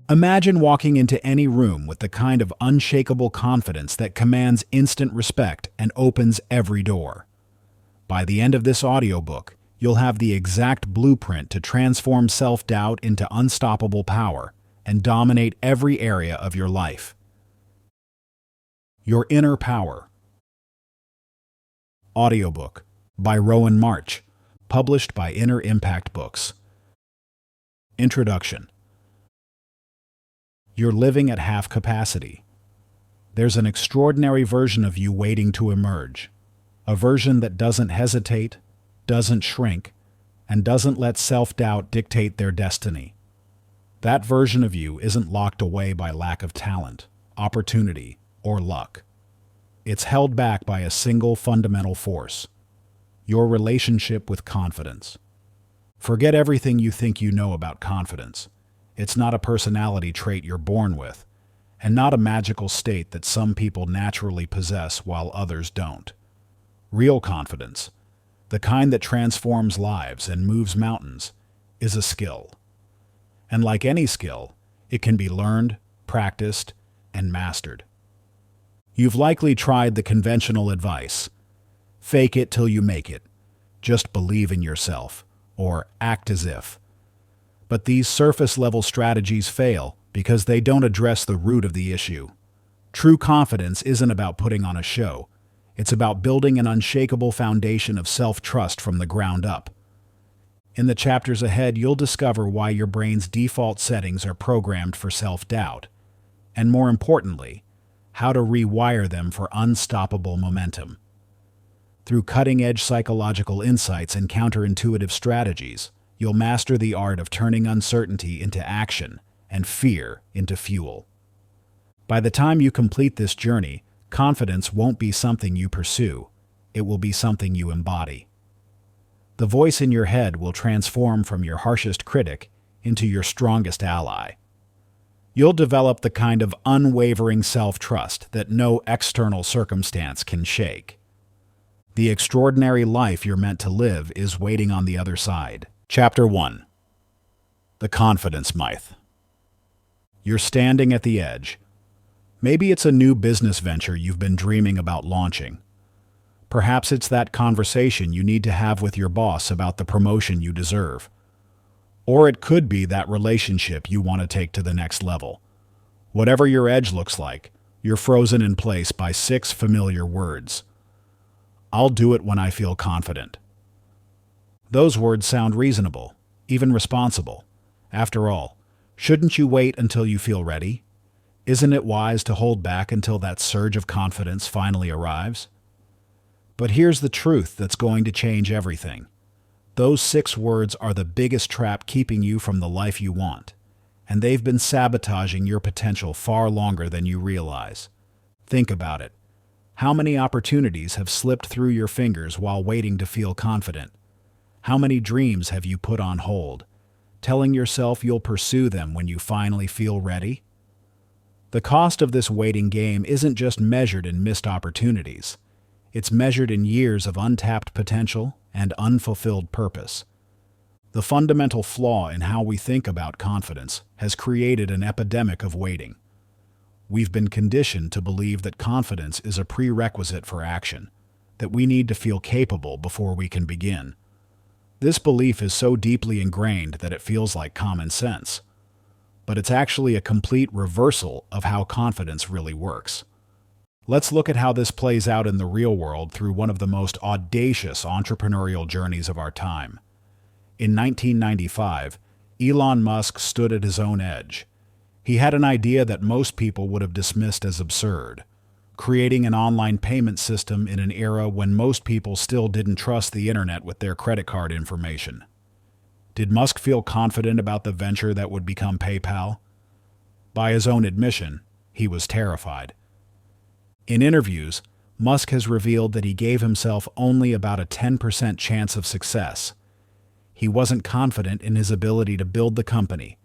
Imagine walking into any room with the kind of unshakable confidence that commands instant respect and opens every door. By the end of this audiobook, you'll have the exact blueprint to transform self-doubt into unstoppable power and dominate every area of your life. Your Inner Power. Audiobook by Rowan March, published by Inner Impact Books. Introduction. You're living at half capacity. There's an extraordinary version of you waiting to emerge, a version that doesn't hesitate, doesn't shrink, and doesn't let self-doubt dictate their destiny. That version of you isn't locked away by lack of talent, opportunity, or luck. It's held back by a single fundamental force: your relationship with confidence. Forget everything you think you know about confidence. It's not a personality trait you're born with, and not a magical state that some people naturally possess while others don't. Real confidence, the kind that transforms lives and moves mountains, is a skill. And like any skill, it can be learned, practiced, and mastered. You've likely tried the conventional advice: fake it till you make it, just believe in yourself, or act as if. But these surface-level strategies fail because they don't address the root of the issue. True confidence isn't about putting on a show. It's about building an unshakable foundation of self-trust from the ground up. In the chapters ahead, you'll discover why your brain's default settings are programmed for self-doubt, and more importantly, how to rewire them for unstoppable momentum. Through cutting-edge psychological insights and counterintuitive strategies, you'll master the art of turning uncertainty into action and fear into fuel. By the time you complete this journey, confidence won't be something you pursue. It will be something you embody. The voice in your head will transform from your harshest critic into your strongest ally. You'll develop the kind of unwavering self-trust that no external circumstance can shake. The extraordinary life you're meant to live is waiting on the other side. Chapter 1. The Confidence Myth. You're standing at the edge. Maybe it's a new business venture you've been dreaming about launching. Perhaps it's that conversation you need to have with your boss about the promotion you deserve. Or it could be that relationship you want to take to the next level. Whatever your edge looks like, you're frozen in place by 6 familiar words. I'll do it when I feel confident. Those words sound reasonable, even responsible. After all, shouldn't you wait until you feel ready? Isn't it wise to hold back until that surge of confidence finally arrives? But here's the truth that's going to change everything. Those 6 words are the biggest trap keeping you from the life you want, and they've been sabotaging your potential far longer than you realize. Think about it. How many opportunities have slipped through your fingers while waiting to feel confident? How many dreams have you put on hold, telling yourself you'll pursue them when you finally feel ready? The cost of this waiting game isn't just measured in missed opportunities. It's measured in years of untapped potential and unfulfilled purpose. The fundamental flaw in how we think about confidence has created an epidemic of waiting. We've been conditioned to believe that confidence is a prerequisite for action, that we need to feel capable before we can begin. This belief is so deeply ingrained that it feels like common sense. But it's actually a complete reversal of how confidence really works. Let's look at how this plays out in the real world through one of the most audacious entrepreneurial journeys of our time. In 1995, Elon Musk stood at his own edge. He had an idea that most people would have dismissed as absurd: creating an online payment system in an era when most people still didn't trust the internet with their credit card information. Did Musk feel confident about the venture that would become PayPal? By his own admission, he was terrified. In interviews, Musk has revealed that he gave himself only about a 10% chance of success. He wasn't confident in his ability to build the company,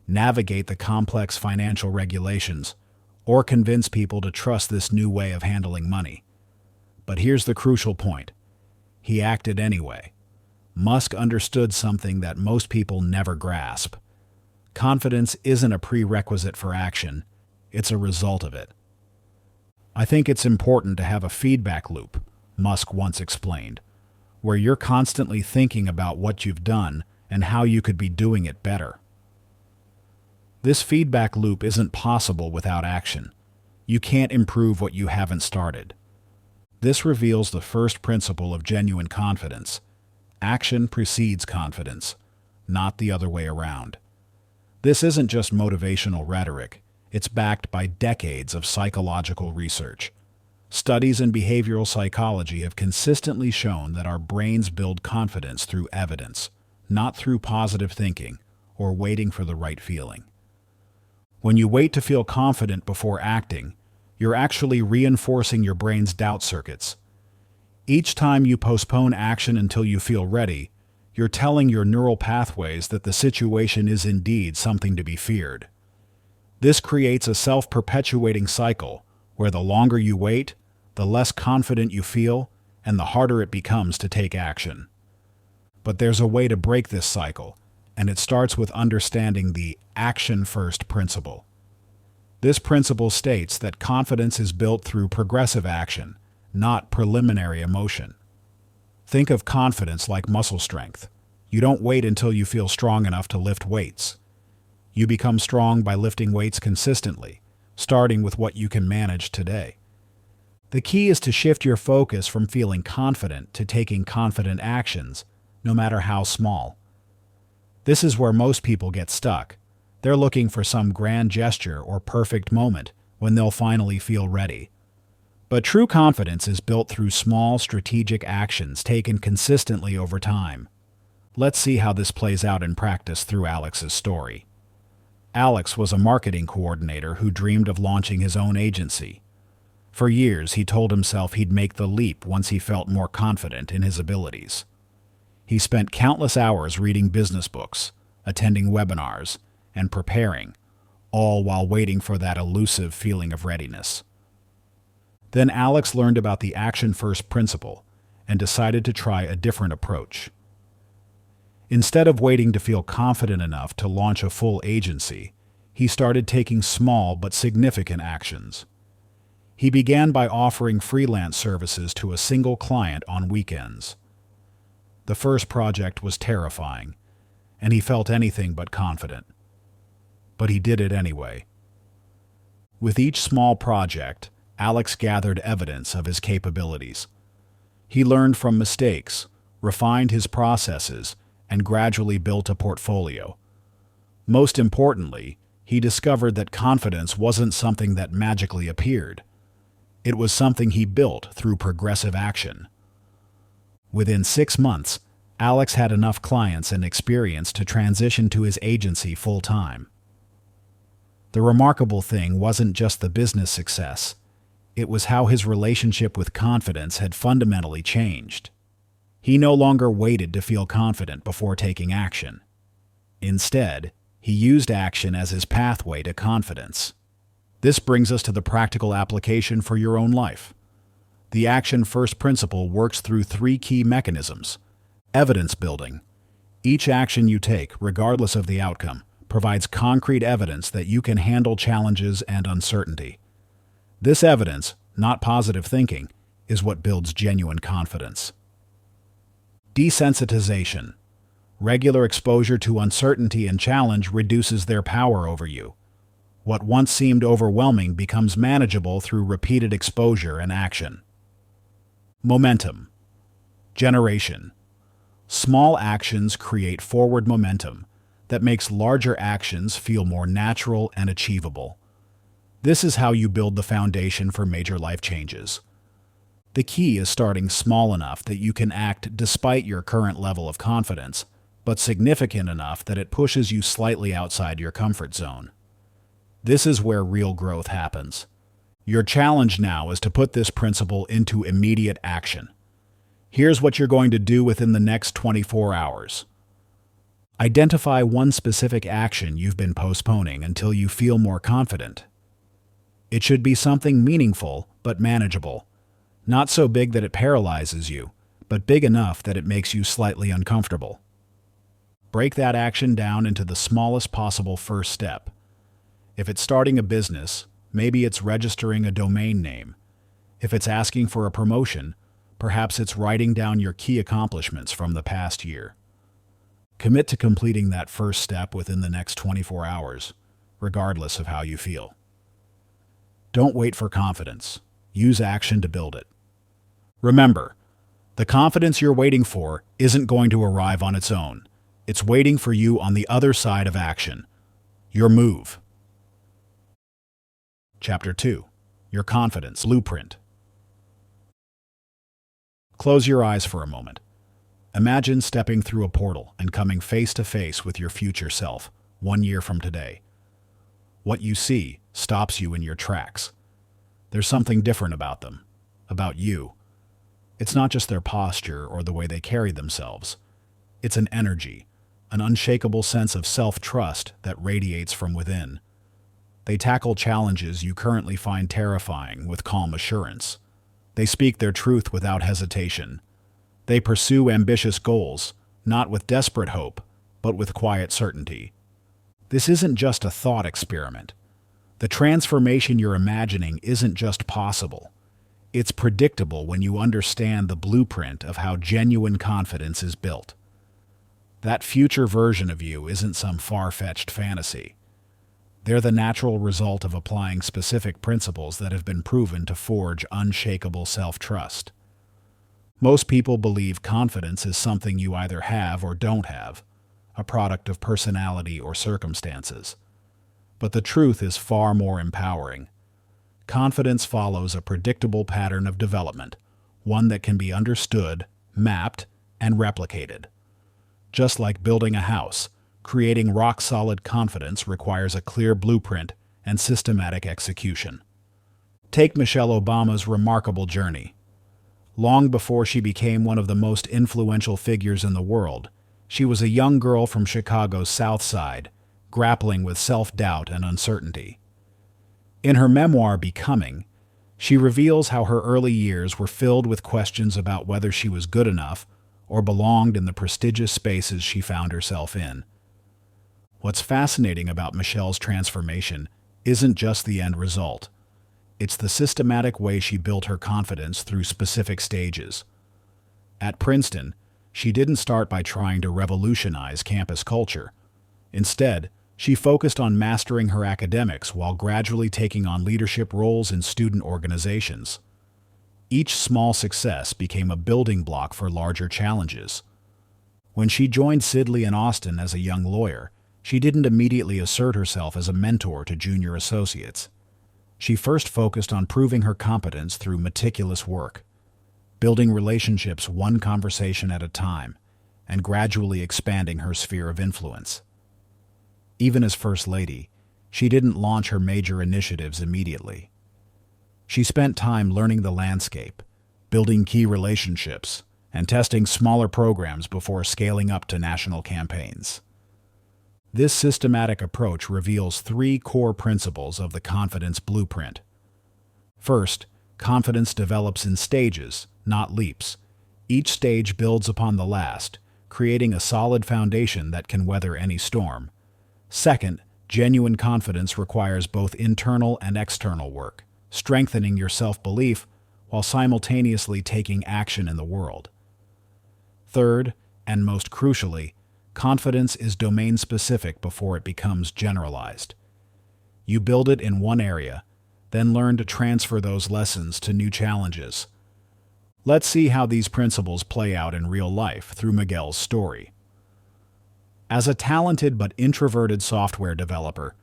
navigate the complex financial regulations, or convince people to trust this new way of handling money. But here's the crucial point. He acted anyway. Musk understood something that most people never grasp. Confidence isn't a prerequisite for action, it's a result of it. I think it's important to have a feedback loop, Musk once explained, where you're constantly thinking about what you've done and how you could be doing it better. This feedback loop isn't possible without action. You can't improve what you haven't started. This reveals the first principle of genuine confidence. Action precedes confidence, not the other way around. This isn't just motivational rhetoric. It's backed by decades of psychological research. Studies in behavioral psychology have consistently shown that our brains build confidence through evidence, not through positive thinking or waiting for the right feeling. When you wait to feel confident before acting, you're actually reinforcing your brain's doubt circuits. Each time you postpone action until you feel ready, you're telling your neural pathways that the situation is indeed something to be feared. This creates a self-perpetuating cycle where the longer you wait, the less confident you feel, and the harder it becomes to take action. But there's a way to break this cycle, and it starts with understanding the action-first principle. This principle states that confidence is built through progressive action, not preliminary emotion. Think of confidence like muscle strength. You don't wait until you feel strong enough to lift weights. You become strong by lifting weights consistently, starting with what you can manage today. The key is to shift your focus from feeling confident to taking confident actions, no matter how small. This is where most people get stuck. They're looking for some grand gesture or perfect moment when they'll finally feel ready. But true confidence is built through small, strategic actions taken consistently over time. Let's see how this plays out in practice through Alex's story. Alex was a marketing coordinator who dreamed of launching his own agency. For years, he told himself he'd make the leap once he felt more confident in his abilities. He spent countless hours reading business books, attending webinars, and preparing, all while waiting for that elusive feeling of readiness. Then Alex learned about the action-first principle and decided to try a different approach. Instead of waiting to feel confident enough to launch a full agency, he started taking small but significant actions. He began by offering freelance services to a single client on weekends. The first project was terrifying, and he felt anything but confident. But he did it anyway. With each small project, Alex gathered evidence of his capabilities. He learned from mistakes, refined his processes, and gradually built a portfolio. Most importantly, he discovered that confidence wasn't something that magically appeared. It was something he built through progressive action. Within 6 months, Alex had enough clients and experience to transition to his agency full-time. The remarkable thing wasn't just the business success. It was how his relationship with confidence had fundamentally changed. He no longer waited to feel confident before taking action. Instead, he used action as his pathway to confidence. This brings us to the practical application for your own life. The action-first principle works through 3 key mechanisms. Evidence building. Each action you take, regardless of the outcome, provides concrete evidence that you can handle challenges and uncertainty. This evidence, not positive thinking, is what builds genuine confidence. Desensitization. Regular exposure to uncertainty and challenge reduces their power over you. What once seemed overwhelming becomes manageable through repeated exposure and action. Momentum. Generation. Small actions create forward momentum that makes larger actions feel more natural and achievable. This is how you build the foundation for major life changes. The key is starting small enough that you can act despite your current level of confidence, but significant enough that it pushes you slightly outside your comfort zone. This is where real growth happens. Your challenge now is to put this principle into immediate action. Here's what you're going to do within the next 24 hours. Identify one specific action you've been postponing until you feel more confident. It should be something meaningful but manageable. Not so big that it paralyzes you, but big enough that it makes you slightly uncomfortable. Break that action down into the smallest possible first step. If it's starting a business, maybe it's registering a domain name. If it's asking for a promotion, perhaps it's writing down your key accomplishments from the past year. Commit to completing that first step within the next 24 hours, regardless of how you feel. Don't wait for confidence. Use action to build it. Remember, the confidence you're waiting for isn't going to arrive on its own. It's waiting for you on the other side of action. Your move. Chapter 2. Your Confidence Blueprint. Close your eyes for a moment. Imagine stepping through a portal and coming face to face with your future self 1 year from today. What you see stops you in your tracks. There's something different about them, about you. It's not just their posture or the way they carry themselves. It's an energy, an unshakable sense of self-trust that radiates from within. They tackle challenges you currently find terrifying with calm assurance. They speak their truth without hesitation. They pursue ambitious goals, not with desperate hope, but with quiet certainty. This isn't just a thought experiment. The transformation you're imagining isn't just possible. It's predictable when you understand the blueprint of how genuine confidence is built. That future version of you isn't some far-fetched fantasy. They're the natural result of applying specific principles that have been proven to forge unshakable self-trust. Most people believe confidence is something you either have or don't have, a product of personality or circumstances. But the truth is far more empowering. Confidence follows a predictable pattern of development, one that can be understood, mapped, and replicated. Just like building a house, creating rock-solid confidence requires a clear blueprint and systematic execution. Take Michelle Obama's remarkable journey. Long before she became one of the most influential figures in the world, she was a young girl from Chicago's South Side, grappling with self-doubt and uncertainty. In her memoir, Becoming, she reveals how her early years were filled with questions about whether she was good enough or belonged in the prestigious spaces she found herself in. What's fascinating about Michelle's transformation isn't just the end result. It's the systematic way she built her confidence through specific stages. At Princeton, she didn't start by trying to revolutionize campus culture. Instead, she focused on mastering her academics while gradually taking on leadership roles in student organizations. Each small success became a building block for larger challenges. When she joined Sidley and Austin as a young lawyer, she didn't immediately assert herself as a mentor to junior associates. She first focused on proving her competence through meticulous work, building relationships one conversation at a time, and gradually expanding her sphere of influence. Even as First Lady, she didn't launch her major initiatives immediately. She spent time learning the landscape, building key relationships, and testing smaller programs before scaling up to national campaigns. This systematic approach reveals 3 core principles of the confidence blueprint. First, confidence develops in stages, not leaps. Each stage builds upon the last, creating a solid foundation that can weather any storm. Second, genuine confidence requires both internal and external work, strengthening your self-belief while simultaneously taking action in the world. Third, and most crucially, confidence is domain-specific before it becomes generalized. You build it in one area, then learn to transfer those lessons to new challenges. Let's see how these principles play out in real life through Miguel's story. As a talented but introverted software developer,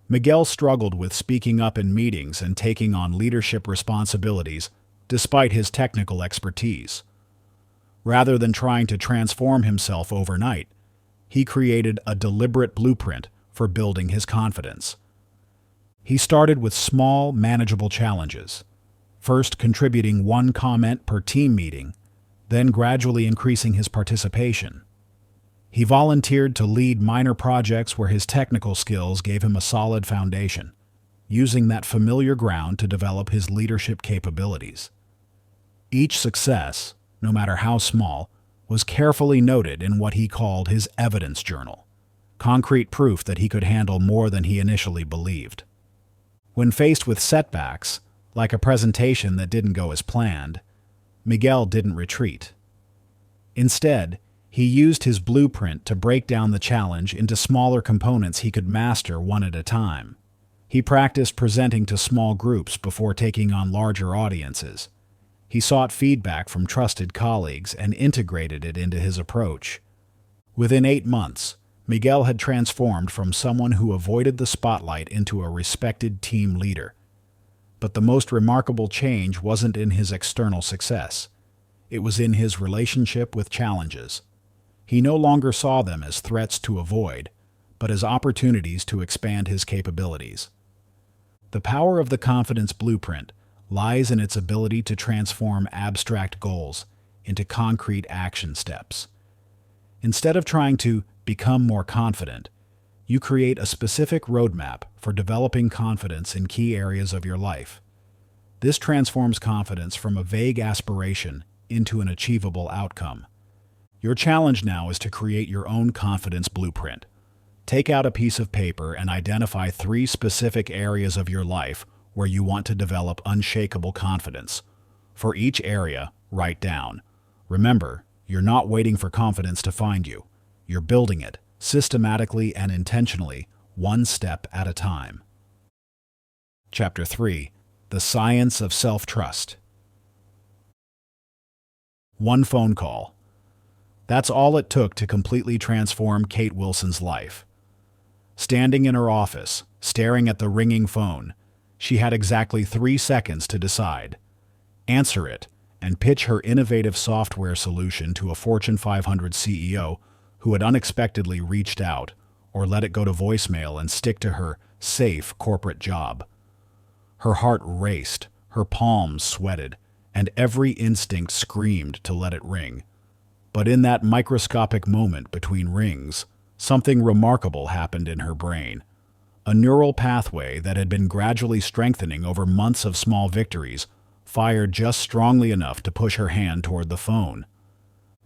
Miguel struggled with speaking up in meetings and taking on leadership responsibilities despite his technical expertise. Rather than trying to transform himself overnight, he created a deliberate blueprint for building his confidence. He started with small, manageable challenges, first contributing 1 comment per team meeting, then gradually increasing his participation. He volunteered to lead minor projects where his technical skills gave him a solid foundation, using that familiar ground to develop his leadership capabilities. Each success, no matter how small, was carefully noted in what he called his evidence journal, concrete proof that he could handle more than he initially believed. When faced with setbacks, like a presentation that didn't go as planned, Miguel didn't retreat. Instead, he used his blueprint to break down the challenge into smaller components he could master one at a time. He practiced presenting to small groups before taking on larger audiences. He sought feedback from trusted colleagues and integrated it into his approach. Within 8 months, Miguel had transformed from someone who avoided the spotlight into a respected team leader. But the most remarkable change wasn't in his external success. It was in his relationship with challenges. He no longer saw them as threats to avoid, but as opportunities to expand his capabilities. The power of the confidence blueprint lies in its ability to transform abstract goals into concrete action steps. Instead of trying to become more confident, you create a specific roadmap for developing confidence in key areas of your life. This transforms confidence from a vague aspiration into an achievable outcome. Your challenge now is to create your own confidence blueprint. Take out a piece of paper and identify 3 specific areas of your life where you want to develop unshakable confidence. For each area, write down. Remember, you're not waiting for confidence to find you. You're building it, systematically and intentionally, one step at a time. Chapter 3. The Science of Self-Trust. One phone call. That's all it took to completely transform Kate Wilson's life. Standing in her office, staring at the ringing phone, she had exactly 3 seconds to decide. Answer it, and pitch her innovative software solution to a Fortune 500 CEO who had unexpectedly reached out, or let it go to voicemail and stick to her safe corporate job. Her heart raced, her palms sweated, and every instinct screamed to let it ring. But in that microscopic moment between rings, something remarkable happened in her brain. A neural pathway that had been gradually strengthening over months of small victories fired just strongly enough to push her hand toward the phone.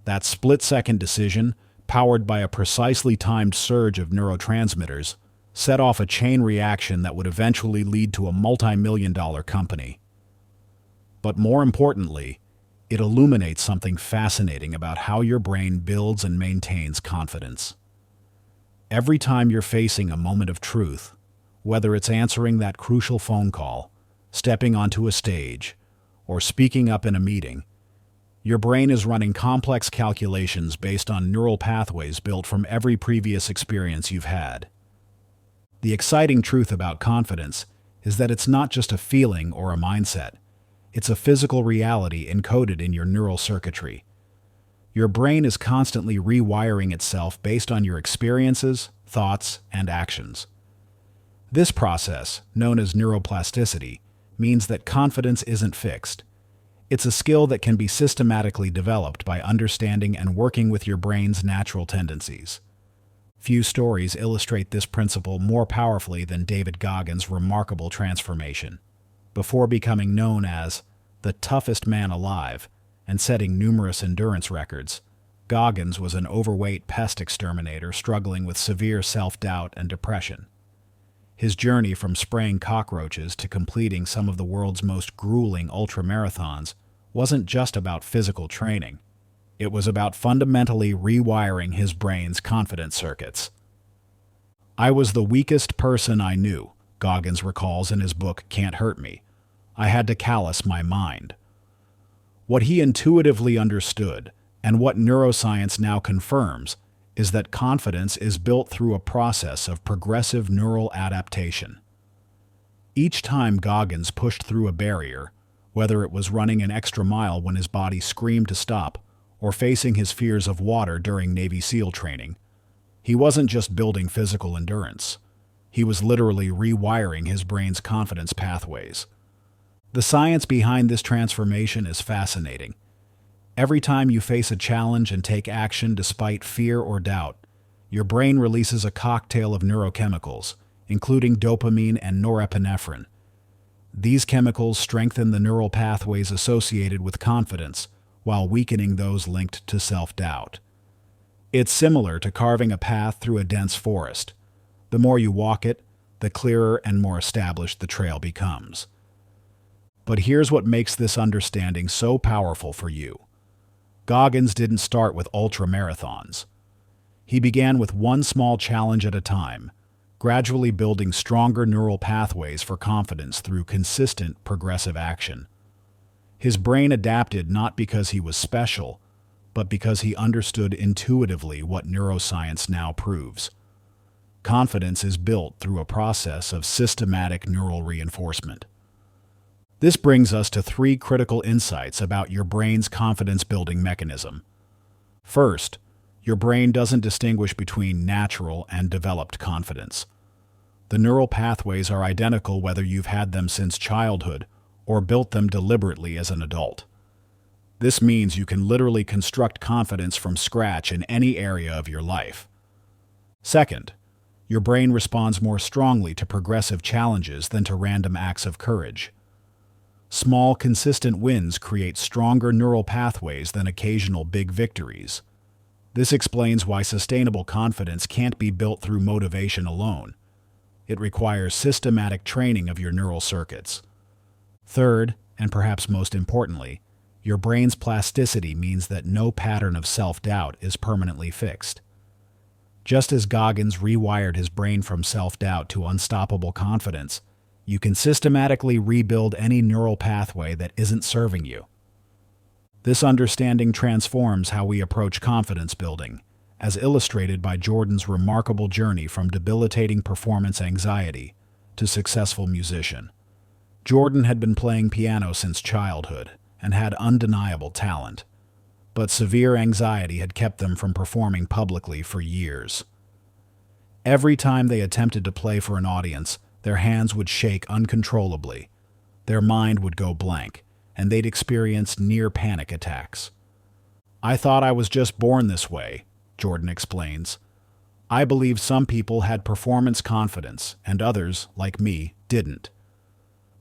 That split-second decision, powered by a precisely timed surge of neurotransmitters, set off a chain reaction that would eventually lead to a multi-million-dollar company. But more importantly, it illuminates something fascinating about how your brain builds and maintains confidence. Every time you're facing a moment of truth, whether it's answering that crucial phone call, stepping onto a stage, or speaking up in a meeting, your brain is running complex calculations based on neural pathways built from every previous experience you've had. The exciting truth about confidence is that it's not just a feeling or a mindset. It's a physical reality encoded in your neural circuitry. Your brain is constantly rewiring itself based on your experiences, thoughts, and actions. This process, known as neuroplasticity, means that confidence isn't fixed. It's a skill that can be systematically developed by understanding and working with your brain's natural tendencies. Few stories illustrate this principle more powerfully than David Goggins' remarkable transformation. Before becoming known as the toughest man alive and setting numerous endurance records, Goggins was an overweight pest exterminator struggling with severe self-doubt and depression. His journey from spraying cockroaches to completing some of the world's most grueling ultramarathons wasn't just about physical training. It was about fundamentally rewiring his brain's confidence circuits. "I was the weakest person I knew," Goggins recalls in his book Can't Hurt Me. "I had to callous my mind." What he intuitively understood, and what neuroscience now confirms, is that confidence is built through a process of progressive neural adaptation. Each time Goggins pushed through a barrier, whether it was running an extra mile when his body screamed to stop, or facing his fears of water during Navy SEAL training, he wasn't just building physical endurance. He was literally rewiring his brain's confidence pathways. The science behind this transformation is fascinating. Every time you face a challenge and take action despite fear or doubt, your brain releases a cocktail of neurochemicals, including dopamine and norepinephrine. These chemicals strengthen the neural pathways associated with confidence, while weakening those linked to self-doubt. It's similar to carving a path through a dense forest. The more you walk it, the clearer and more established the trail becomes. But here's what makes this understanding so powerful for you. Goggins didn't start with ultra-marathons. He began with one small challenge at a time, gradually building stronger neural pathways for confidence through consistent, progressive action. His brain adapted not because he was special, but because he understood intuitively what neuroscience now proves. Confidence is built through a process of systematic neural reinforcement. This brings us to 3 critical insights about your brain's confidence-building mechanism. First, your brain doesn't distinguish between natural and developed confidence. The neural pathways are identical whether you've had them since childhood or built them deliberately as an adult. This means you can literally construct confidence from scratch in any area of your life. Second, your brain responds more strongly to progressive challenges than to random acts of courage. Small, consistent wins create stronger neural pathways than occasional big victories. This explains why sustainable confidence can't be built through motivation alone. It requires systematic training of your neural circuits. Third, and perhaps most importantly, your brain's plasticity means that no pattern of self-doubt is permanently fixed. Just as Goggins rewired his brain from self-doubt to unstoppable confidence, you can systematically rebuild any neural pathway that isn't serving you. This understanding transforms how we approach confidence building, as illustrated by Jordan's remarkable journey from debilitating performance anxiety to successful musician. Jordan had been playing piano since childhood and had undeniable talent, but severe anxiety had kept them from performing publicly for years. Every time they attempted to play for an audience, their hands would shake uncontrollably, their mind would go blank, and they'd experience near panic attacks. "I thought I was just born this way," Jordan explains. "I believe some people had performance confidence and others, like me, didn't.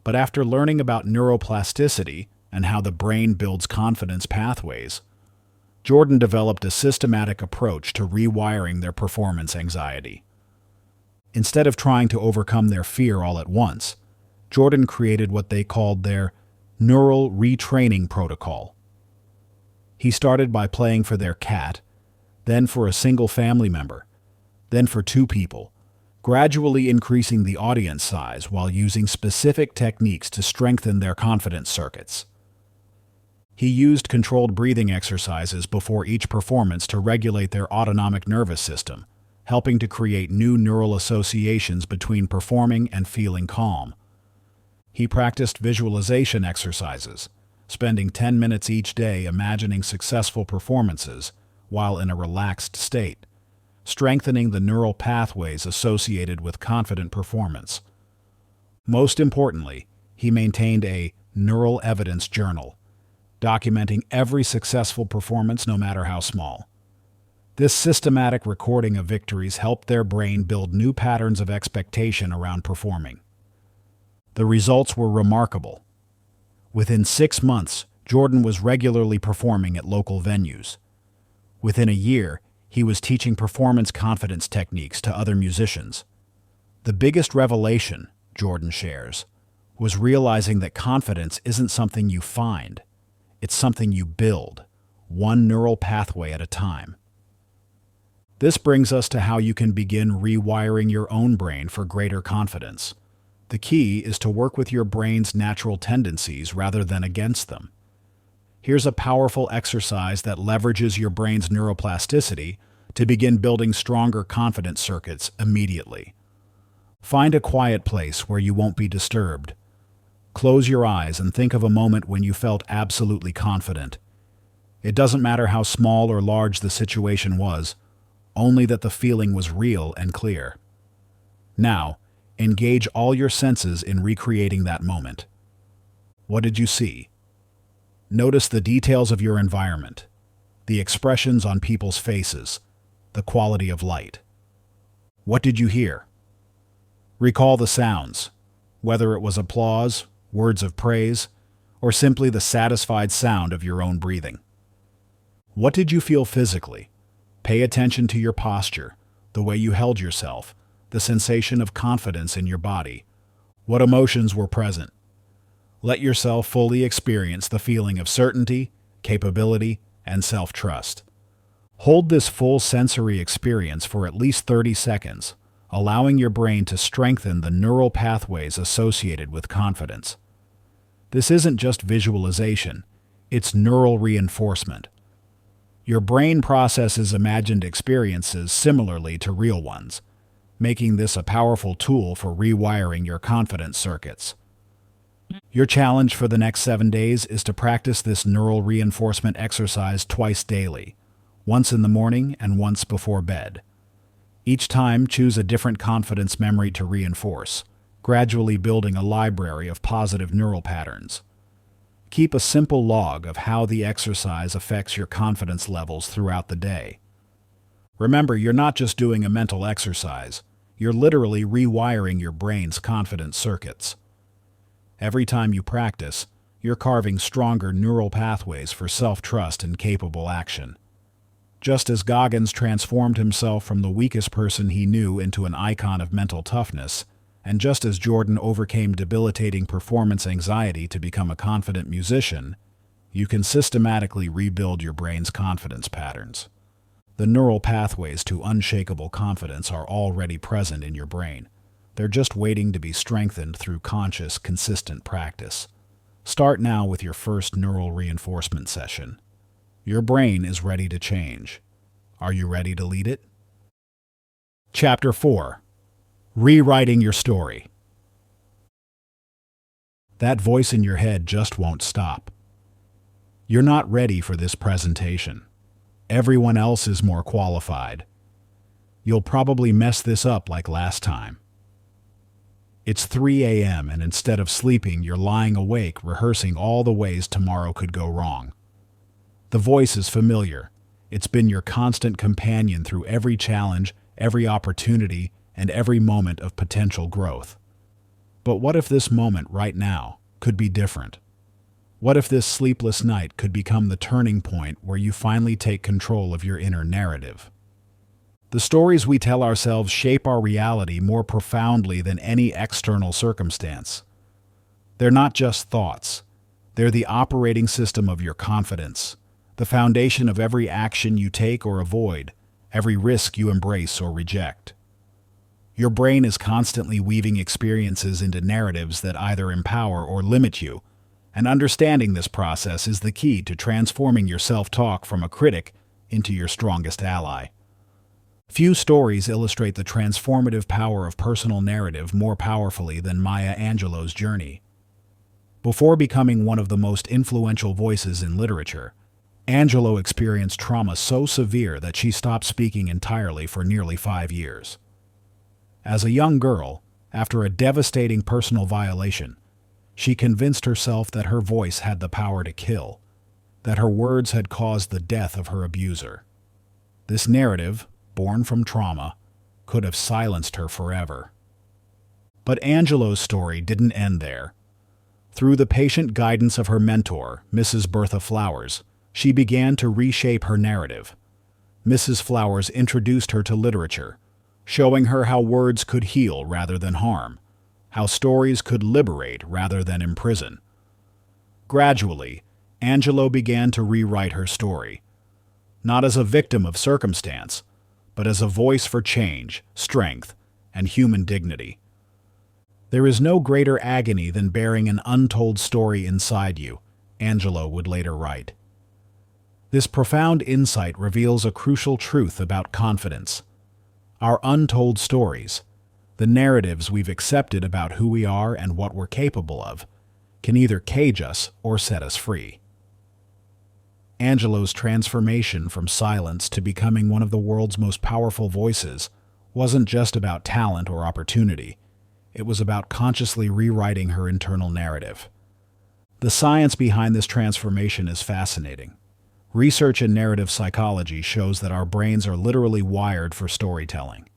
But after learning about neuroplasticity and how the brain builds confidence pathways, Jordan developed a systematic approach to rewiring their performance anxiety. Instead of trying to overcome their fear all at once, Jordan created what they called their neural retraining protocol. He started by playing for their cat, then for a single family member, then for 2 people, gradually increasing the audience size while using specific techniques to strengthen their confidence circuits. He used controlled breathing exercises before each performance to regulate their autonomic nervous system, helping to create new neural associations between performing and feeling calm. He practiced visualization exercises, spending 10 minutes each day imagining successful performances while in a relaxed state, strengthening the neural pathways associated with confident performance. Most importantly, he maintained a neural evidence journal, documenting every successful performance no matter how small. This systematic recording of victories helped their brain build new patterns of expectation around performing. The results were remarkable. Within 6 months, Jordan was regularly performing at local venues. Within a year, he was teaching performance confidence techniques to other musicians. The biggest revelation, Jordan shares, was realizing that confidence isn't something you find, it's something you build, one neural pathway at a time. This brings us to how you can begin rewiring your own brain for greater confidence. The key is to work with your brain's natural tendencies rather than against them. Here's a powerful exercise that leverages your brain's neuroplasticity to begin building stronger confidence circuits immediately. Find a quiet place where you won't be disturbed. Close your eyes and think of a moment when you felt absolutely confident. It doesn't matter how small or large the situation was, only that the feeling was real and clear. Now, engage all your senses in recreating that moment. What did you see? Notice the details of your environment, the expressions on people's faces, the quality of light. What did you hear? Recall the sounds, whether it was applause, words of praise, or simply the satisfied sound of your own breathing. What did you feel physically? Pay attention to your posture, the way you held yourself, the sensation of confidence in your body. What emotions were present? Let yourself fully experience the feeling of certainty, capability, and self-trust. Hold this full sensory experience for at least 30 seconds, allowing your brain to strengthen the neural pathways associated with confidence. This isn't just visualization, it's neural reinforcement. Your brain processes imagined experiences similarly to real ones, making this a powerful tool for rewiring your confidence circuits. Your challenge for the next 7 days is to practice this neural reinforcement exercise twice daily, once in the morning and once before bed. Each time, choose a different confidence memory to reinforce, gradually building a library of positive neural patterns. Keep a simple log of how the exercise affects your confidence levels throughout the day. Remember, you're not just doing a mental exercise, you're literally rewiring your brain's confidence circuits. Every time you practice, you're carving stronger neural pathways for self-trust and capable action. Just as Goggins transformed himself from the weakest person he knew into an icon of mental toughness, and just as Jordan overcame debilitating performance anxiety to become a confident musician, you can systematically rebuild your brain's confidence patterns. The neural pathways to unshakable confidence are already present in your brain. They're just waiting to be strengthened through conscious, consistent practice. Start now with your first neural reinforcement session. Your brain is ready to change. Are you ready to lead it? Chapter 4. Rewriting your story. That voice in your head just won't stop. You're not ready for this presentation. Everyone else is more qualified. You'll probably mess this up like last time. It's 3 a.m. and instead of sleeping, you're lying awake rehearsing all the ways tomorrow could go wrong. The voice is familiar. It's been your constant companion through every challenge, every opportunity, and every moment of potential growth. But what if this moment right now could be different? What if this sleepless night could become the turning point where you finally take control of your inner narrative? The stories we tell ourselves shape our reality more profoundly than any external circumstance. They're not just thoughts. They're the operating system of your confidence, the foundation of every action you take or avoid, every risk you embrace or reject. Your brain is constantly weaving experiences into narratives that either empower or limit you, and understanding this process is the key to transforming your self-talk from a critic into your strongest ally. Few stories illustrate the transformative power of personal narrative more powerfully than Maya Angelou's journey. Before becoming one of the most influential voices in literature, Angelou experienced trauma so severe that she stopped speaking entirely for nearly 5 years. As a young girl, after a devastating personal violation, she convinced herself that her voice had the power to kill, that her words had caused the death of her abuser. This narrative, born from trauma, could have silenced her forever. But Angelou's story didn't end there. Through the patient guidance of her mentor, Mrs. Bertha Flowers, she began to reshape her narrative. Mrs. Flowers introduced her to literature, showing her how words could heal rather than harm, how stories could liberate rather than imprison. Gradually, Angelou began to rewrite her story, not as a victim of circumstance, but as a voice for change, strength, and human dignity. There is no greater agony than bearing an untold story inside you, Angelou would later write. This profound insight reveals a crucial truth about confidence. Our untold stories, the narratives we've accepted about who we are and what we're capable of, can either cage us or set us free. Angelou's transformation from silence to becoming one of the world's most powerful voices wasn't just about talent or opportunity. It was about consciously rewriting her internal narrative. The science behind this transformation is fascinating. Research in narrative psychology shows that our brains are literally wired for storytelling.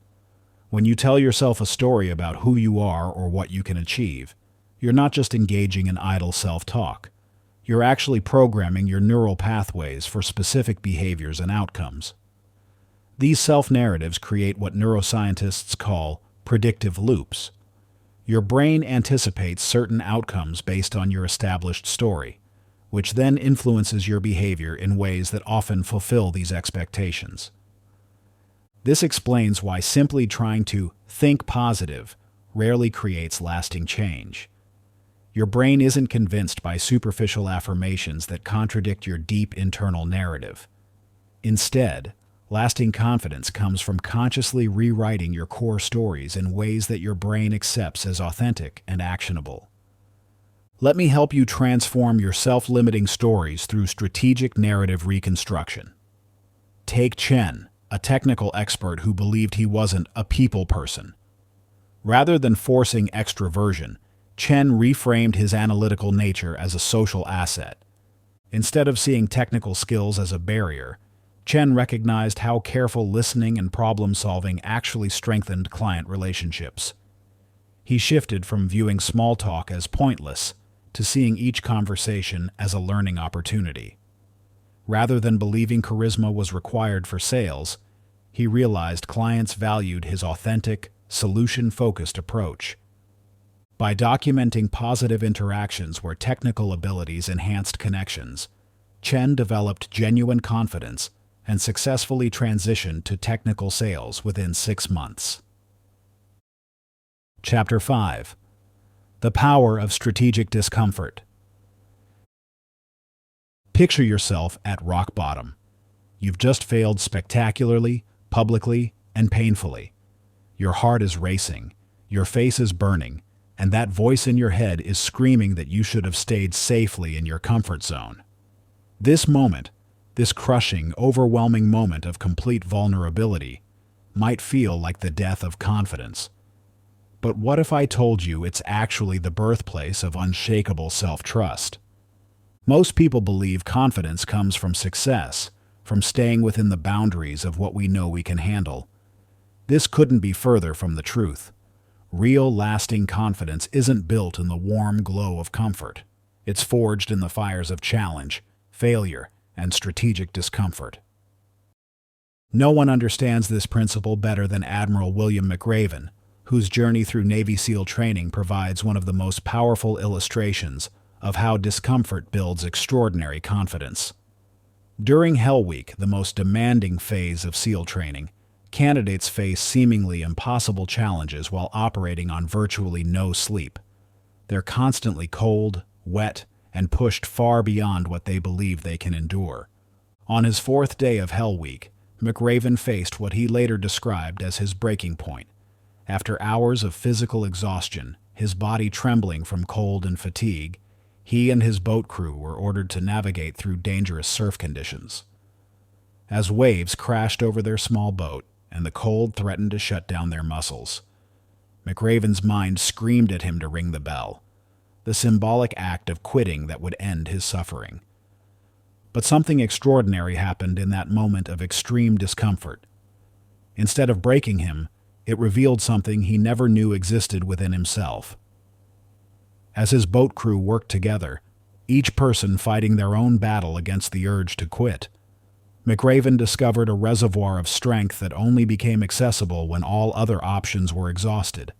When you tell yourself a story about who you are or what you can achieve, you're not just engaging in idle self-talk. You're actually programming your neural pathways for specific behaviors and outcomes. These self-narratives create what neuroscientists call predictive loops. Your brain anticipates certain outcomes based on your established story, which then influences your behavior in ways that often fulfill these expectations. This explains why simply trying to think positive rarely creates lasting change. Your brain isn't convinced by superficial affirmations that contradict your deep internal narrative. Instead, lasting confidence comes from consciously rewriting your core stories in ways that your brain accepts as authentic and actionable. Let me help you transform your self-limiting stories through strategic narrative reconstruction. Take Chen, a technical expert who believed he wasn't a people person. Rather than forcing extroversion, Chen reframed his analytical nature as a social asset. Instead of seeing technical skills as a barrier, Chen recognized how careful listening and problem-solving actually strengthened client relationships. He shifted from viewing small talk as pointless to seeing each conversation as a learning opportunity. Rather than believing charisma was required for sales, he realized clients valued his authentic, solution-focused approach. By documenting positive interactions where technical abilities enhanced connections, Chen developed genuine confidence and successfully transitioned to technical sales within 6 months. Chapter 5. The Power of Strategic Discomfort. Picture yourself at rock bottom. You've just failed spectacularly, publicly, and painfully. Your heart is racing, your face is burning, and that voice in your head is screaming that you should have stayed safely in your comfort zone. This moment, this crushing, overwhelming moment of complete vulnerability, might feel like the death of confidence. But what if I told you it's actually the birthplace of unshakable self-trust? Most people believe confidence comes from success, from staying within the boundaries of what we know we can handle. This couldn't be further from the truth. Real, lasting confidence isn't built in the warm glow of comfort. It's forged in the fires of challenge, failure, and strategic discomfort. No one understands this principle better than Admiral William McRaven, whose journey through Navy SEAL training provides one of the most powerful illustrations of how discomfort builds extraordinary confidence. During Hell Week, the most demanding phase of SEAL training, candidates face seemingly impossible challenges while operating on virtually no sleep. They're constantly cold, wet, and pushed far beyond what they believe they can endure. On his 4th day of Hell Week, McRaven faced what he later described as his breaking point. After hours of physical exhaustion, his body trembling from cold and fatigue, he and his boat crew were ordered to navigate through dangerous surf conditions. As waves crashed over their small boat and the cold threatened to shut down their muscles, McRaven's mind screamed at him to ring the bell, the symbolic act of quitting that would end his suffering. But something extraordinary happened in that moment of extreme discomfort. Instead of breaking him, it revealed something he never knew existed within himself. As his boat crew worked together, each person fighting their own battle against the urge to quit, McRaven discovered a reservoir of strength that only became accessible when all other options were exhausted.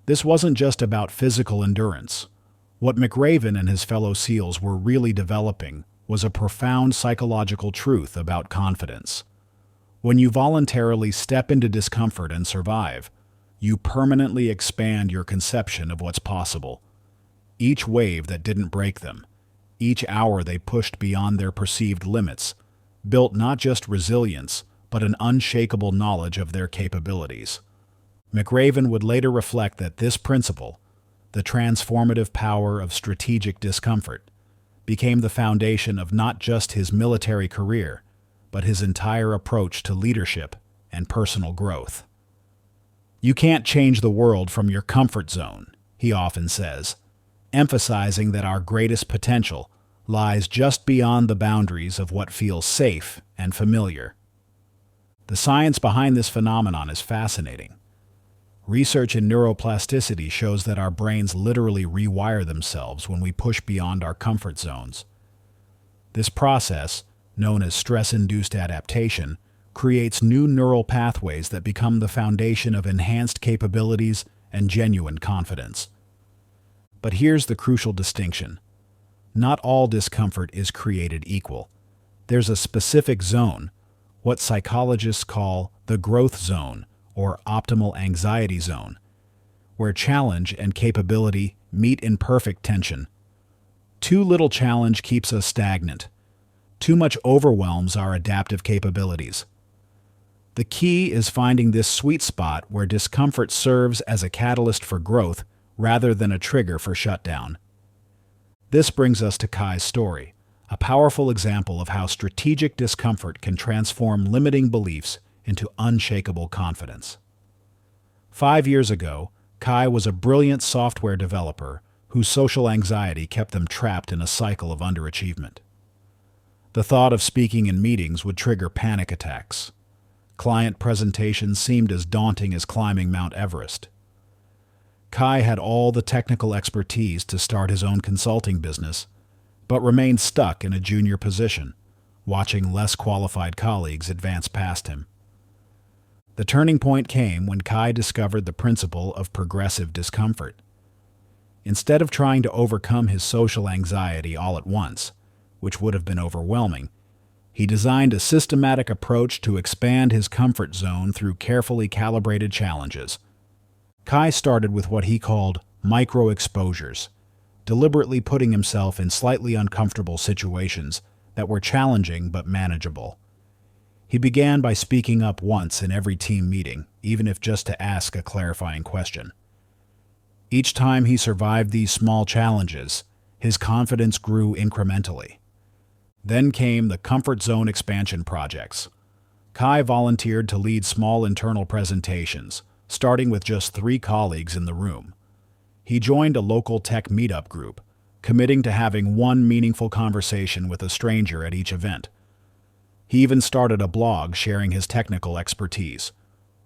This wasn't just about physical endurance. What McRaven and his fellow SEALs were really developing was a profound psychological truth about confidence. When you voluntarily step into discomfort and survive, you permanently expand your conception of what's possible. Each wave that didn't break them, each hour they pushed beyond their perceived limits, built not just resilience, but an unshakable knowledge of their capabilities. McRaven would later reflect that this principle, the transformative power of strategic discomfort, became the foundation of not just his military career, but his entire approach to leadership and personal growth. "You can't change the world from your comfort zone," he often says, emphasizing that our greatest potential lies just beyond the boundaries of what feels safe and familiar. The science behind this phenomenon is fascinating. Research in neuroplasticity shows that our brains literally rewire themselves when we push beyond our comfort zones. This process, known as stress-induced adaptation, creates new neural pathways that become the foundation of enhanced capabilities and genuine confidence. But here's the crucial distinction. Not all discomfort is created equal. There's a specific zone, what psychologists call the growth zone or optimal anxiety zone, where challenge and capability meet in perfect tension. Too little challenge keeps us stagnant. Too much overwhelms our adaptive capabilities. The key is finding this sweet spot where discomfort serves as a catalyst for growth rather than a trigger for shutdown. This brings us to Kai's story, a powerful example of how strategic discomfort can transform limiting beliefs into unshakable confidence. 5 years ago, Kai was a brilliant software developer whose social anxiety kept them trapped in a cycle of underachievement. The thought of speaking in meetings would trigger panic attacks. Client presentations seemed as daunting as climbing Mount Everest. Kai had all the technical expertise to start his own consulting business, but remained stuck in a junior position, watching less qualified colleagues advance past him. The turning point came when Kai discovered the principle of progressive discomfort. Instead of trying to overcome his social anxiety all at once, which would have been overwhelming, he designed a systematic approach to expand his comfort zone through carefully calibrated challenges. Kai started with what he called micro-exposures, deliberately putting himself in slightly uncomfortable situations that were challenging but manageable. He began by speaking up once in every team meeting, even if just to ask a clarifying question. Each time he survived these small challenges, his confidence grew incrementally. Then came the comfort zone expansion projects. Kai volunteered to lead small internal presentations, starting with just 3 colleagues in the room. He joined a local tech meetup group, committing to having one meaningful conversation with a stranger at each event. He even started a blog sharing his technical expertise,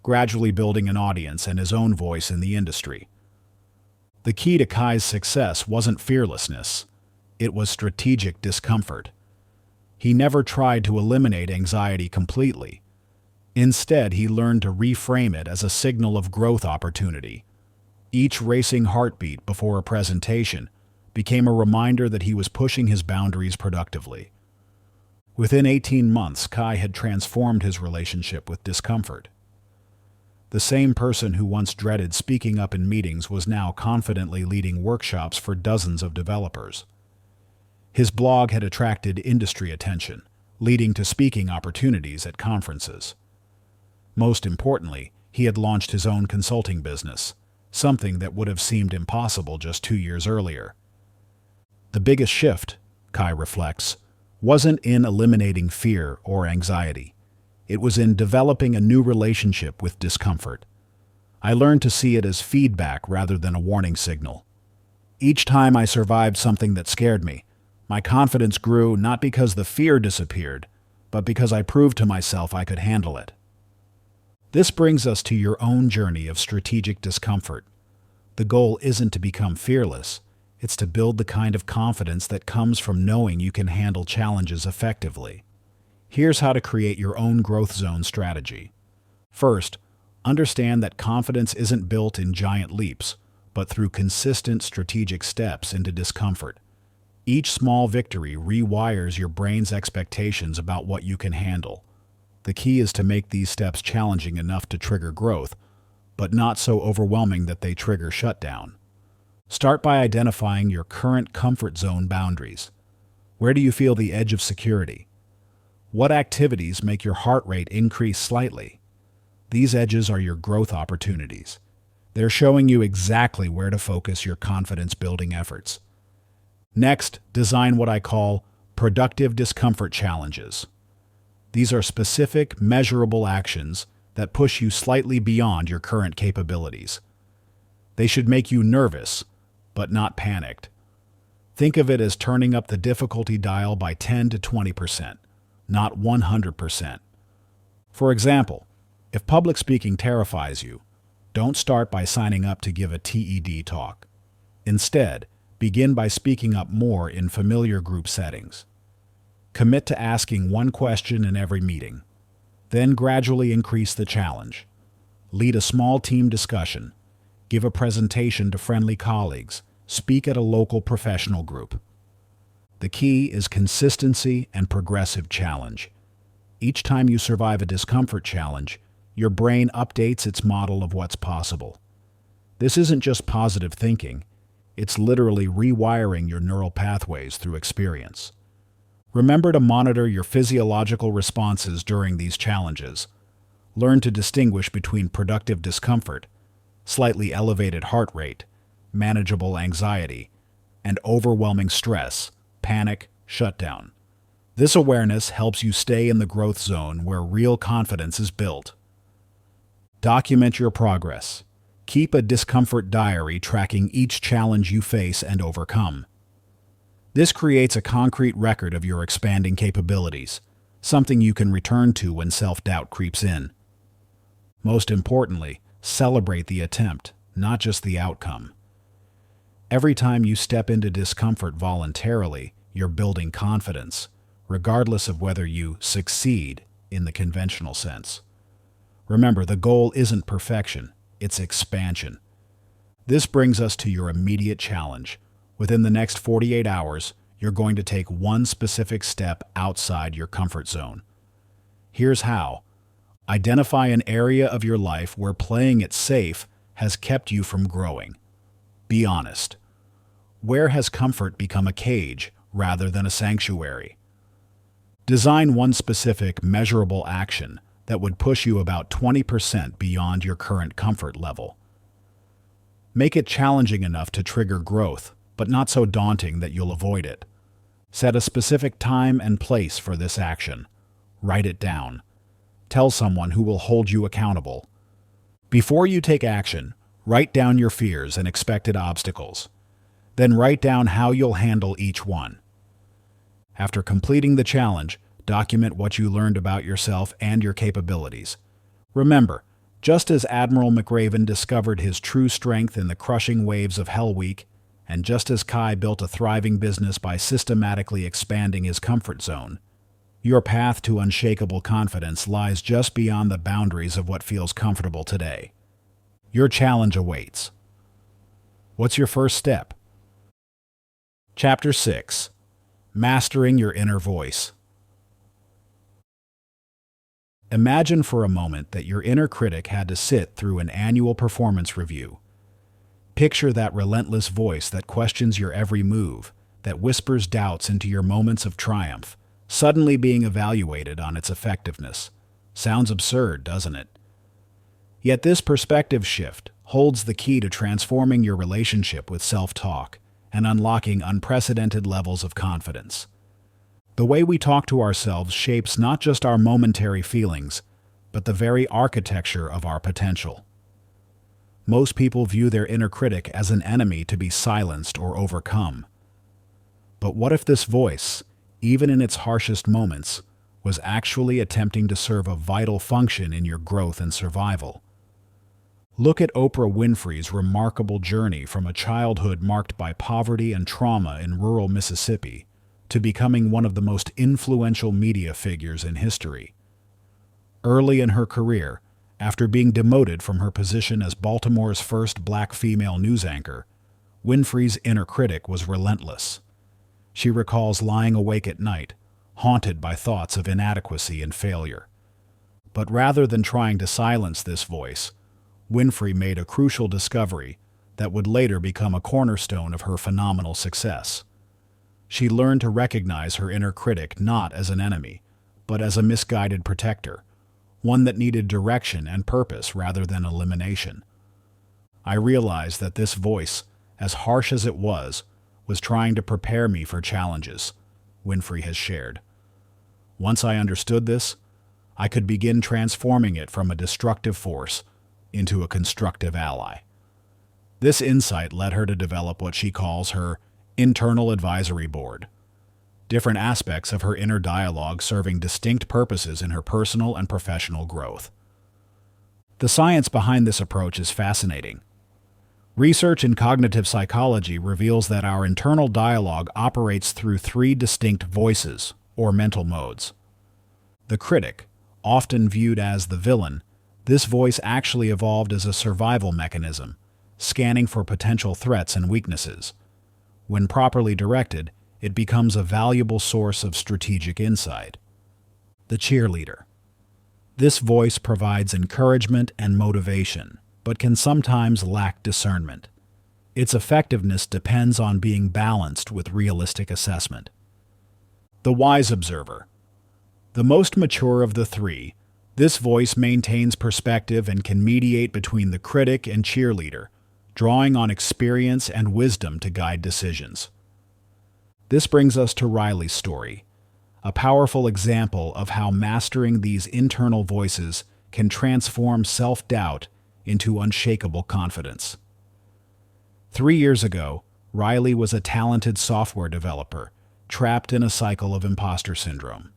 gradually building an audience and his own voice in the industry. The key to Kai's success wasn't fearlessness, it was strategic discomfort. He never tried to eliminate anxiety completely. Instead, he learned to reframe it as a signal of growth opportunity. Each racing heartbeat before a presentation became a reminder that he was pushing his boundaries productively. Within 18 months, Kai had transformed his relationship with discomfort. The same person who once dreaded speaking up in meetings was now confidently leading workshops for dozens of developers. His blog had attracted industry attention, leading to speaking opportunities at conferences. Most importantly, he had launched his own consulting business, something that would have seemed impossible just 2 years earlier. The biggest shift, Kai reflects, wasn't in eliminating fear or anxiety. It was in developing a new relationship with discomfort. I learned to see it as feedback rather than a warning signal. Each time I survived something that scared me, my confidence grew not because the fear disappeared, but because I proved to myself I could handle it. This brings us to your own journey of strategic discomfort. The goal isn't to become fearless. It's to build the kind of confidence that comes from knowing you can handle challenges effectively. Here's how to create your own growth zone strategy. First, understand that confidence isn't built in giant leaps, but through consistent strategic steps into discomfort. Each small victory rewires your brain's expectations about what you can handle. The key is to make these steps challenging enough to trigger growth, but not so overwhelming that they trigger shutdown. Start by identifying your current comfort zone boundaries. Where do you feel the edge of security? What activities make your heart rate increase slightly? These edges are your growth opportunities. They're showing you exactly where to focus your confidence-building efforts. Next, design what I call productive discomfort challenges. These are specific, measurable actions that push you slightly beyond your current capabilities. They should make you nervous, but not panicked. Think of it as turning up the difficulty dial by 10 to 20%, not 100%. For example, if public speaking terrifies you, Don't start by signing up to give a TED talk. Instead, begin by speaking up more in familiar group settings. Commit to asking one question in every meeting. Then gradually increase the challenge. Lead a small team discussion. Give a presentation to friendly colleagues. Speak at a local professional group. The key is consistency and progressive challenge. Each time you survive a discomfort challenge, your brain updates its model of what's possible. This isn't just positive thinking, it's literally rewiring your neural pathways through experience. Remember to monitor your physiological responses during these challenges. Learn to distinguish between productive discomfort, slightly elevated heart rate, manageable anxiety, and overwhelming stress, panic, shutdown. This awareness helps you stay in the growth zone where real confidence is built. Document your progress. Keep a discomfort diary tracking each challenge you face and overcome. This creates a concrete record of your expanding capabilities, something you can return to when self-doubt creeps in. Most importantly, celebrate the attempt, not just the outcome. Every time you step into discomfort voluntarily, you're building confidence, regardless of whether you succeed in the conventional sense. Remember, the goal isn't perfection, it's expansion. This brings us to your immediate challenge. Within the next 48 hours, you're going to take one specific step outside your comfort zone. Here's how. Identify an area of your life where playing it safe has kept you from growing. Be honest. Where has comfort become a cage rather than a sanctuary? Design one specific, measurable action that would push you about 20% beyond your current comfort level. Make it challenging enough to trigger growth, but not so daunting that you'll avoid it. Set a specific time and place for this action. Write it down. Tell someone who will hold you accountable. Before you take action, write down your fears and expected obstacles. Then write down how you'll handle each one. After completing the challenge, document what you learned about yourself and your capabilities. Remember, just as Admiral McRaven discovered his true strength in the crushing waves of Hell Week, and just as Kai built a thriving business by systematically expanding his comfort zone, your path to unshakable confidence lies just beyond the boundaries of what feels comfortable today. Your challenge awaits. What's your first step? Chapter 6. Mastering Your Inner Voice. Imagine for a moment that your inner critic had to sit through an annual performance review. Picture that relentless voice that questions your every move, that whispers doubts into your moments of triumph, suddenly being evaluated on its effectiveness. Sounds absurd, doesn't it? Yet this perspective shift holds the key to transforming your relationship with self-talk and unlocking unprecedented levels of confidence. The way we talk to ourselves shapes not just our momentary feelings, but the very architecture of our potential. Most people view their inner critic as an enemy to be silenced or overcome. But what if this voice, even in its harshest moments, was actually attempting to serve a vital function in your growth and survival? Look at Oprah Winfrey's remarkable journey from a childhood marked by poverty and trauma in rural Mississippi to becoming one of the most influential media figures in history. Early in her career, after being demoted from her position as Baltimore's first black female news anchor, Winfrey's inner critic was relentless. She recalls lying awake at night, haunted by thoughts of inadequacy and failure. But rather than trying to silence this voice, Winfrey made a crucial discovery that would later become a cornerstone of her phenomenal success. She learned to recognize her inner critic not as an enemy, but as a misguided protector, one that needed direction and purpose rather than elimination. I realized that this voice, as harsh as it was trying to prepare me for challenges, Winfrey has shared. Once I understood this, I could begin transforming it from a destructive force into a constructive ally. This insight led her to develop what she calls her internal advisory board, different aspects of her inner dialogue serving distinct purposes in her personal and professional growth. The science behind this approach is fascinating. Research in cognitive psychology reveals that our internal dialogue operates through three distinct voices, or mental modes. The critic, often viewed as the villain, this voice actually evolved as a survival mechanism, scanning for potential threats and weaknesses. When properly directed, it becomes a valuable source of strategic insight. The cheerleader. This voice provides encouragement and motivation, but can sometimes lack discernment. Its effectiveness depends on being balanced with realistic assessment. The wise observer. The most mature of the three, this voice maintains perspective and can mediate between the critic and cheerleader, drawing on experience and wisdom to guide decisions. This brings us to Riley's story, a powerful example of how mastering these internal voices can transform self-doubt into unshakable confidence. 3 years ago, Riley was a talented software developer, trapped in a cycle of imposter syndrome.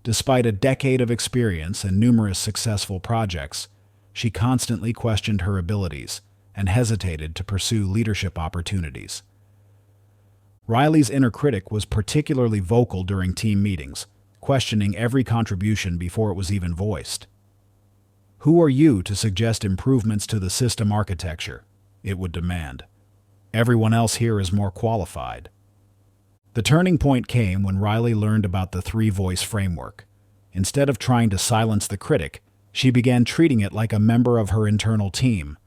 Despite a decade of experience and numerous successful projects, she constantly questioned her abilities and hesitated to pursue leadership opportunities. Riley's inner critic was particularly vocal during team meetings, questioning every contribution before it was even voiced. "Who are you to suggest improvements to the system architecture?" it would demand. "Everyone else here is more qualified." The turning point came when Riley learned about the three-voice framework. Instead of trying to silence the critic, she began treating it like a member of her internal team,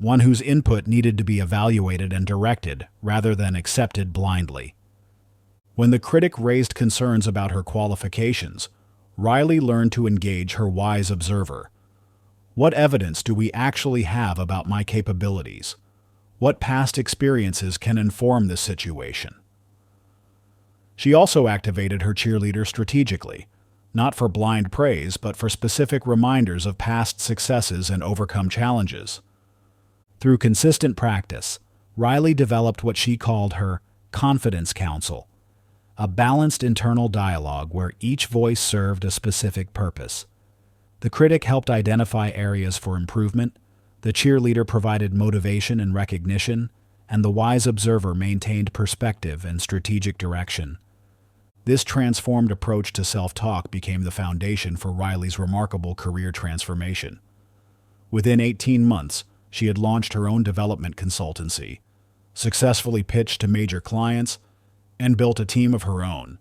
one whose input needed to be evaluated and directed rather than accepted blindly. When the critic raised concerns about her qualifications, Riley learned to engage her wise observer. What evidence do we actually have about my capabilities? What past experiences can inform this situation? She also activated her cheerleader strategically, not for blind praise, but for specific reminders of past successes and overcome challenges. Through consistent practice, Riley developed what she called her confidence council, a balanced internal dialogue where each voice served a specific purpose. The critic helped identify areas for improvement, the cheerleader provided motivation and recognition, and the wise observer maintained perspective and strategic direction. This transformed approach to self-talk became the foundation for Riley's remarkable career transformation. Within 18 months, she had launched her own development consultancy, successfully pitched to major clients, and built a team of her own,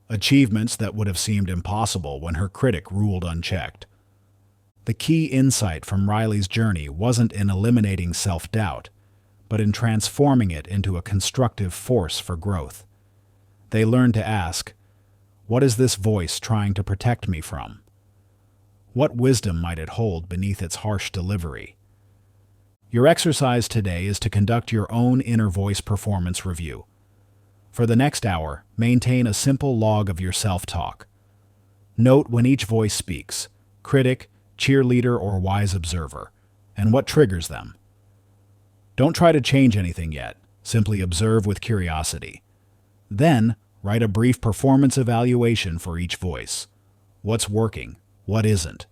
achievements that would have seemed impossible when her critic ruled unchecked. The key insight from Riley's journey wasn't in eliminating self-doubt, but in transforming it into a constructive force for growth. They learned to ask, "What is this voice trying to protect me from? What wisdom might it hold beneath its harsh delivery?" Your exercise today is to conduct your own inner voice performance review. For the next hour, maintain a simple log of your self-talk. Note when each voice speaks, critic, cheerleader, or wise observer, and what triggers them. Don't try to change anything yet, simply observe with curiosity. Then, write a brief performance evaluation for each voice. What's working? What isn't?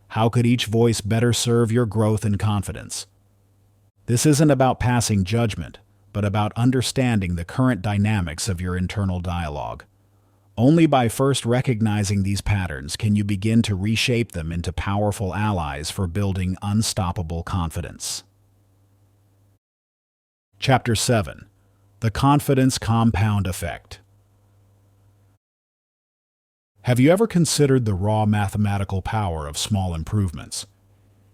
How could each voice better serve your growth and confidence? This isn't about passing judgment, but about understanding the current dynamics of your internal dialogue. Only by first recognizing these patterns can you begin to reshape them into powerful allies for building unstoppable confidence. Chapter 7. The Confidence Compound Effect. Have you ever considered the raw mathematical power of small improvements?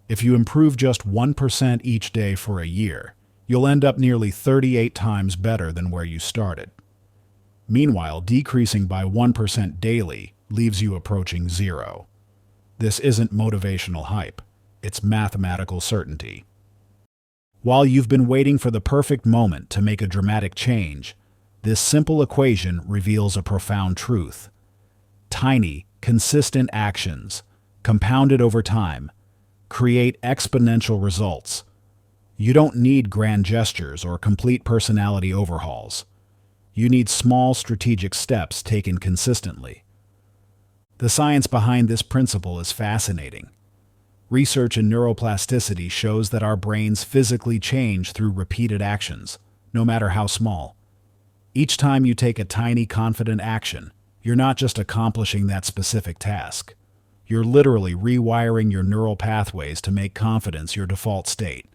If you improve just 1% each day for a year, you'll end up nearly 38 times better than where you started. Meanwhile, decreasing by 1% daily leaves you approaching zero. This isn't motivational hype, it's mathematical certainty. While you've been waiting for the perfect moment to make a dramatic change, this simple equation reveals a profound truth. Tiny, consistent actions, compounded over time, create exponential results. You don't need grand gestures or complete personality overhauls. You need small strategic steps taken consistently. The science behind this principle is fascinating. Research in neuroplasticity shows that our brains physically change through repeated actions, no matter how small. Each time you take a tiny, confident action, you're not just accomplishing that specific task. You're literally rewiring your neural pathways to make confidence your default state.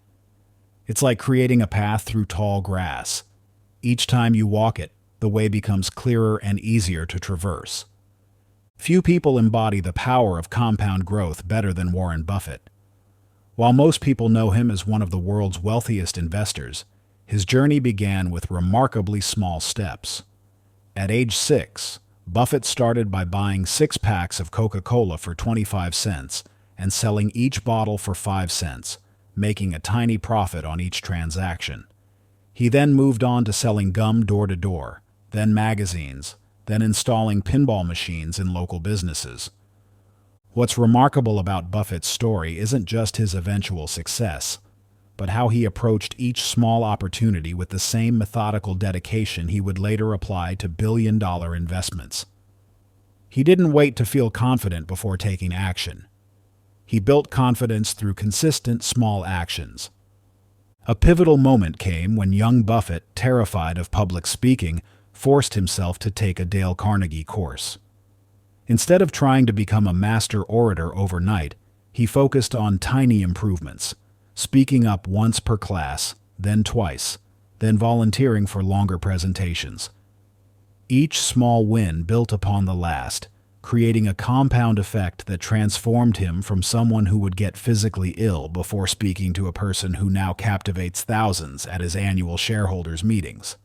It's like creating a path through tall grass. Each time you walk it, the way becomes clearer and easier to traverse. Few people embody the power of compound growth better than Warren Buffett. While most people know him as one of the world's wealthiest investors, his journey began with remarkably small steps. At age 6, Buffett started by buying 6 packs of Coca-Cola for 25 cents and selling each bottle for 5 cents, making a tiny profit on each transaction. He then moved on to selling gum door to door, then magazines, then installing pinball machines in local businesses. What's remarkable about Buffett's story isn't just his eventual success, but how he approached each small opportunity with the same methodical dedication he would later apply to billion-dollar investments. He didn't wait to feel confident before taking action. He built confidence through consistent small actions. A pivotal moment came when young Buffett, terrified of public speaking, forced himself to take a Dale Carnegie course. Instead of trying to become a master orator overnight, he focused on tiny improvements, speaking up once per class, then twice, then volunteering for longer presentations. Each small win built upon the last, creating a compound effect that transformed him from someone who would get physically ill before speaking to a person who now captivates thousands at his annual shareholders' meetings.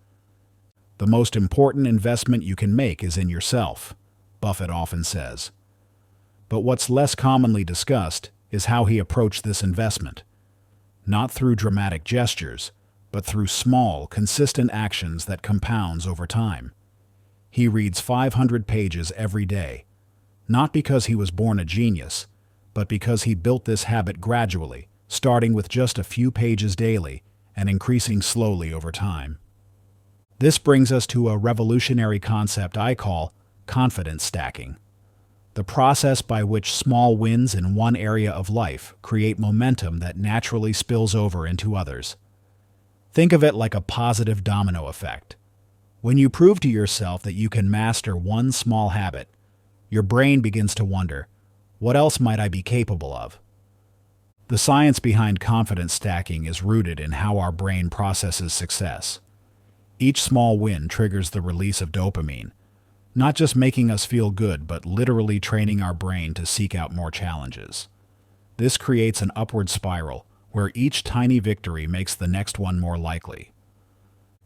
The most important investment you can make is in yourself, Buffett often says. But what's less commonly discussed is how he approached this investment. Not through dramatic gestures, but through small, consistent actions that compounds over time. He reads 500 pages every day, not because he was born a genius, but because he built this habit gradually, starting with just a few pages daily and increasing slowly over time. This brings us to a revolutionary concept I call confidence stacking, the process by which small wins in one area of life create momentum that naturally spills over into others. Think of it like a positive domino effect. When you prove to yourself that you can master one small habit, your brain begins to wonder, what else might I be capable of? The science behind confidence stacking is rooted in how our brain processes success. Each small win triggers the release of dopamine, not just making us feel good, but literally training our brain to seek out more challenges. This creates an upward spiral, where each tiny victory makes the next one more likely.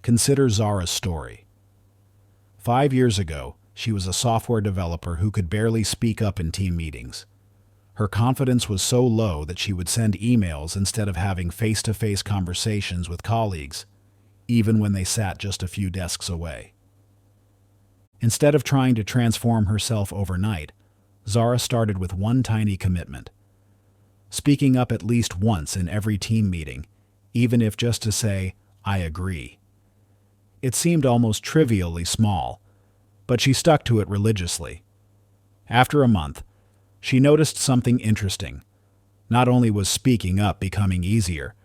Consider Zara's story. 5 years ago, she was a software developer who could barely speak up in team meetings. Her confidence was so low that she would send emails instead of having face-to-face conversations with colleagues, even when they sat just a few desks away. Instead of trying to transform herself overnight, Zara started with one tiny commitment: speaking up at least once in every team meeting, even if just to say, "I agree." It seemed almost trivially small, but she stuck to it religiously. After a month, she noticed something interesting. Not only was speaking up becoming easier,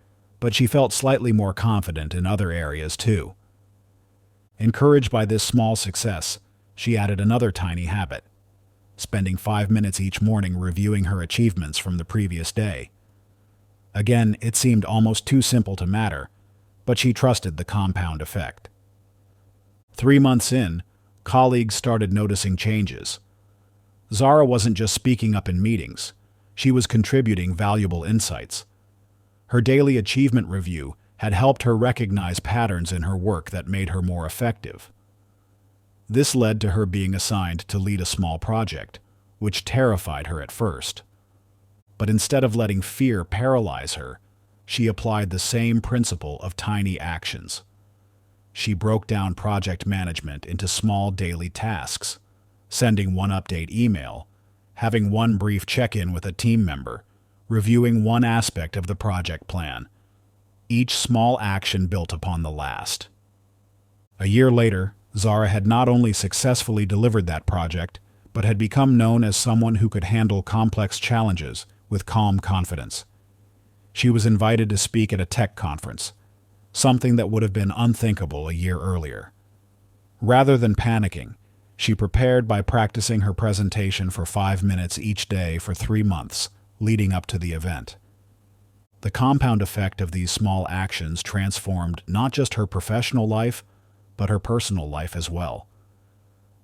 but she felt slightly more confident in other areas too. Encouraged by this small success, she added another tiny habit: spending 5 minutes each morning reviewing her achievements from the previous day. Again, it seemed almost too simple to matter, but she trusted the compound effect. 3 months in, colleagues started noticing changes. Zara wasn't just speaking up in meetings, she was contributing valuable insights. Her daily achievement review had helped her recognize patterns in her work that made her more effective. This led to her being assigned to lead a small project, which terrified her at first. But instead of letting fear paralyze her, she applied the same principle of tiny actions. She broke down project management into small daily tasks, sending one update email, having one brief check-in with a team member, reviewing one aspect of the project plan. Each small action built upon the last. A year later, Zara had not only successfully delivered that project, but had become known as someone who could handle complex challenges with calm confidence. She was invited to speak at a tech conference, something that would have been unthinkable a year earlier. Rather than panicking, she prepared by practicing her presentation for 5 minutes each day for 3 months, leading up to the event. The compound effect of these small actions transformed not just her professional life, but her personal life as well.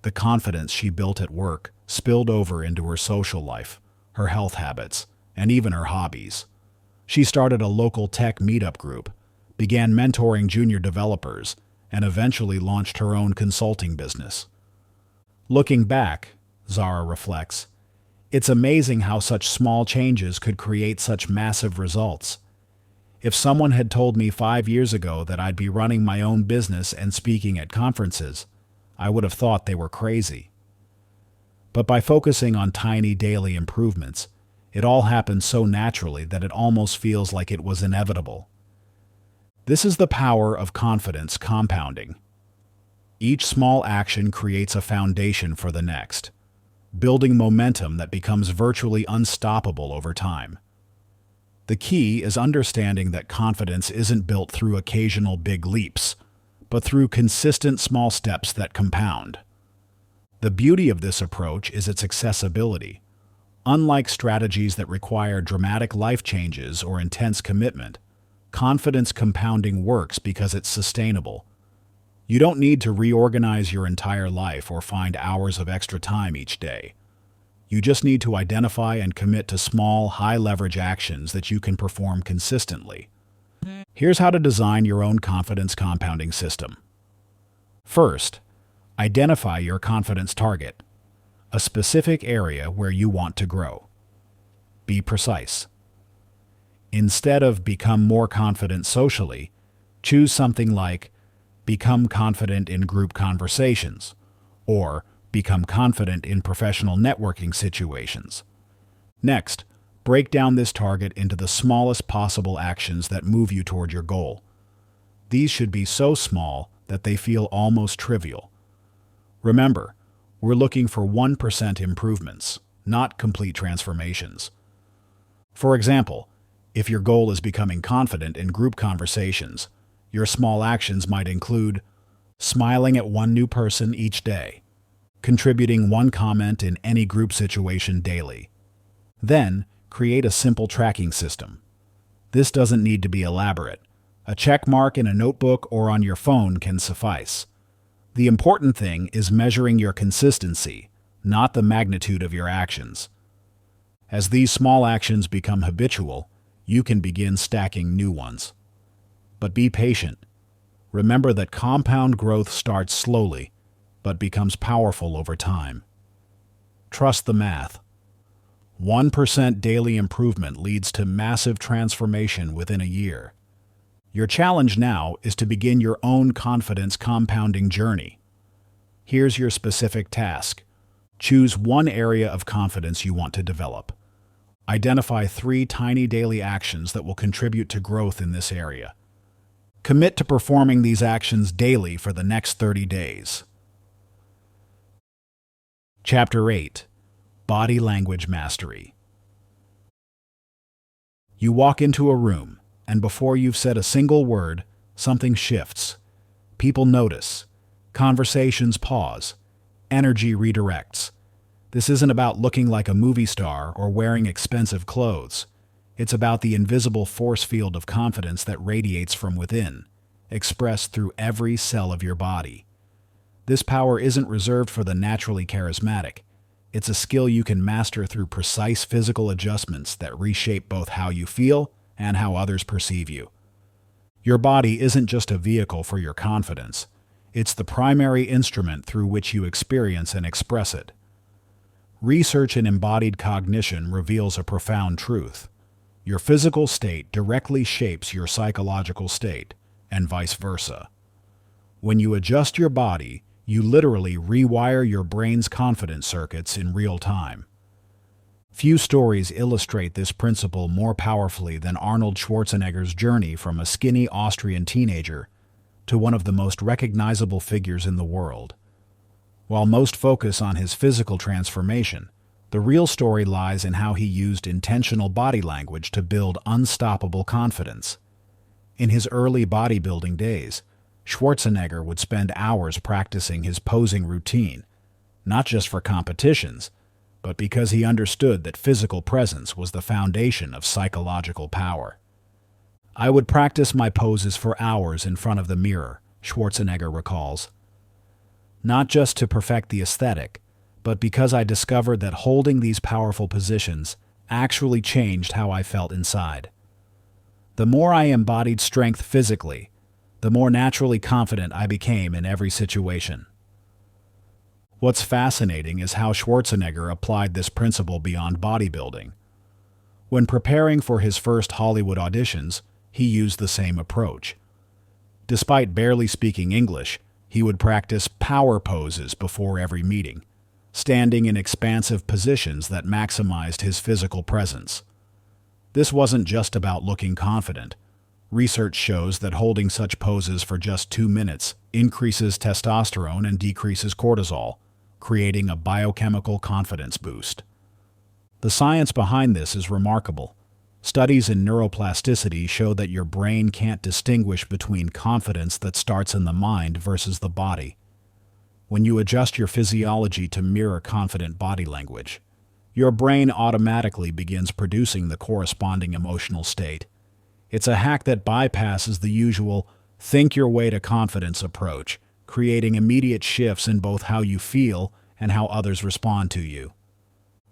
The confidence she built at work spilled over into her social life, her health habits, and even her hobbies. She started a local tech meetup group, began mentoring junior developers, and eventually launched her own consulting business. Looking back, Zara reflects, it's amazing how such small changes could create such massive results. If someone had told me 5 years ago that I'd be running my own business and speaking at conferences, I would have thought they were crazy. But by focusing on tiny daily improvements, it all happened so naturally that it almost feels like it was inevitable. This is the power of confidence compounding. Each small action creates a foundation for the next, building momentum that becomes virtually unstoppable over time. The key is understanding that confidence isn't built through occasional big leaps, but through consistent small steps that compound. The beauty of this approach is its accessibility. Unlike strategies that require dramatic life changes or intense commitment, confidence compounding works because it's sustainable. You don't need to reorganize your entire life or find hours of extra time each day. You just need to identify and commit to small, high-leverage actions that you can perform consistently. Here's how to design your own confidence compounding system. First, identify your confidence target, a specific area where you want to grow. Be precise. Instead of become more confident socially, choose something like become confident in group conversations, or become confident in professional networking situations. Next, break down this target into the smallest possible actions that move you toward your goal. These should be so small that they feel almost trivial. Remember, we're looking for 1% improvements, not complete transformations. For example, if your goal is becoming confident in group conversations, your small actions might include smiling at one new person each day, contributing one comment in any group situation daily. Then, create a simple tracking system. This doesn't need to be elaborate. A check mark in a notebook or on your phone can suffice. The important thing is measuring your consistency, not the magnitude of your actions. As these small actions become habitual, you can begin stacking new ones. But be patient. Remember that compound growth starts slowly, but becomes powerful over time. Trust the math. 1% daily improvement leads to massive transformation within a year. Your challenge now is to begin your own confidence compounding journey. Here's your specific task. Choose one area of confidence you want to develop. Identify 3 tiny daily actions that will contribute to growth in this area. Commit to performing these actions daily for the next 30 days. Chapter 8. Body Language Mastery. You walk into a room, and before you've said a single word, something shifts. People notice. Conversations pause. Energy redirects. This isn't about looking like a movie star or wearing expensive clothes. It's about the invisible force field of confidence that radiates from within, expressed through every cell of your body. This power isn't reserved for the naturally charismatic. It's a skill you can master through precise physical adjustments that reshape both how you feel and how others perceive you. Your body isn't just a vehicle for your confidence. It's the primary instrument through which you experience and express it. Research in embodied cognition reveals a profound truth. Your physical state directly shapes your psychological state, and vice versa. When you adjust your body, you literally rewire your brain's confidence circuits in real time. Few stories illustrate this principle more powerfully than Arnold Schwarzenegger's journey from a skinny Austrian teenager to one of the most recognizable figures in the world. While most focus on his physical transformation, The real story lies in how he used intentional body language to build unstoppable confidence. In his early bodybuilding days, Schwarzenegger would spend hours practicing his posing routine, not just for competitions, but because he understood that physical presence was the foundation of psychological power. "I would practice my poses for hours in front of the mirror," Schwarzenegger recalls. "Not just to perfect the aesthetic, but because I discovered that holding these powerful positions actually changed how I felt inside. The more I embodied strength physically, the more naturally confident I became in every situation." What's fascinating is how Schwarzenegger applied this principle beyond bodybuilding. When preparing for his first Hollywood auditions, he used the same approach. Despite barely speaking English, he would practice power poses before every meeting, standing in expansive positions that maximized his physical presence. This wasn't just about looking confident. Research shows that holding such poses for just 2 minutes increases testosterone and decreases cortisol, creating a biochemical confidence boost. The science behind this is remarkable. Studies in neuroplasticity show that your brain can't distinguish between confidence that starts in the mind versus the body. When you adjust your physiology to mirror confident body language, your brain automatically begins producing the corresponding emotional state. It's a hack that bypasses the usual think your way to confidence approach, creating immediate shifts in both how you feel and how others respond to you.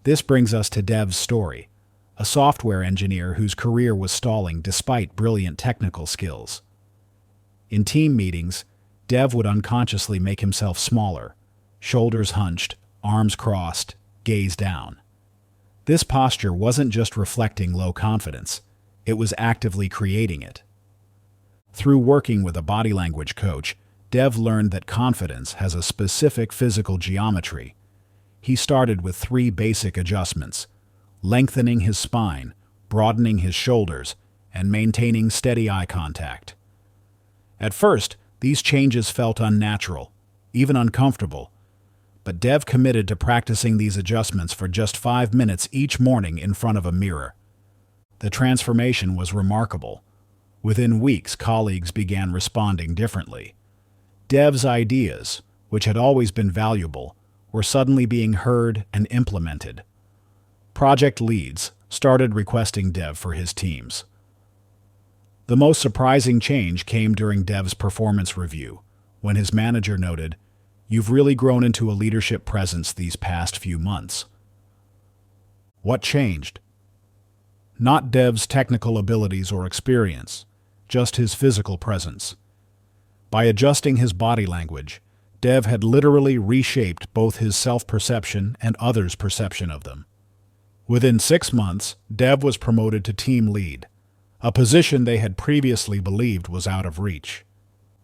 This brings us to Dev's story, a software engineer whose career was stalling despite brilliant technical skills. In team meetings, Dev would unconsciously make himself smaller, shoulders hunched, arms crossed, gaze down. This posture wasn't just reflecting low confidence, it was actively creating it. Through working with a body language coach, Dev learned that confidence has a specific physical geometry. He started with 3 basic adjustments: lengthening his spine, broadening his shoulders, and maintaining steady eye contact. At first, these changes felt unnatural, even uncomfortable, but Dev committed to practicing these adjustments for just 5 minutes each morning in front of a mirror. The transformation was remarkable. Within weeks, colleagues began responding differently. Dev's ideas, which had always been valuable, were suddenly being heard and implemented. Project leads started requesting Dev for his teams. The most surprising change came during Dev's performance review, when his manager noted, "You've really grown into a leadership presence these past few months." What changed? Not Dev's technical abilities or experience, just his physical presence. By adjusting his body language, Dev had literally reshaped both his self-perception and others' perception of them. Within 6 months, Dev was promoted to team lead, a position they had previously believed was out of reach.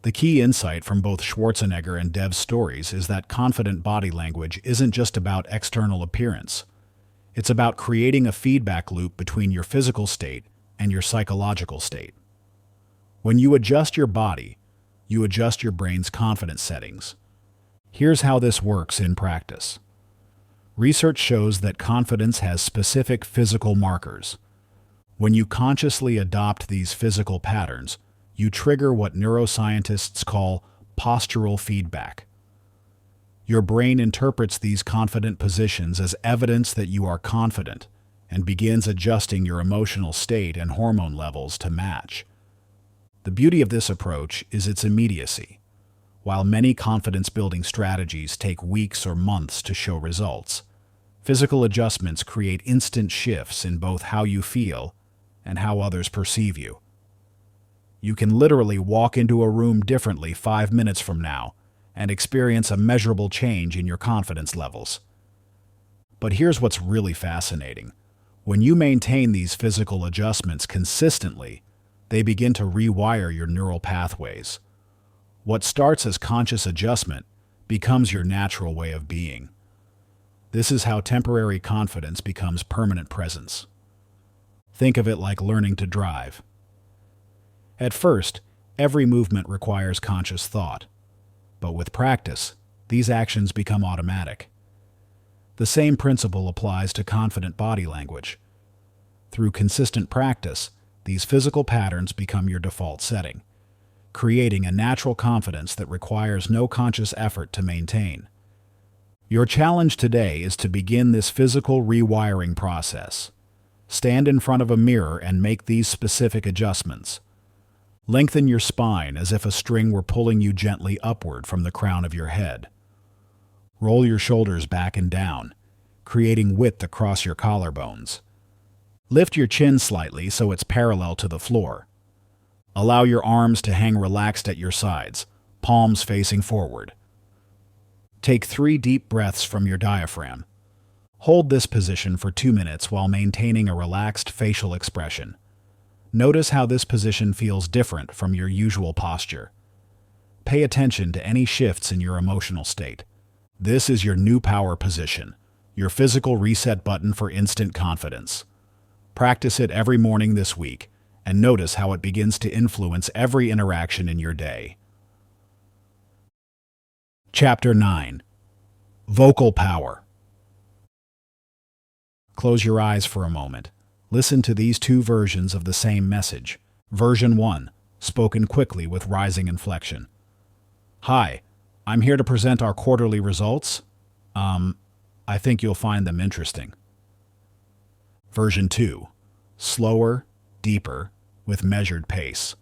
The key insight from both Schwarzenegger and Dev's stories is that confident body language isn't just about external appearance. It's about creating a feedback loop between your physical state and your psychological state. When you adjust your body, you adjust your brain's confidence settings. Here's how this works in practice. Research shows that confidence has specific physical markers. When you consciously adopt these physical patterns, you trigger what neuroscientists call postural feedback. Your brain interprets these confident positions as evidence that you are confident and begins adjusting your emotional state and hormone levels to match. The beauty of this approach is its immediacy. While many confidence-building strategies take weeks or months to show results, physical adjustments create instant shifts in both how you feel and how others perceive you. You can literally walk into a room differently 5 minutes from now and experience a measurable change in your confidence levels. But here's what's really fascinating. When you maintain these physical adjustments consistently, they begin to rewire your neural pathways. What starts as conscious adjustment becomes your natural way of being. This is how temporary confidence becomes permanent presence. Think of it like learning to drive. At first, every movement requires conscious thought, but with practice, these actions become automatic. The same principle applies to confident body language. Through consistent practice, these physical patterns become your default setting, creating a natural confidence that requires no conscious effort to maintain. Your challenge today is to begin this physical rewiring process. Stand in front of a mirror and make these specific adjustments. Lengthen your spine as if a string were pulling you gently upward from the crown of your head. Roll your shoulders back and down, creating width across your collarbones. Lift your chin slightly so it's parallel to the floor. Allow your arms to hang relaxed at your sides, palms facing forward. Take 3 deep breaths from your diaphragm. Hold this position for 2 minutes while maintaining a relaxed facial expression. Notice how this position feels different from your usual posture. Pay attention to any shifts in your emotional state. This is your new power position, your physical reset button for instant confidence. Practice it every morning this week, and notice how it begins to influence every interaction in your day. Chapter 9. Vocal Power. Close your eyes for a moment. Listen to these 2 versions of the same message. Version 1, spoken quickly with rising inflection. Hi, I'm here to present our quarterly results. I think you'll find them interesting. Version 2, slower, deeper, with measured pace.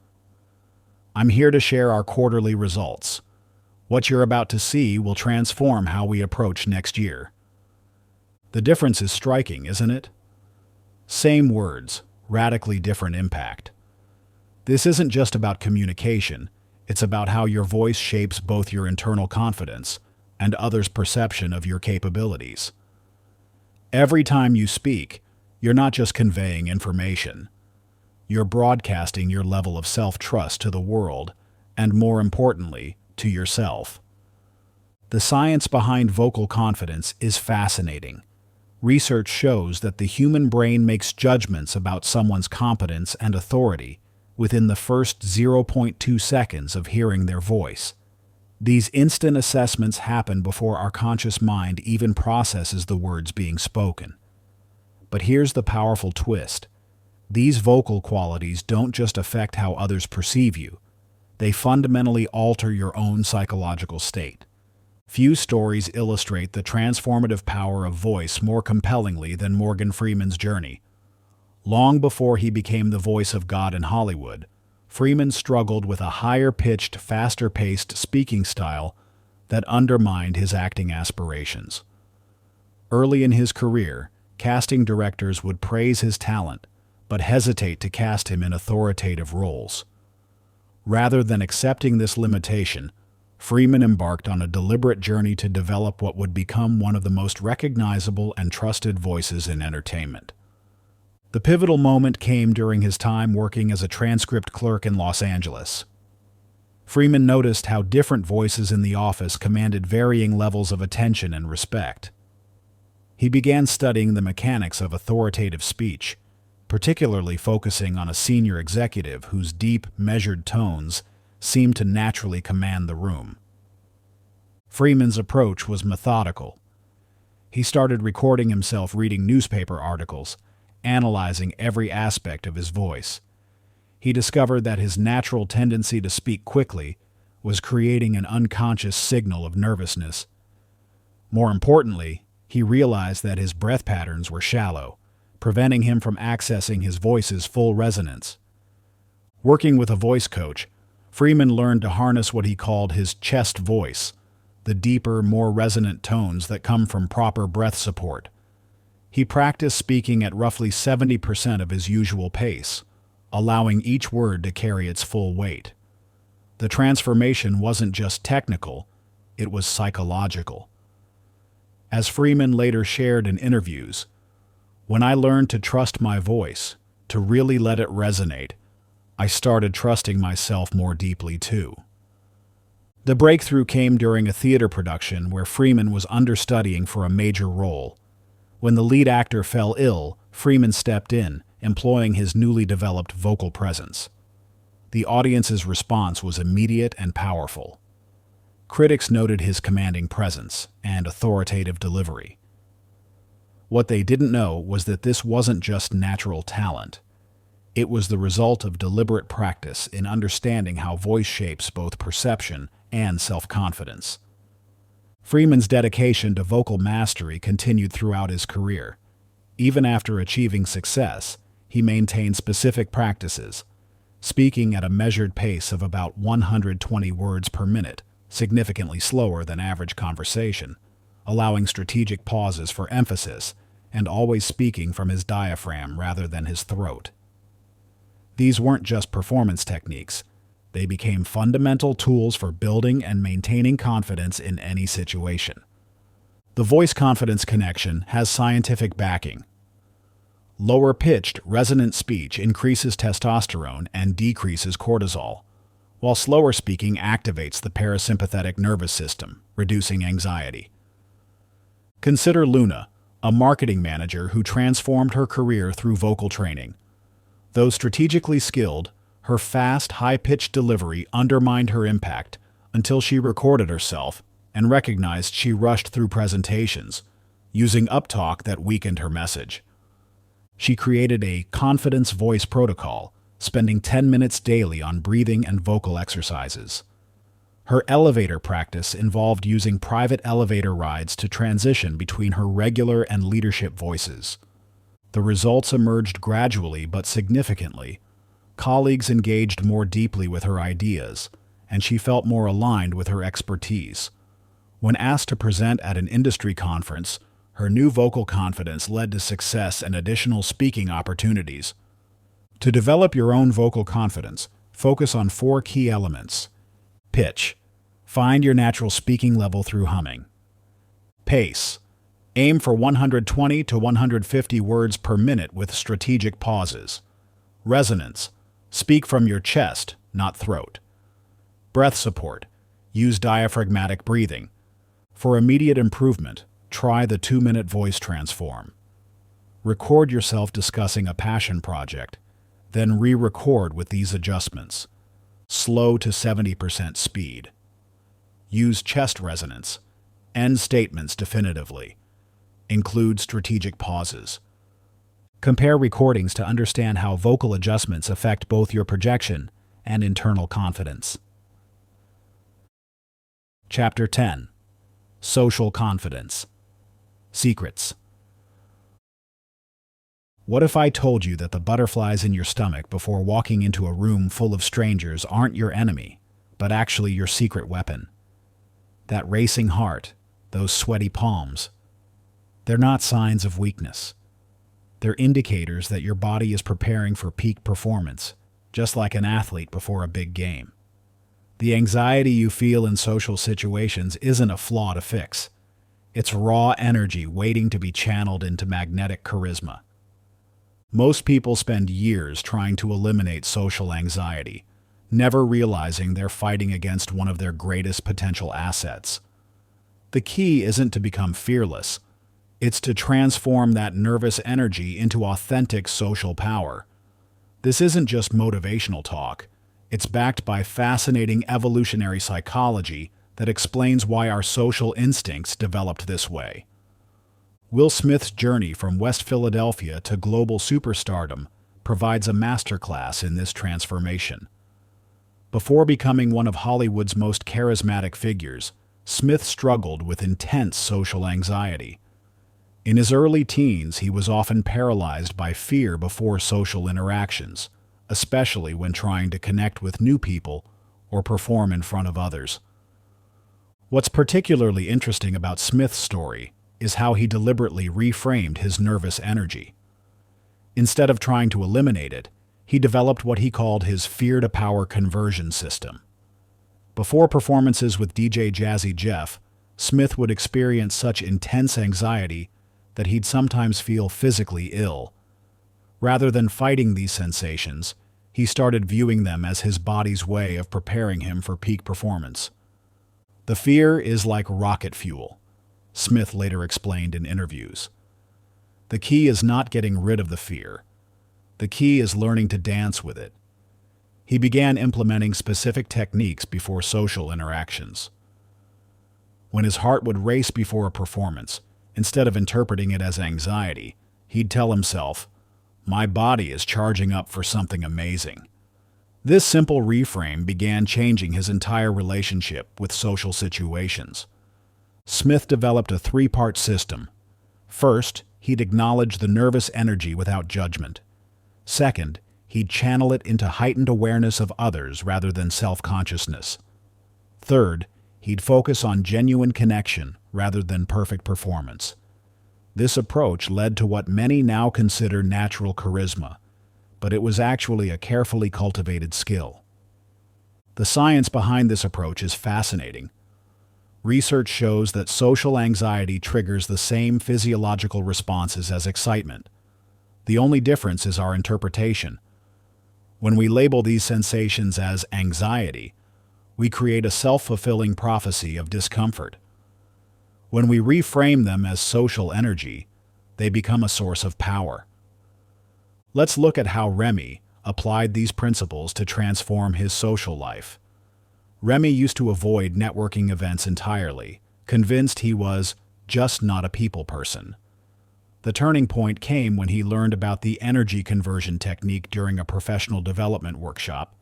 I'm here to share our quarterly results. What you're about to see will transform how we approach next year. The difference is striking, isn't it? Same words, radically different impact. This isn't just about communication, it's about how your voice shapes both your internal confidence and others' perception of your capabilities. Every time you speak, you're not just conveying information. You're broadcasting your level of self-trust to the world, and more importantly, to yourself. The science behind vocal confidence is fascinating. Research shows that the human brain makes judgments about someone's competence and authority within the first 0.2 seconds of hearing their voice. These instant assessments happen before our conscious mind even processes the words being spoken. But here's the powerful twist. These vocal qualities don't just affect how others perceive you. They fundamentally alter your own psychological state. Few stories illustrate the transformative power of voice more compellingly than Morgan Freeman's journey. Long before he became the voice of God in Hollywood, Freeman struggled with a higher-pitched, faster-paced speaking style that undermined his acting aspirations. Early in his career, casting directors would praise his talent, but hesitate to cast him in authoritative roles. Rather than accepting this limitation, Freeman embarked on a deliberate journey to develop what would become one of the most recognizable and trusted voices in entertainment. The pivotal moment came during his time working as a transcript clerk in Los Angeles. Freeman noticed how different voices in the office commanded varying levels of attention and respect. He began studying the mechanics of authoritative speech, particularly focusing on a senior executive whose deep, measured tones seemed to naturally command the room. Freeman's approach was methodical. He started recording himself reading newspaper articles, analyzing every aspect of his voice. He discovered that his natural tendency to speak quickly was creating an unconscious signal of nervousness. More importantly, he realized that his breath patterns were shallow, preventing him from accessing his voice's full resonance. Working with a voice coach, Freeman learned to harness what he called his chest voice, the deeper, more resonant tones that come from proper breath support. He practiced speaking at roughly 70% of his usual pace, allowing each word to carry its full weight. The transformation wasn't just technical, it was psychological. As Freeman later shared in interviews, "When I learned to trust my voice, to really let it resonate, I started trusting myself more deeply too." The breakthrough came during a theater production where Freeman was understudying for a major role. When the lead actor fell ill, Freeman stepped in, employing his newly developed vocal presence. The audience's response was immediate and powerful. Critics noted his commanding presence and authoritative delivery. What they didn't know was that this wasn't just natural talent. It was the result of deliberate practice in understanding how voice shapes both perception and self-confidence. Freeman's dedication to vocal mastery continued throughout his career. Even after achieving success, he maintained specific practices, speaking at a measured pace of about 120 words per minute, significantly slower than average conversation, allowing strategic pauses for emphasis, and always speaking from his diaphragm rather than his throat. These weren't just performance techniques. They became fundamental tools for building and maintaining confidence in any situation. The voice-confidence connection has scientific backing. Lower-pitched, resonant speech increases testosterone and decreases cortisol, while slower speaking activates the parasympathetic nervous system, reducing anxiety. Consider Luna, a marketing manager who transformed her career through vocal training. Though strategically skilled, her fast, high-pitched delivery undermined her impact until she recorded herself and recognized she rushed through presentations, using uptalk that weakened her message. She created a confidence voice protocol, spending 10 minutes daily on breathing and vocal exercises. Her elevator practice involved using private elevator rides to transition between her regular and leadership voices. The results emerged gradually but significantly. Colleagues engaged more deeply with her ideas, and she felt more aligned with her expertise. When asked to present at an industry conference, her new vocal confidence led to success and additional speaking opportunities. To develop your own vocal confidence, focus on 4 key elements. Pitch. Find your natural speaking level through humming. Pace. Aim for 120 to 150 words per minute with strategic pauses. Resonance. Speak from your chest, not throat. Breath support. Use diaphragmatic breathing. For immediate improvement, try the 2-minute voice transform. Record yourself discussing a passion project, then re-record with these adjustments. Slow to 70% speed. Use chest resonance. End statements definitively. Include strategic pauses. Compare recordings to understand how vocal adjustments affect both your projection and internal confidence. Chapter 10. Social Confidence. Secrets. What if I told you that the butterflies in your stomach before walking into a room full of strangers aren't your enemy, but actually your secret weapon? That racing heart, those sweaty palms, they're not signs of weakness. They're indicators that your body is preparing for peak performance, just like an athlete before a big game. The anxiety you feel in social situations isn't a flaw to fix. It's raw energy waiting to be channeled into magnetic charisma. Most people spend years trying to eliminate social anxiety, never realizing they're fighting against one of their greatest potential assets. The key isn't to become fearless. It's to transform that nervous energy into authentic social power. This isn't just motivational talk. It's backed by fascinating evolutionary psychology that explains why our social instincts developed this way. Will Smith's journey from West Philadelphia to global superstardom provides a masterclass in this transformation. Before becoming one of Hollywood's most charismatic figures, Smith struggled with intense social anxiety. In his early teens, he was often paralyzed by fear before social interactions, especially when trying to connect with new people or perform in front of others. What's particularly interesting about Smith's story is how he deliberately reframed his nervous energy. Instead of trying to eliminate it, he developed what he called his fear-to-power conversion system. Before performances with DJ Jazzy Jeff, Smith would experience such intense anxiety that he'd sometimes feel physically ill. Rather than fighting these sensations, he started viewing them as his body's way of preparing him for peak performance. The fear is like rocket fuel, Smith later explained in interviews. The key is not getting rid of the fear. The key is learning to dance with it. He began implementing specific techniques before social interactions. When his heart would race before a performance, Instead of interpreting it as anxiety, he'd tell himself, "My body is charging up for something amazing." This simple reframe began changing his entire relationship with social situations. Smith developed a three-part system. First, he'd acknowledge the nervous energy without judgment. Second, he'd channel it into heightened awareness of others rather than self-consciousness. Third, he'd focus on genuine connection rather than perfect performance. This approach led to what many now consider natural charisma, but it was actually a carefully cultivated skill. The science behind this approach is fascinating. Research shows that social anxiety triggers the same physiological responses as excitement. The only difference is our interpretation. When we label these sensations as anxiety, we create a self-fulfilling prophecy of discomfort. When we reframe them as social energy, they become a source of power. Let's look at how Remy applied these principles to transform his social life. Remy used to avoid networking events entirely, convinced he was just not a people person. The turning point came when he learned about the energy conversion technique during a professional development workshop.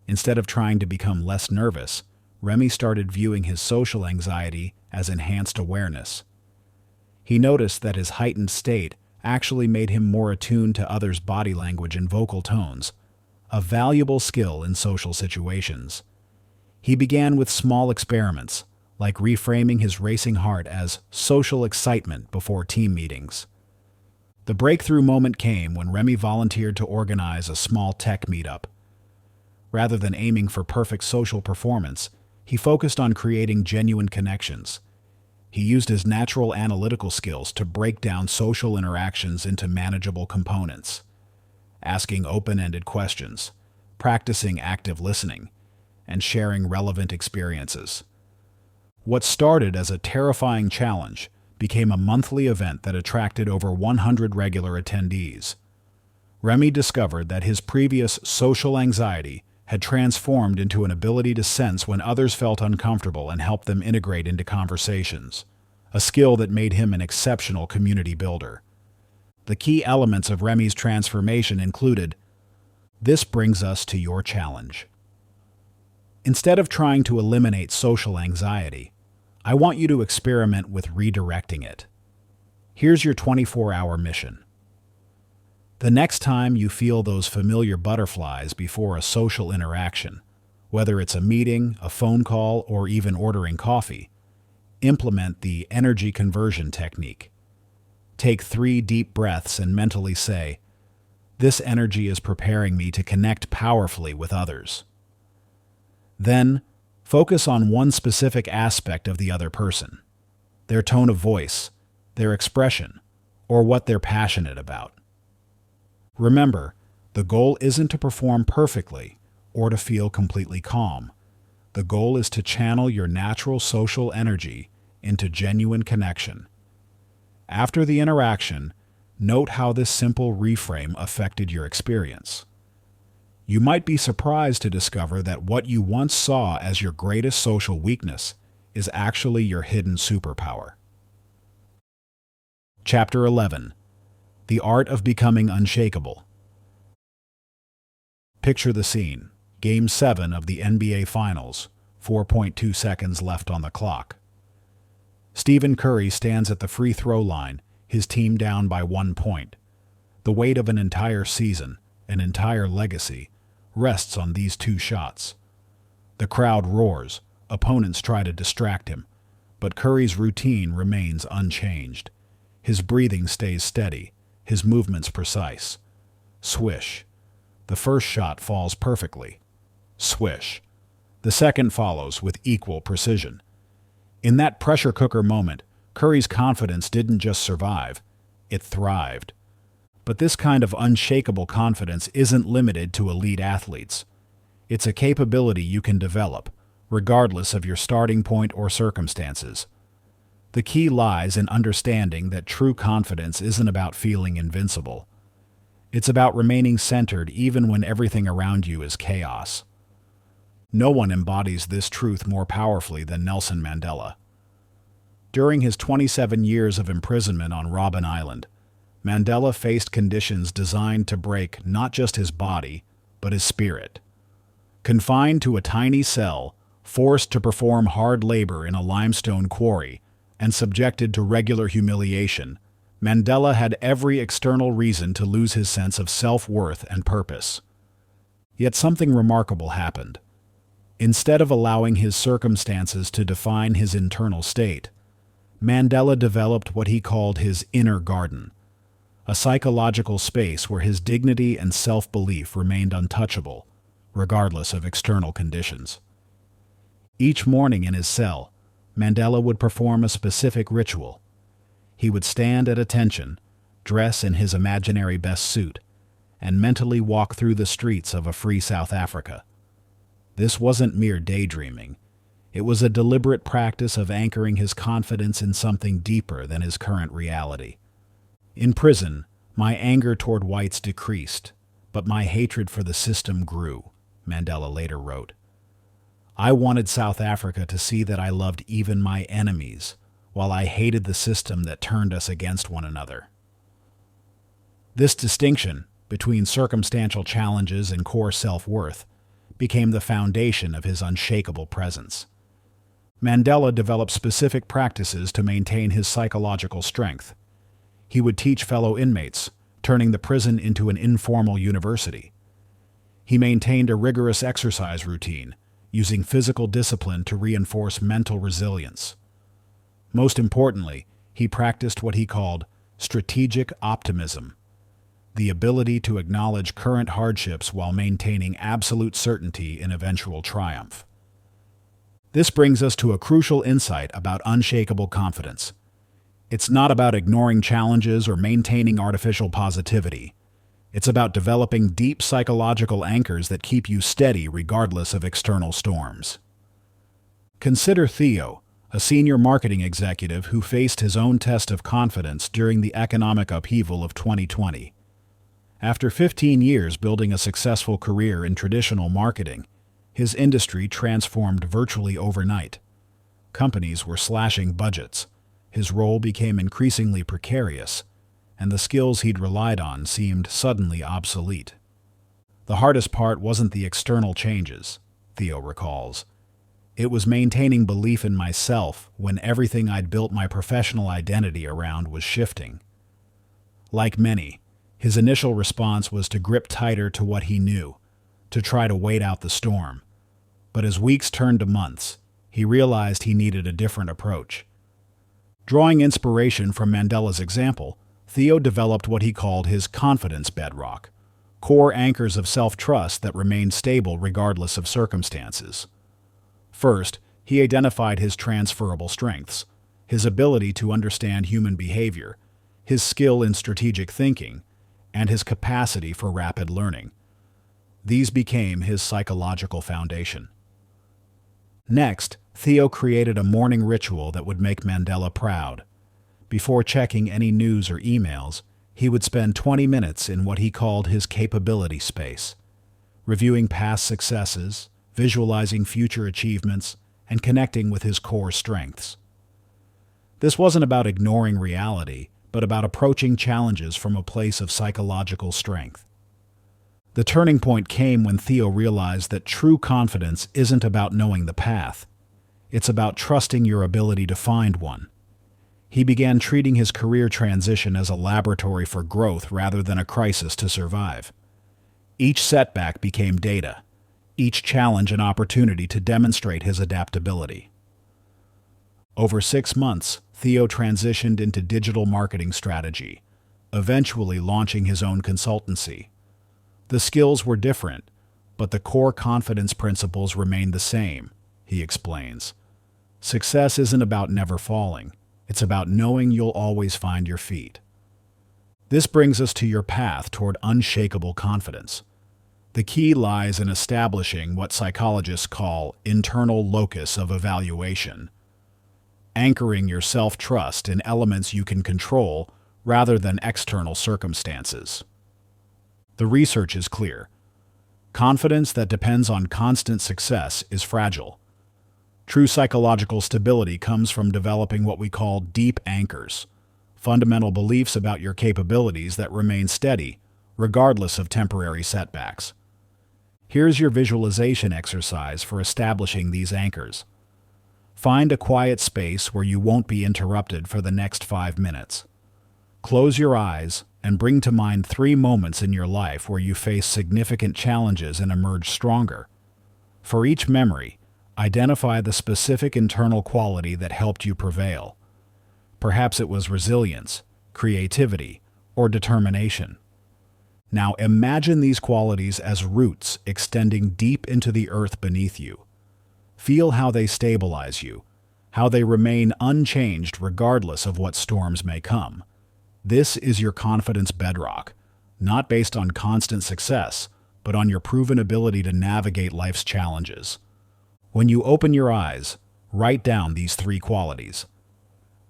Instead of trying to become less nervous, Remy started viewing his social anxiety as enhanced awareness. He noticed that his heightened state actually made him more attuned to others' body language and vocal tones, a valuable skill in social situations. He began with small experiments, like reframing his racing heart as social excitement before team meetings. The breakthrough moment came when Remy volunteered to organize a small tech meetup. Rather than aiming for perfect social performance, he focused on creating genuine connections. He used his natural analytical skills to break down social interactions into manageable components, asking open-ended questions, practicing active listening, and sharing relevant experiences. What started as a terrifying challenge became a monthly event that attracted over 100 regular attendees. Remy discovered that his previous social anxiety had transformed into an ability to sense when others felt uncomfortable and help them integrate into conversations, a skill that made him an exceptional community builder. The key elements of Remy's transformation included, this brings us to your challenge. Instead of trying to eliminate social anxiety, I want you to experiment with redirecting it. Here's your 24-hour mission. The next time you feel those familiar butterflies before a social interaction, whether it's a meeting, a phone call, or even ordering coffee, implement the energy conversion technique. Take 3 deep breaths and mentally say, "This energy is preparing me to connect powerfully with others." Then, focus on one specific aspect of the other person, their tone of voice, their expression, or what they're passionate about. Remember, the goal isn't to perform perfectly or to feel completely calm. The goal is to channel your natural social energy into genuine connection. After the interaction, note how this simple reframe affected your experience. You might be surprised to discover that what you once saw as your greatest social weakness is actually your hidden superpower. Chapter 11. The Art of Becoming Unshakable. Picture the scene. Game 7 of the NBA Finals, 4.2 seconds left on the clock. Stephen Curry stands at the free throw line, his team down by 1 point. The weight of an entire season, an entire legacy, rests on these 2 shots. The crowd roars, opponents try to distract him, but Curry's routine remains unchanged. His breathing stays steady, his movements precise. Swish. The first shot falls perfectly. Swish. The second follows with equal precision. In that pressure cooker moment, Curry's confidence didn't just survive, it thrived. But this kind of unshakable confidence isn't limited to elite athletes. It's a capability you can develop, regardless of your starting point or circumstances. The key lies in understanding that true confidence isn't about feeling invincible. It's about remaining centered even when everything around you is chaos. No one embodies this truth more powerfully than Nelson Mandela. During his 27 years of imprisonment on Robben Island, Mandela faced conditions designed to break not just his body, but his spirit. Confined to a tiny cell, forced to perform hard labor in a limestone quarry, and subjected to regular humiliation, Mandela had every external reason to lose his sense of self-worth and purpose. Yet something remarkable happened. Instead of allowing his circumstances to define his internal state, Mandela developed what he called his inner garden, a psychological space where his dignity and self-belief remained untouchable, regardless of external conditions. Each morning in his cell, Mandela would perform a specific ritual. He would stand at attention, dress in his imaginary best suit, and mentally walk through the streets of a free South Africa. This wasn't mere daydreaming. It was a deliberate practice of anchoring his confidence in something deeper than his current reality. In prison, my anger toward whites decreased, but my hatred for the system grew, Mandela later wrote. I wanted South Africa to see that I loved even my enemies, while I hated the system that turned us against one another. This distinction between circumstantial challenges and core self-worth became the foundation of his unshakable presence. Mandela developed specific practices to maintain his psychological strength. He would teach fellow inmates, turning the prison into an informal university. He maintained a rigorous exercise routine, using physical discipline to reinforce mental resilience. Most importantly, he practiced what he called strategic optimism, the ability to acknowledge current hardships while maintaining absolute certainty in eventual triumph. This brings us to a crucial insight about unshakable confidence. It's not about ignoring challenges or maintaining artificial positivity. It's about developing deep psychological anchors that keep you steady regardless of external storms. Consider Theo, a senior marketing executive who faced his own test of confidence during the economic upheaval of 2020. After 15 years building a successful career in traditional marketing, his industry transformed virtually overnight. Companies were slashing budgets, his role became increasingly precarious, and the skills he'd relied on seemed suddenly obsolete. The hardest part wasn't the external changes, Theo recalls. It was maintaining belief in myself when everything I'd built my professional identity around was shifting. Like many, his initial response was to grip tighter to what he knew, to try to wait out the storm. But as weeks turned to months, he realized he needed a different approach. Drawing inspiration from Mandela's example, Theo developed what he called his confidence bedrock, core anchors of self-trust that remained stable regardless of circumstances. First, he identified his transferable strengths, his ability to understand human behavior, his skill in strategic thinking, and his capacity for rapid learning. These became his psychological foundation. Next, Theo created a morning ritual that would make Mandela proud. Before checking any news or emails, he would spend 20 minutes in what he called his capability space, reviewing past successes, visualizing future achievements, and connecting with his core strengths. This wasn't about ignoring reality, but about approaching challenges from a place of psychological strength. The turning point came when Theo realized that true confidence isn't about knowing the path. It's about trusting your ability to find one. He began treating his career transition as a laboratory for growth rather than a crisis to survive. Each setback became data, each challenge an opportunity to demonstrate his adaptability. Over 6 months, Theo transitioned into digital marketing strategy, eventually launching his own consultancy. The skills were different, but the core confidence principles remained the same, he explains. Success isn't about never falling. It's about knowing you'll always find your feet. This brings us to your path toward unshakable confidence. The key lies in establishing what psychologists call internal locus of evaluation, anchoring your self-trust in elements you can control rather than external circumstances. The research is clear. Confidence that depends on constant success is fragile. True psychological stability comes from developing what we call deep anchors, fundamental beliefs about your capabilities that remain steady, regardless of temporary setbacks. Here's your visualization exercise for establishing these anchors. Find a quiet space where you won't be interrupted for the next 5 minutes. Close your eyes and bring to mind 3 moments in your life where you faced significant challenges and emerged stronger. For each memory, identify the specific internal quality that helped you prevail. Perhaps it was resilience, creativity, or determination. Now imagine these qualities as roots extending deep into the earth beneath you. Feel how they stabilize you, how they remain unchanged regardless of what storms may come. This is your confidence bedrock, not based on constant success, but on your proven ability to navigate life's challenges. When you open your eyes, write down these 3 qualities.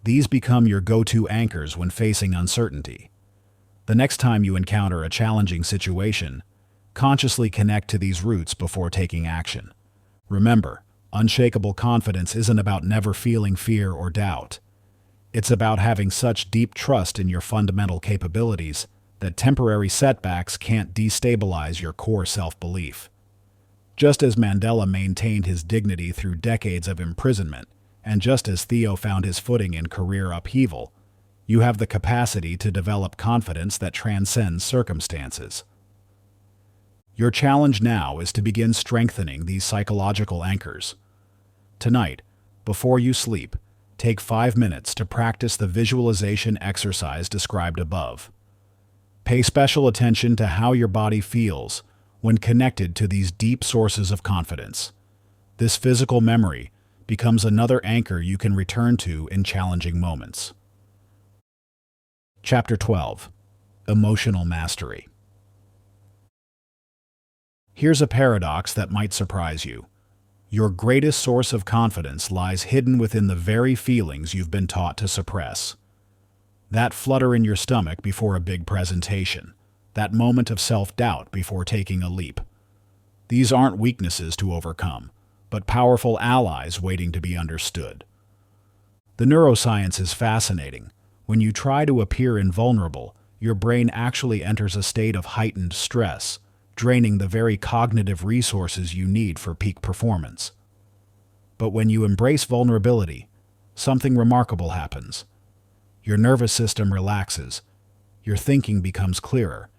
These become your go-to anchors when facing uncertainty. The next time you encounter a challenging situation, consciously connect to these roots before taking action. Remember, unshakable confidence isn't about never feeling fear or doubt. It's about having such deep trust in your fundamental capabilities that temporary setbacks can't destabilize your core self-belief. Just as Mandela maintained his dignity through decades of imprisonment, and just as Theo found his footing in career upheaval, you have the capacity to develop confidence that transcends circumstances. Your challenge now is to begin strengthening these psychological anchors. Tonight, before you sleep, take 5 minutes to practice the visualization exercise described above. Pay special attention to how your body feels when connected to these deep sources of confidence. This physical memory becomes another anchor you can return to in challenging moments. Chapter 12. Emotional Mastery. Here's a paradox that might surprise you. Your greatest source of confidence lies hidden within the very feelings you've been taught to suppress. That flutter in your stomach before a big presentation, that moment of self-doubt before taking a leap. These aren't weaknesses to overcome, but powerful allies waiting to be understood. The neuroscience is fascinating. When you try to appear invulnerable, your brain actually enters a state of heightened stress, draining the very cognitive resources you need for peak performance. But when you embrace vulnerability, something remarkable happens. Your nervous system relaxes, your thinking becomes clearer,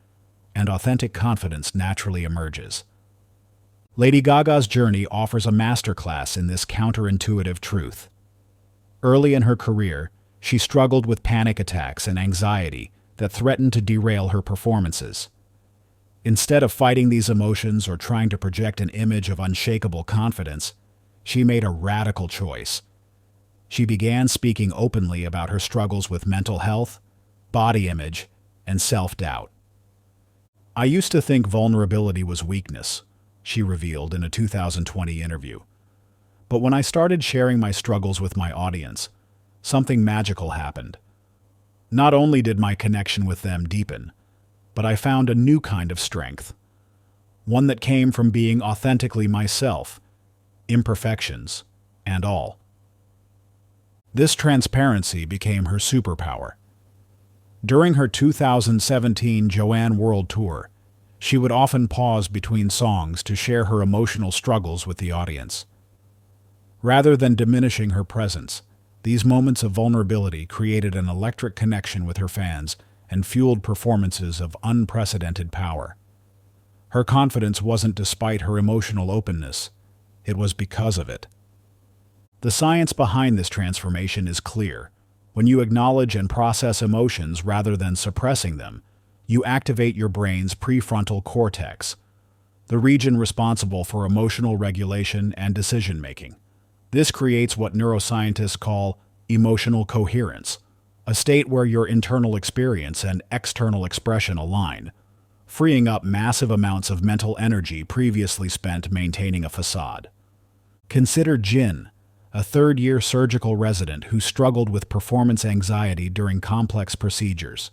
and authentic confidence naturally emerges. Lady Gaga's journey offers a masterclass in this counterintuitive truth. Early in her career, she struggled with panic attacks and anxiety that threatened to derail her performances. Instead of fighting these emotions or trying to project an image of unshakable confidence, she made a radical choice. She began speaking openly about her struggles with mental health, body image, and self-doubt. "I used to think vulnerability was weakness," she revealed in a 2020 interview. "But when I started sharing my struggles with my audience, something magical happened. Not only did my connection with them deepen, but I found a new kind of strength. One that came from being authentically myself, imperfections and all." This transparency became her superpower. During her 2017 Joanne World Tour, she would often pause between songs to share her emotional struggles with the audience. Rather than diminishing her presence, these moments of vulnerability created an electric connection with her fans and fueled performances of unprecedented power. Her confidence wasn't despite her emotional openness, it was because of it. The science behind this transformation is clear. When you acknowledge and process emotions rather than suppressing them, you activate your brain's prefrontal cortex, the region responsible for emotional regulation and decision-making. This creates what neuroscientists call emotional coherence, a state where your internal experience and external expression align, freeing up massive amounts of mental energy previously spent maintaining a facade. Consider Jin, a third-year surgical resident who struggled with performance anxiety during complex procedures.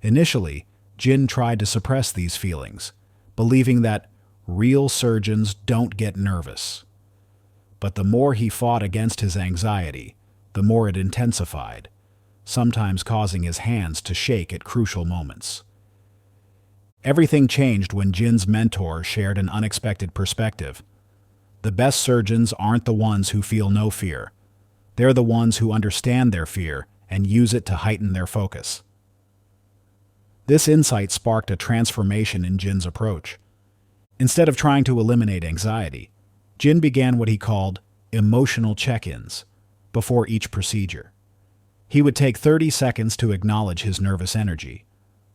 Initially, Jin tried to suppress these feelings, believing that real surgeons don't get nervous. But the more he fought against his anxiety, the more it intensified, sometimes causing his hands to shake at crucial moments. Everything changed when Jin's mentor shared an unexpected perspective. The best surgeons aren't the ones who feel no fear. They're the ones who understand their fear and use it to heighten their focus. This insight sparked a transformation in Jin's approach. Instead of trying to eliminate anxiety, Jin began what he called emotional check-ins before each procedure. He would take 30 seconds to acknowledge his nervous energy,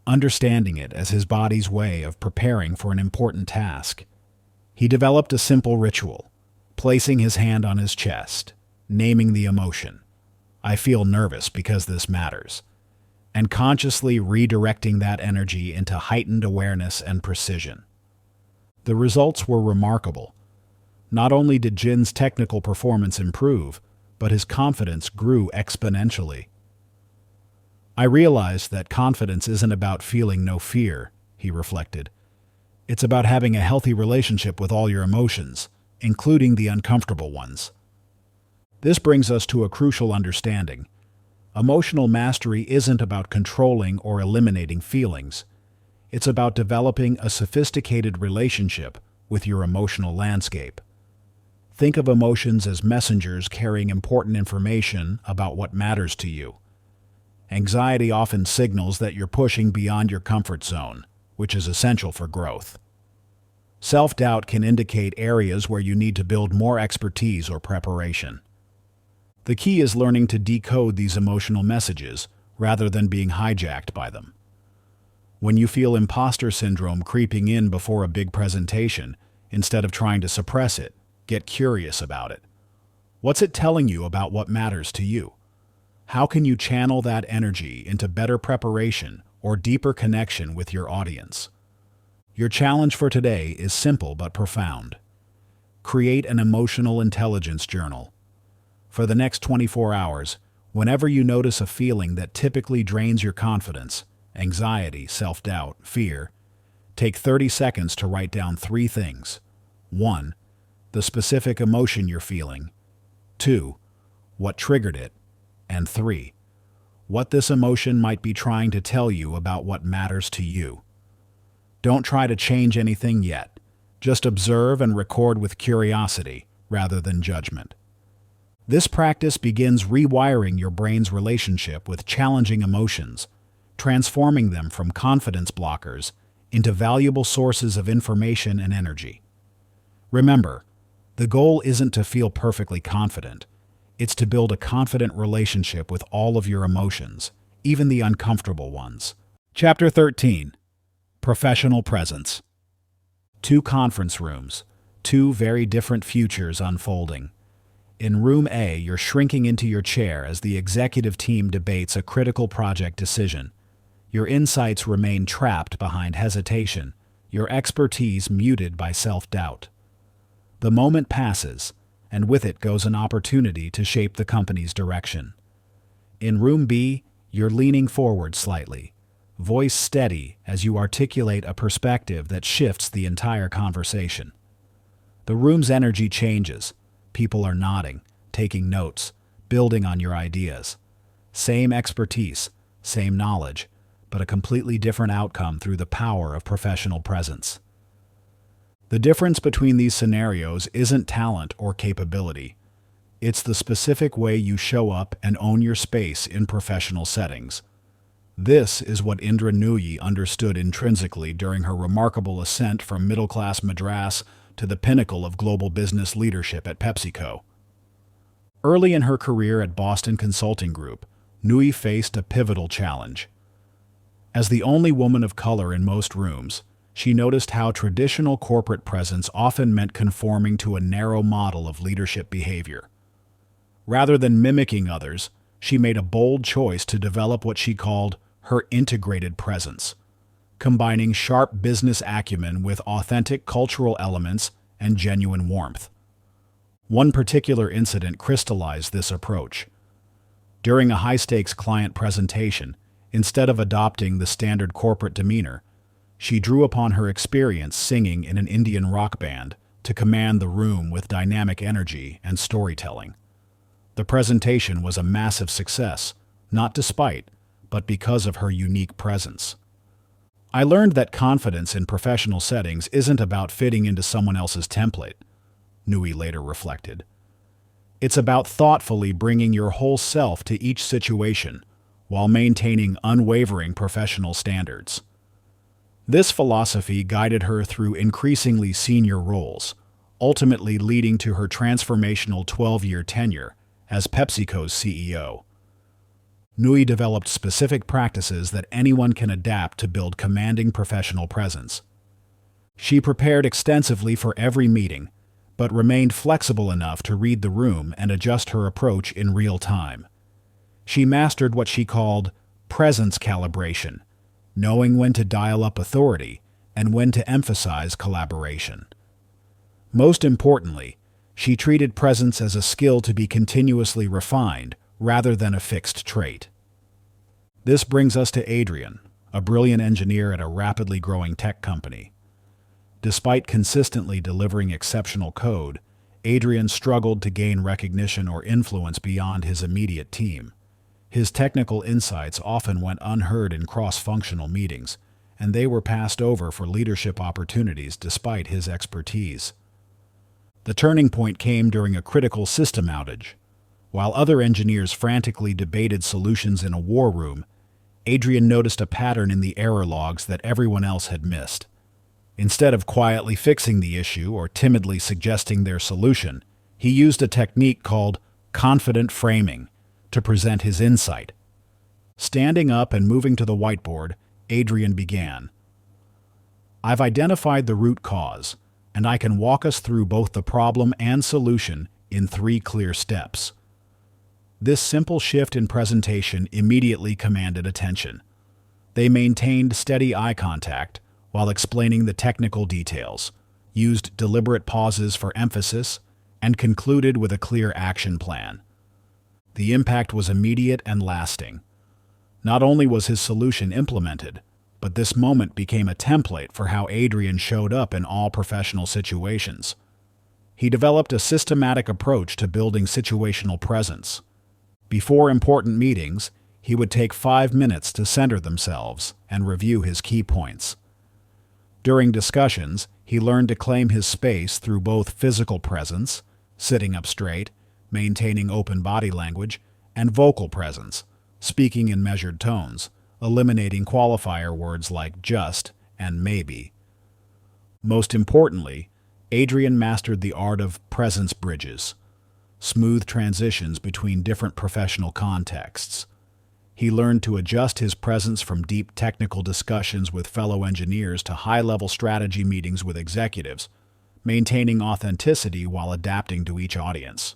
understanding it as his body's way of preparing for an important task. He developed a simple ritual, placing his hand on his chest, naming the emotion, "I feel nervous because this matters," and consciously redirecting that energy into heightened awareness and precision. The results were remarkable. Not only did Jin's technical performance improve, but his confidence grew exponentially. "I realized that confidence isn't about feeling no fear," he reflected. "It's about having a healthy relationship with all your emotions, including the uncomfortable ones." This brings us to a crucial understanding. Emotional mastery isn't about controlling or eliminating feelings. It's about developing a sophisticated relationship with your emotional landscape. Think of emotions as messengers carrying important information about what matters to you. Anxiety often signals that you're pushing beyond your comfort zone, which is essential for growth. Self-doubt can indicate areas where you need to build more expertise or preparation. The key is learning to decode these emotional messages rather than being hijacked by them. When you feel imposter syndrome creeping in before a big presentation, instead of trying to suppress it, get curious about it. What's it telling you about what matters to you? How can you channel that energy into better preparation or deeper connection with your audience? Your challenge for today is simple but profound. Create an emotional intelligence journal. For the next 24 hours, whenever you notice a feeling that typically drains your confidence, anxiety, self-doubt, fear, take 30 seconds to write down 3 things. 1. The specific emotion you're feeling. 2. What triggered it. And 3. What this emotion might be trying to tell you about what matters to you. Don't try to change anything yet. Just observe and record with curiosity rather than judgment. This practice begins rewiring your brain's relationship with challenging emotions, transforming them from confidence blockers into valuable sources of information and energy. Remember, the goal isn't to feel perfectly confident. It's to build a confident relationship with all of your emotions, even the uncomfortable ones. Chapter 13. Professional Presence. 2 conference rooms, 2 very different futures unfolding. In Room A, you're shrinking into your chair as the executive team debates a critical project decision. Your insights remain trapped behind hesitation, your expertise muted by self-doubt. The moment passes, and with it goes an opportunity to shape the company's direction. In Room B, you're leaning forward slightly, voice steady as you articulate a perspective that shifts the entire conversation. The room's energy changes. People are nodding, taking notes, building on your ideas. Same expertise, same knowledge, but a completely different outcome through the power of professional presence. The difference between these scenarios isn't talent or capability. It's the specific way you show up and own your space in professional settings. This is what Indra Nooyi understood intrinsically during her remarkable ascent from middle-class Madras to the pinnacle of global business leadership at PepsiCo. Early in her career at Boston Consulting Group, Nooyi faced a pivotal challenge. As the only woman of color in most rooms, she noticed how traditional corporate presence often meant conforming to a narrow model of leadership behavior. Rather than mimicking others, she made a bold choice to develop what she called her integrated presence, combining sharp business acumen with authentic cultural elements and genuine warmth. One particular incident crystallized this approach. During a high-stakes client presentation, instead of adopting the standard corporate demeanor, she drew upon her experience singing in an Indian rock band to command the room with dynamic energy and storytelling. The presentation was a massive success, not despite, but because of her unique presence. I learned that confidence in professional settings isn't about fitting into someone else's template, Nui later reflected. It's about thoughtfully bringing your whole self to each situation while maintaining unwavering professional standards. This philosophy guided her through increasingly senior roles, ultimately leading to her transformational 12-year tenure as PepsiCo's CEO. Nui developed specific practices that anyone can adapt to build commanding professional presence. She prepared extensively for every meeting, but remained flexible enough to read the room and adjust her approach in real time. She mastered what she called presence calibration, knowing when to dial up authority and when to emphasize collaboration. Most importantly, she treated presence as a skill to be continuously refined rather than a fixed trait. This brings us to Adrian, a brilliant engineer at a rapidly growing tech company. Despite consistently delivering exceptional code, Adrian struggled to gain recognition or influence beyond his immediate team. His technical insights often went unheard in cross-functional meetings, and they were passed over for leadership opportunities despite his expertise. The turning point came during a critical system outage. While other engineers frantically debated solutions in a war room, Adrian noticed a pattern in the error logs that everyone else had missed. Instead of quietly fixing the issue or timidly suggesting their solution, he used a technique called confident framing to present his insight. Standing up and moving to the whiteboard, Adrian began. "I've identified the root cause, and I can walk us through both the problem and solution in 3 clear steps." This simple shift in presentation immediately commanded attention. They maintained steady eye contact while explaining the technical details, used deliberate pauses for emphasis, and concluded with a clear action plan. The impact was immediate and lasting. Not only was his solution implemented, but this moment became a template for how Adrian showed up in all professional situations. He developed a systematic approach to building situational presence. Before important meetings, he would take 5 minutes to center themselves and review his key points. During discussions, he learned to claim his space through both physical presence, sitting up straight, maintaining open body language, and vocal presence, speaking in measured tones, eliminating qualifier words like just and maybe. Most importantly, Adrian mastered the art of presence bridges, smooth transitions between different professional contexts. He learned to adjust his presence from deep technical discussions with fellow engineers to high-level strategy meetings with executives, maintaining authenticity while adapting to each audience.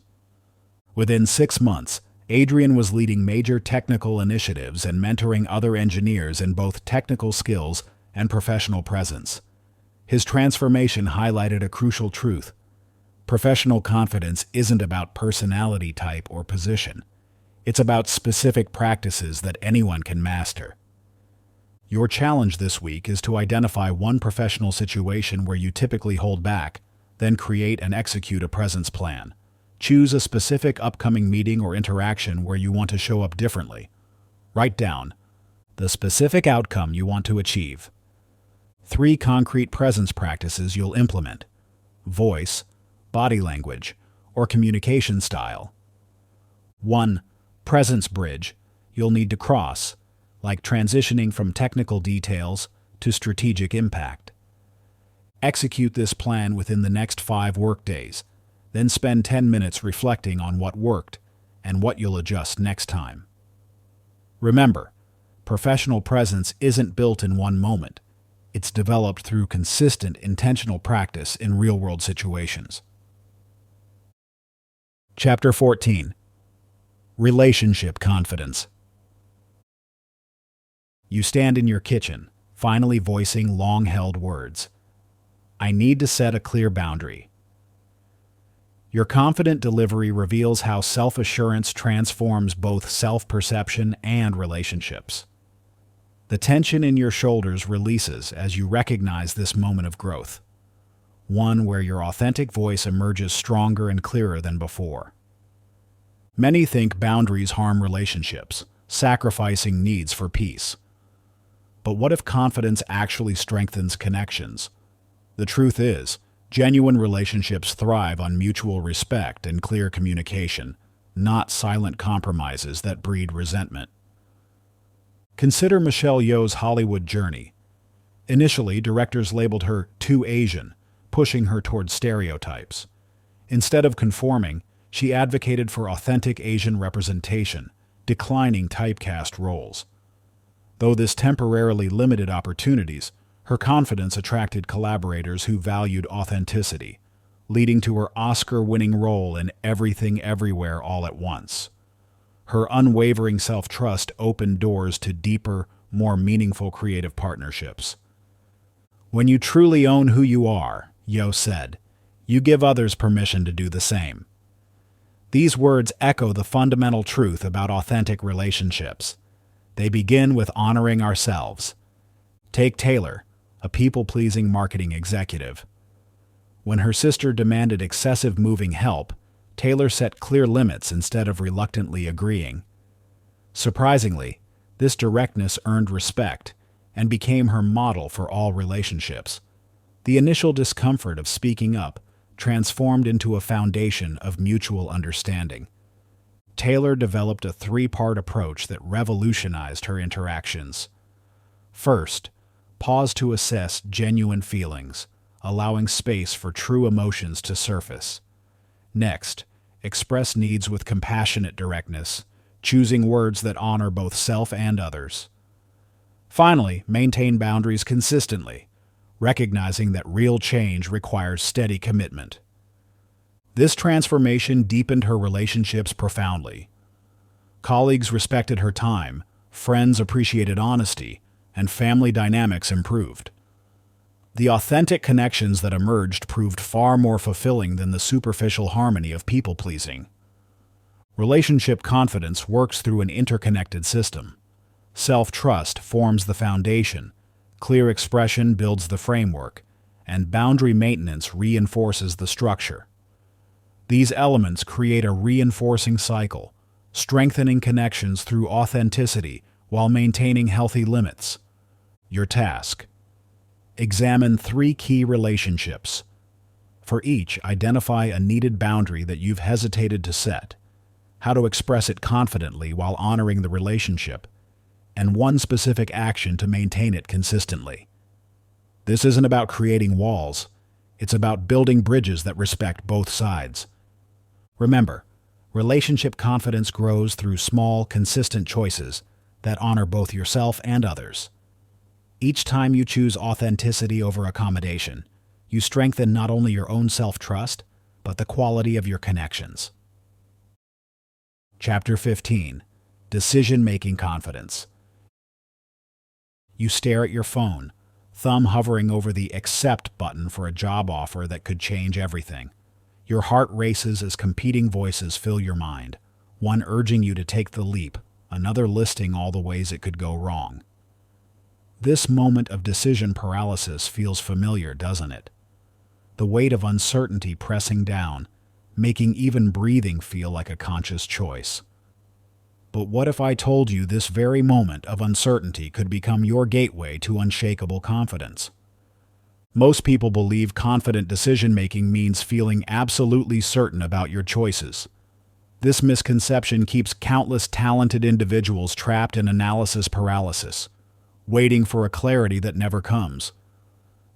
Within 6 months, Adrian was leading major technical initiatives and mentoring other engineers in both technical skills and professional presence. His transformation highlighted a crucial truth. Professional confidence isn't about personality type or position. It's about specific practices that anyone can master. Your challenge this week is to identify one professional situation where you typically hold back, then create and execute a presence plan. Choose a specific upcoming meeting or interaction where you want to show up differently. Write down the specific outcome you want to achieve. 3 concrete presence practices you'll implement: voice, body language, or communication style. 1. Presence bridge you'll need to cross, like transitioning from technical details to strategic impact. Execute this plan within the next 5 workdays, then spend 10 minutes reflecting on what worked and what you'll adjust next time. Remember, professional presence isn't built in one moment. It's developed through consistent, intentional practice in real-world situations. Chapter 14. Relationship Confidence. You stand in your kitchen, finally voicing long-held words. I need to set a clear boundary. Your confident delivery reveals how self-assurance transforms both self-perception and relationships. The tension in your shoulders releases as you recognize this moment of growth. one where your authentic voice emerges stronger and clearer than before. Many think boundaries harm relationships, sacrificing needs for peace. But what if confidence actually strengthens connections? The truth is, genuine relationships thrive on mutual respect and clear communication, not silent compromises that breed resentment. Consider Michelle Yeoh's Hollywood journey. Initially, directors labeled her too Asian, pushing her toward stereotypes. Instead of conforming, she advocated for authentic Asian representation, declining typecast roles. Though this temporarily limited opportunities, her confidence attracted collaborators who valued authenticity, leading to her Oscar-winning role in Everything Everywhere All at Once. Her unwavering self-trust opened doors to deeper, more meaningful creative partnerships. "When you truly own who you are," Yeoh said, "you give others permission to do the same." These words echo the fundamental truth about authentic relationships. They begin with honoring ourselves. Take Taylor, a people-pleasing marketing executive. When her sister demanded excessive moving help, Taylor set clear limits instead of reluctantly agreeing. Surprisingly, this directness earned respect and became her model for all relationships. The initial discomfort of speaking up transformed into a foundation of mutual understanding. Taylor developed a three-part approach that revolutionized her interactions. First, pause to assess genuine feelings, allowing space for true emotions to surface. Next, express needs with compassionate directness, choosing words that honor both self and others. Finally, maintain boundaries consistently, recognizing that real change requires steady commitment. This transformation deepened her relationships profoundly. Colleagues respected her time, friends appreciated honesty, and family dynamics improved. The authentic connections that emerged proved far more fulfilling than the superficial harmony of people-pleasing. Relationship confidence works through an interconnected system. Self-trust forms the foundation, clear expression builds the framework, and boundary maintenance reinforces the structure. These elements create a reinforcing cycle, strengthening connections through authenticity while maintaining healthy limits. Your task: examine 3 key relationships. For each, identify a needed boundary that you've hesitated to set, how to express it confidently while honoring the relationship, and one specific action to maintain it consistently. This isn't about creating walls. It's about building bridges that respect both sides. Remember, relationship confidence grows through small, consistent choices that honor both yourself and others. Each time you choose authenticity over accommodation, you strengthen not only your own self-trust, but the quality of your connections. Chapter 15. Decision-Making Confidence. You stare at your phone, thumb hovering over the Accept button for a job offer that could change everything. Your heart races as competing voices fill your mind, one urging you to take the leap, another listing all the ways it could go wrong. This moment of decision paralysis feels familiar, doesn't it? The weight of uncertainty pressing down, making even breathing feel like a conscious choice. But what if I told you this very moment of uncertainty could become your gateway to unshakable confidence? Most people believe confident decision-making means feeling absolutely certain about your choices. This misconception keeps countless talented individuals trapped in analysis paralysis, waiting for a clarity that never comes.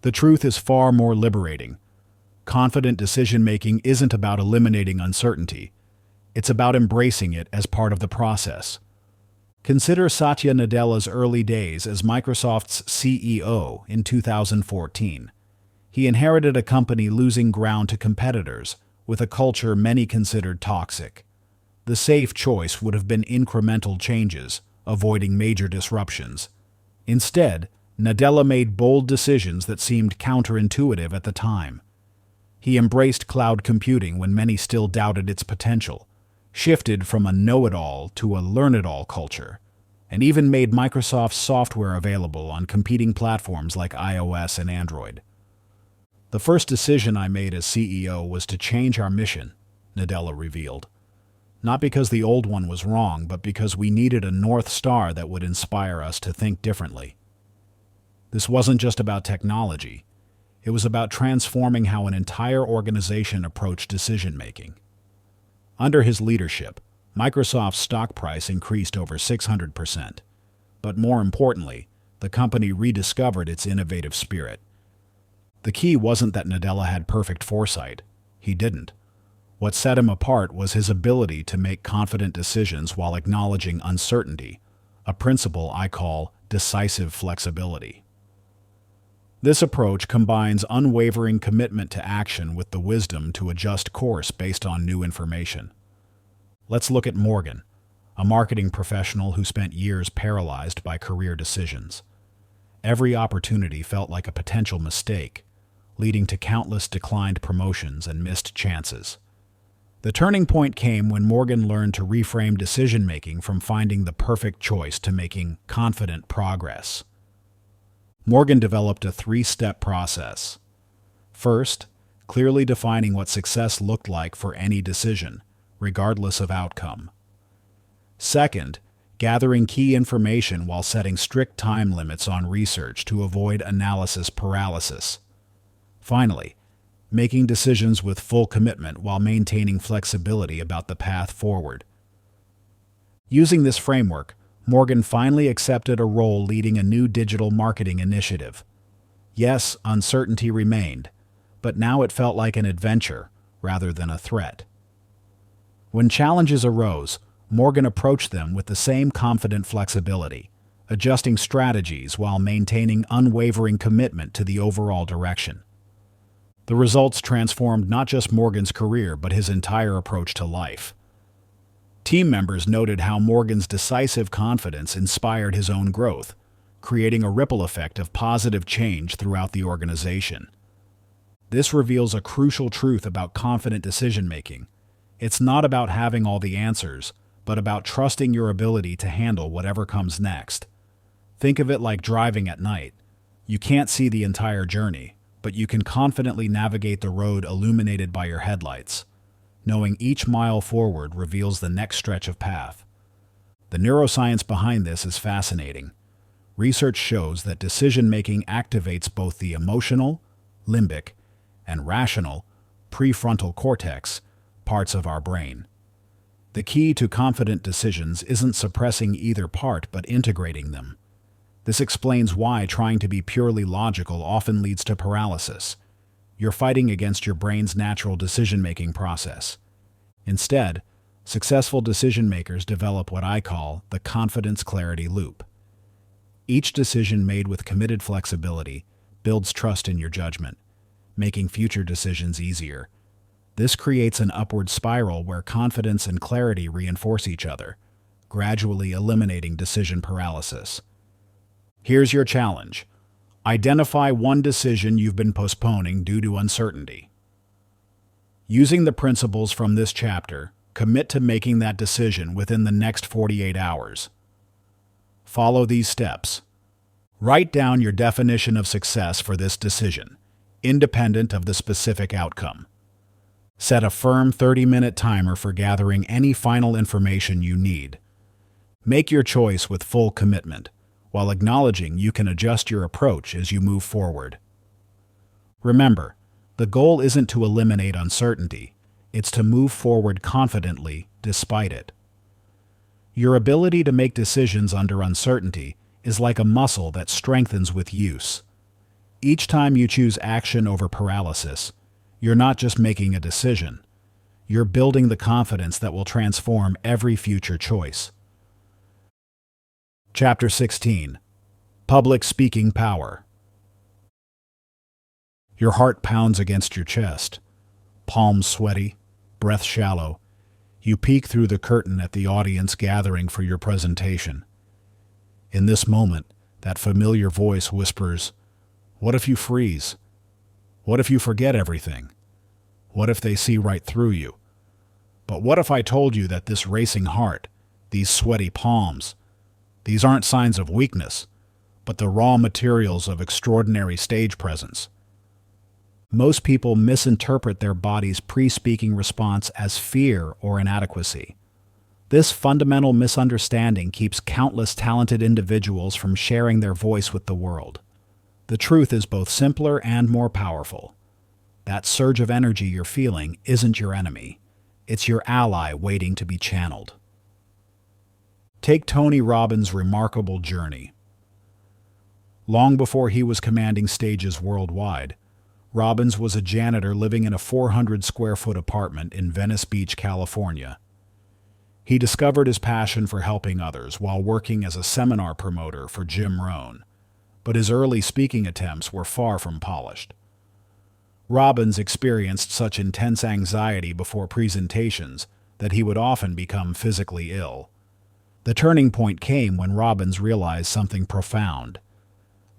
The truth is far more liberating. Confident decision-making isn't about eliminating uncertainty. It's about embracing it as part of the process. Consider Satya Nadella's early days as Microsoft's CEO in 2014. He inherited a company losing ground to competitors, with a culture many considered toxic. The safe choice would have been incremental changes, avoiding major disruptions. Instead, Nadella made bold decisions that seemed counterintuitive at the time. He embraced cloud computing when many still doubted its potential, shifted from a know-it-all to a learn-it-all culture, and even made Microsoft's software available on competing platforms like iOS and Android. The first decision I made as CEO was to change our mission, Nadella revealed. Not because the old one was wrong, but because we needed a North Star that would inspire us to think differently. This wasn't just about technology. It was about transforming how an entire organization approached decision-making. Under his leadership, Microsoft's stock price increased over 600%. But more importantly, the company rediscovered its innovative spirit. The key wasn't that Nadella had perfect foresight. He didn't. What set him apart was his ability to make confident decisions while acknowledging uncertainty, a principle I call decisive flexibility. This approach combines unwavering commitment to action with the wisdom to adjust course based on new information. Let's look at Morgan, a marketing professional who spent years paralyzed by career decisions. Every opportunity felt like a potential mistake, leading to countless declined promotions and missed chances. The turning point came when Morgan learned to reframe decision-making from finding the perfect choice to making confident progress. Morgan developed a 3-step process. First, clearly defining what success looked like for any decision, regardless of outcome. Second, gathering key information while setting strict time limits on research to avoid analysis paralysis. Finally, making decisions with full commitment while maintaining flexibility about the path forward. Using this framework, Morgan finally accepted a role leading a new digital marketing initiative. Yes, uncertainty remained, but now it felt like an adventure rather than a threat. When challenges arose, Morgan approached them with the same confident flexibility, adjusting strategies while maintaining unwavering commitment to the overall direction. The results transformed not just Morgan's career, but his entire approach to life. Team members noted how Morgan's decisive confidence inspired his own growth, creating a ripple effect of positive change throughout the organization. This reveals a crucial truth about confident decision-making. It's not about having all the answers, but about trusting your ability to handle whatever comes next. Think of it like driving at night. You can't see the entire journey, but you can confidently navigate the road illuminated by your headlights. Knowing each mile forward reveals the next stretch of path. The neuroscience behind this is fascinating. Research shows that decision-making activates both the emotional, limbic, and rational, prefrontal cortex parts of our brain. The key to confident decisions isn't suppressing either part but integrating them. This explains why trying to be purely logical often leads to paralysis. You're fighting against your brain's natural decision-making process. Instead, successful decision-makers develop what I call the confidence-clarity loop. Each decision made with committed flexibility builds trust in your judgment, making future decisions easier. This creates an upward spiral where confidence and clarity reinforce each other, gradually eliminating decision paralysis. Here's your challenge. Identify one decision you've been postponing due to uncertainty. Using the principles from this chapter, commit to making that decision within the next 48 hours. Follow these steps. Write down your definition of success for this decision, independent of the specific outcome. Set a firm 30-minute timer for gathering any final information you need. Make your choice with full commitment, while acknowledging you can adjust your approach as you move forward. Remember, the goal isn't to eliminate uncertainty, it's to move forward confidently despite it. Your ability to make decisions under uncertainty is like a muscle that strengthens with use. Each time you choose action over paralysis, you're not just making a decision, you're building the confidence that will transform every future choice. Chapter 16. Public Speaking Power. Your heart pounds against your chest, palms sweaty, breath shallow. You peek through the curtain at the audience gathering for your presentation. In this moment, that familiar voice whispers, "What if you freeze? What if you forget everything? What if they see right through you? But what if I told you that this racing heart, these sweaty palms, these aren't signs of weakness, but the raw materials of extraordinary stage presence?" Most people misinterpret their body's pre-speaking response as fear or inadequacy. This fundamental misunderstanding keeps countless talented individuals from sharing their voice with the world. The truth is both simpler and more powerful. That surge of energy you're feeling isn't your enemy. It's your ally waiting to be channeled. Take Tony Robbins' remarkable journey. Long before he was commanding stages worldwide, Robbins was a janitor living in a 400-square-foot apartment in Venice Beach, California. He discovered his passion for helping others while working as a seminar promoter for Jim Rohn, but his early speaking attempts were far from polished. Robbins experienced such intense anxiety before presentations that he would often become physically ill. The turning point came when Robbins realized something profound.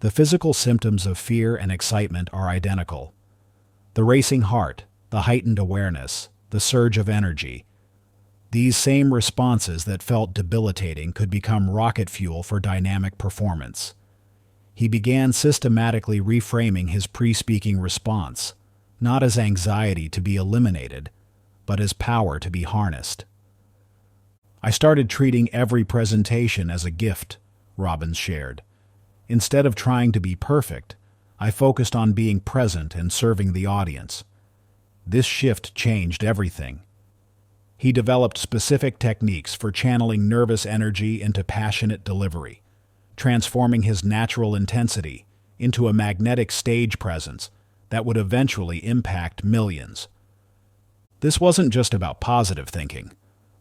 The physical symptoms of fear and excitement are identical. The racing heart, the heightened awareness, the surge of energy. These same responses that felt debilitating could become rocket fuel for dynamic performance. He began systematically reframing his pre-speaking response, not as anxiety to be eliminated, but as power to be harnessed. I started treating every presentation as a gift, Robbins shared. Instead of trying to be perfect, I focused on being present and serving the audience. This shift changed everything. He developed specific techniques for channeling nervous energy into passionate delivery, transforming his natural intensity into a magnetic stage presence that would eventually impact millions. This wasn't just about positive thinking.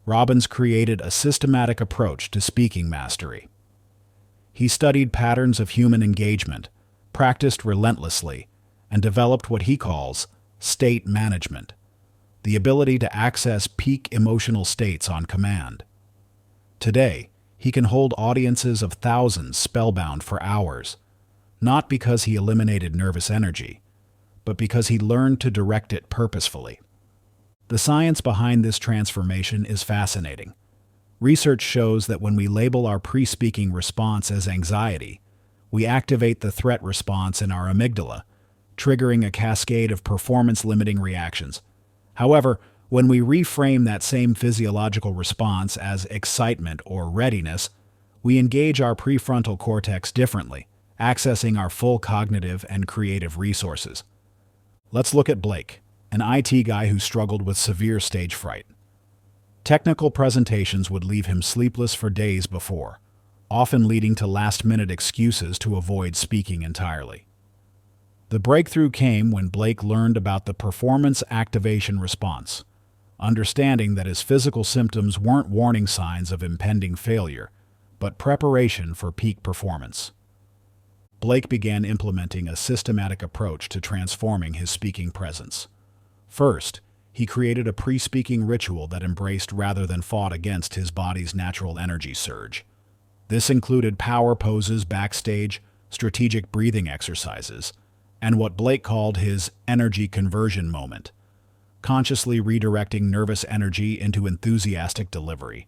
Robbins created a systematic approach to speaking mastery. He studied patterns of human engagement, practiced relentlessly, and developed what he calls state management, the ability to access peak emotional states on command. Today, he can hold audiences of thousands spellbound for hours, not because he eliminated nervous energy, but because he learned to direct it purposefully. The science behind this transformation is fascinating. Research shows that when we label our pre-speaking response as anxiety, we activate the threat response in our amygdala, triggering a cascade of performance-limiting reactions. However, when we reframe that same physiological response as excitement or readiness, we engage our prefrontal cortex differently, accessing our full cognitive and creative resources. Let's look at Blake, an IT guy who struggled with severe stage fright. Technical presentations would leave him sleepless for days before, often leading to last-minute excuses to avoid speaking entirely. The breakthrough came when Blake learned about the performance activation response, understanding that his physical symptoms weren't warning signs of impending failure, but preparation for peak performance. Blake began implementing a systematic approach to transforming his speaking presence. First, he created a pre-speaking ritual that embraced rather than fought against his body's natural energy surge. This included power poses backstage, strategic breathing exercises, and what Blake called his energy conversion moment, consciously redirecting nervous energy into enthusiastic delivery.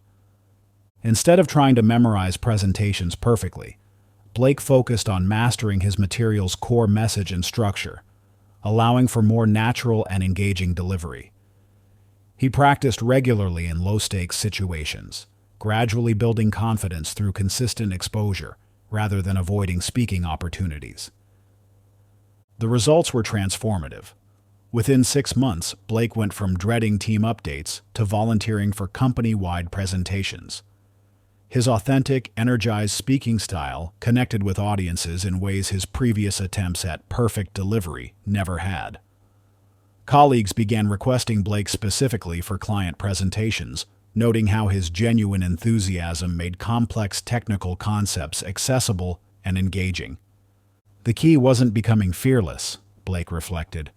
Instead of trying to memorize presentations perfectly, Blake focused on mastering his material's core message and structure, allowing for more natural and engaging delivery. He practiced regularly in low-stakes situations, gradually building confidence through consistent exposure rather than avoiding speaking opportunities. The results were transformative. Within 6 months, Blake went from dreading team updates to volunteering for company-wide presentations. His authentic, energized speaking style connected with audiences in ways his previous attempts at perfect delivery never had. Colleagues began requesting Blake specifically for client presentations, noting how his genuine enthusiasm made complex technical concepts accessible and engaging. The key wasn't becoming fearless, Blake reflected.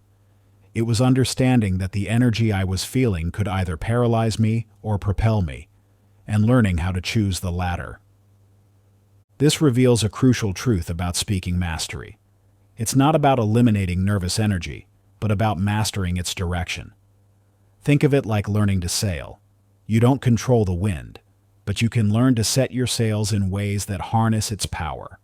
It was understanding that the energy I was feeling could either paralyze me or propel me, and learning how to choose the latter. This reveals a crucial truth about speaking mastery. It's not about eliminating nervous energy, but about mastering its direction. Think of it like learning to sail. You don't control the wind, but you can learn to set your sails in ways that harness its power.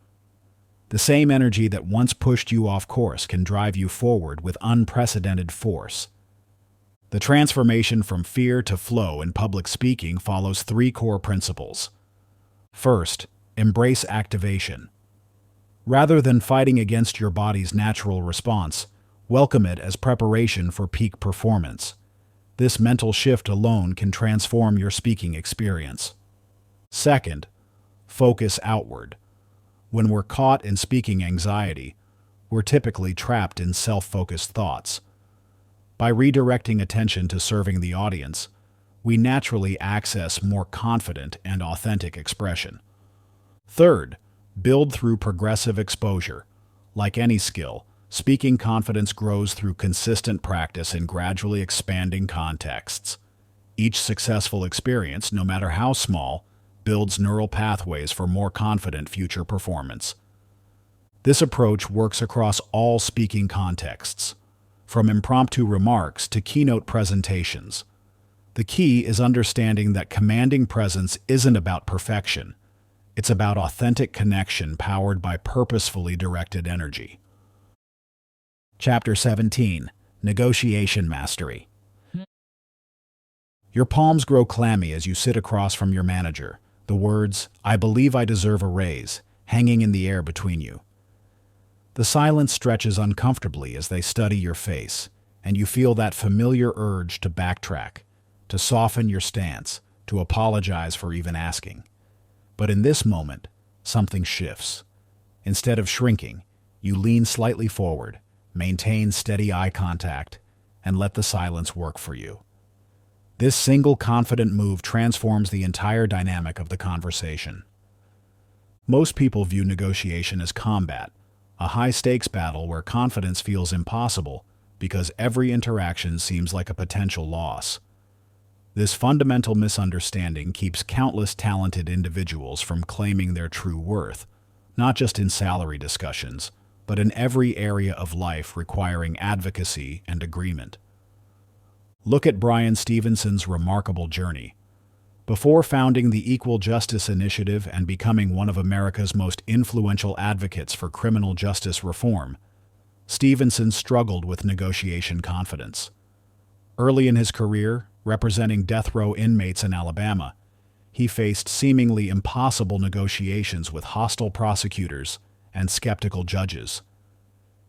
The same energy that once pushed you off course can drive you forward with unprecedented force. The transformation from fear to flow in public speaking follows three core principles. First, embrace activation. Rather than fighting against your body's natural response, welcome it as preparation for peak performance. This mental shift alone can transform your speaking experience. Second, focus outward. When we're caught in speaking anxiety, we're typically trapped in self-focused thoughts. By redirecting attention to serving the audience, we naturally access more confident and authentic expression. Third, build through progressive exposure. Like any skill, speaking confidence grows through consistent practice in gradually expanding contexts. Each successful experience, no matter how small, builds neural pathways for more confident future performance. This approach works across all speaking contexts, from impromptu remarks to keynote presentations. The key is understanding that commanding presence isn't about perfection. It's about authentic connection powered by purposefully directed energy. Chapter 17. Negotiation Mastery. Your palms grow clammy as you sit across from your manager, the words, "I believe I deserve a raise," hanging in the air between you. The silence stretches uncomfortably as they study your face, and you feel that familiar urge to backtrack, to soften your stance, to apologize for even asking. But in this moment, something shifts. Instead of shrinking, you lean slightly forward, maintain steady eye contact, and let the silence work for you. This single confident move transforms the entire dynamic of the conversation. Most people view negotiation as combat, a high-stakes battle where confidence feels impossible because every interaction seems like a potential loss. This fundamental misunderstanding keeps countless talented individuals from claiming their true worth, not just in salary discussions, but in every area of life requiring advocacy and agreement. Look at Bryan Stevenson's remarkable journey. Before founding the Equal Justice Initiative and becoming one of America's most influential advocates for criminal justice reform, Stevenson struggled with negotiation confidence. Early in his career, representing death row inmates in Alabama, he faced seemingly impossible negotiations with hostile prosecutors and skeptical judges.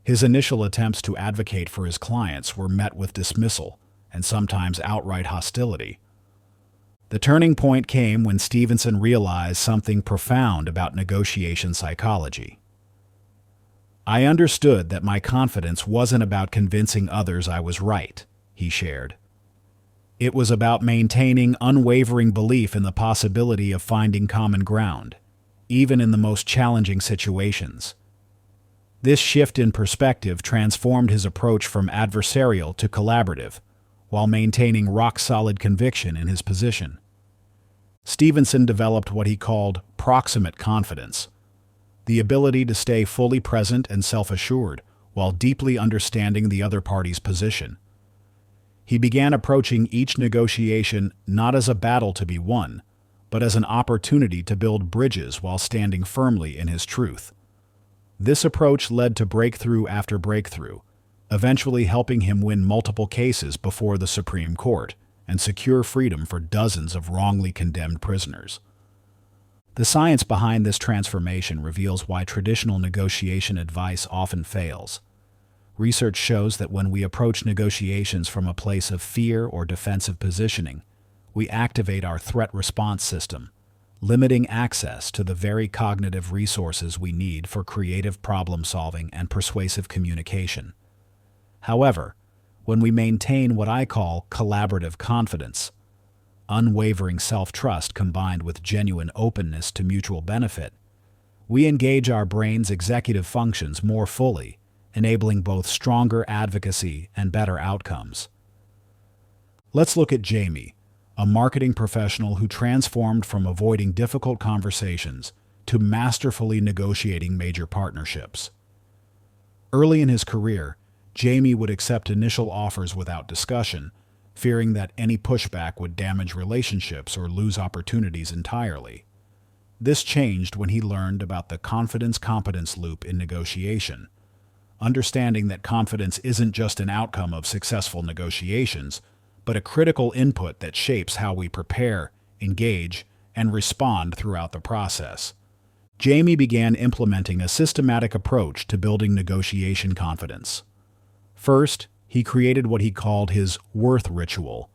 His initial attempts to advocate for his clients were met with dismissal and sometimes outright hostility. The turning point came when Stevenson realized something profound about negotiation psychology. "I understood that my confidence wasn't about convincing others I was right," he shared. "It was about maintaining unwavering belief in the possibility of finding common ground, even in the most challenging situations." This shift in perspective transformed his approach from adversarial to collaborative, while maintaining rock-solid conviction in his position. Stevenson developed what he called proximate confidence, the ability to stay fully present and self-assured while deeply understanding the other party's position. He began approaching each negotiation not as a battle to be won, but as an opportunity to build bridges while standing firmly in his truth. This approach led to breakthrough after breakthrough, eventually helping him win multiple cases before the Supreme Court and secure freedom for dozens of wrongly condemned prisoners. The science behind this transformation reveals why traditional negotiation advice often fails. Research shows that when we approach negotiations from a place of fear or defensive positioning, we activate our threat response system, limiting access to the very cognitive resources we need for creative problem-solving and persuasive communication. However, when we maintain what I call collaborative confidence, unwavering self-trust combined with genuine openness to mutual benefit, we engage our brain's executive functions more fully, enabling both stronger advocacy and better outcomes. Let's look at Jamie, a marketing professional who transformed from avoiding difficult conversations to masterfully negotiating major partnerships. Early in his career, Jamie would accept initial offers without discussion, fearing that any pushback would damage relationships or lose opportunities entirely. This changed when he learned about the confidence-competence loop in negotiation, understanding that confidence isn't just an outcome of successful negotiations, but a critical input that shapes how we prepare, engage, and respond throughout the process. Jamie began implementing a systematic approach to building negotiation confidence. First, he created what he called his worth ritual,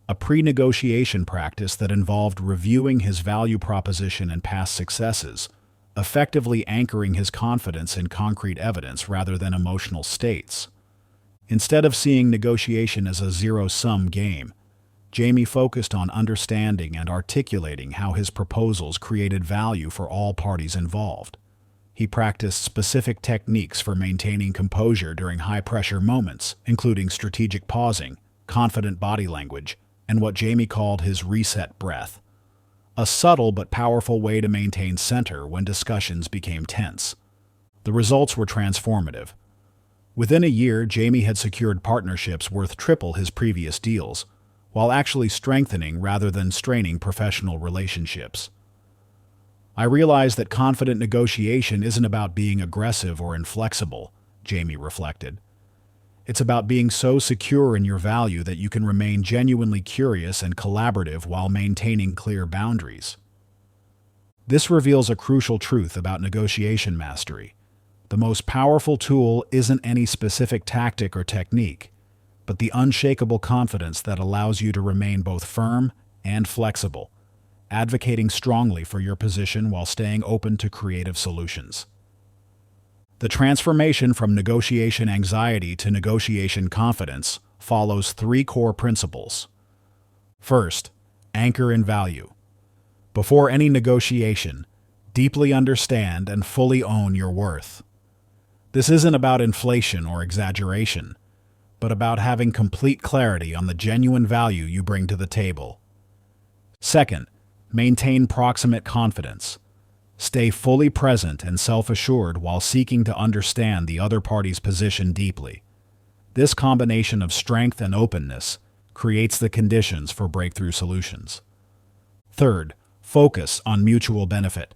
a pre-negotiation practice that involved reviewing his value proposition and past successes, effectively anchoring his confidence in concrete evidence rather than emotional states. Instead of seeing negotiation as a zero-sum game, Jamie focused on understanding and articulating how his proposals created value for all parties involved. He practiced specific techniques for maintaining composure during high-pressure moments, including strategic pausing, confident body language, and what Jamie called his reset breath, a subtle but powerful way to maintain center when discussions became tense. The results were transformative. Within a year, Jamie had secured partnerships worth triple his previous deals, while actually strengthening rather than straining professional relationships. I realized that confident negotiation isn't about being aggressive or inflexible, Jamie reflected. It's about being so secure in your value that you can remain genuinely curious and collaborative while maintaining clear boundaries. This reveals a crucial truth about negotiation mastery. The most powerful tool isn't any specific tactic or technique, but the unshakable confidence that allows you to remain both firm and flexible, advocating strongly for your position while staying open to creative solutions. The transformation from negotiation anxiety to negotiation confidence follows three core principles. First, anchor in value. Before any negotiation, deeply understand and fully own your worth. This isn't about inflation or exaggeration, but about having complete clarity on the genuine value you bring to the table. Second, maintain proximate confidence. Stay fully present and self-assured while seeking to understand the other party's position deeply. This combination of strength and openness creates the conditions for breakthrough solutions. Third, focus on mutual benefit.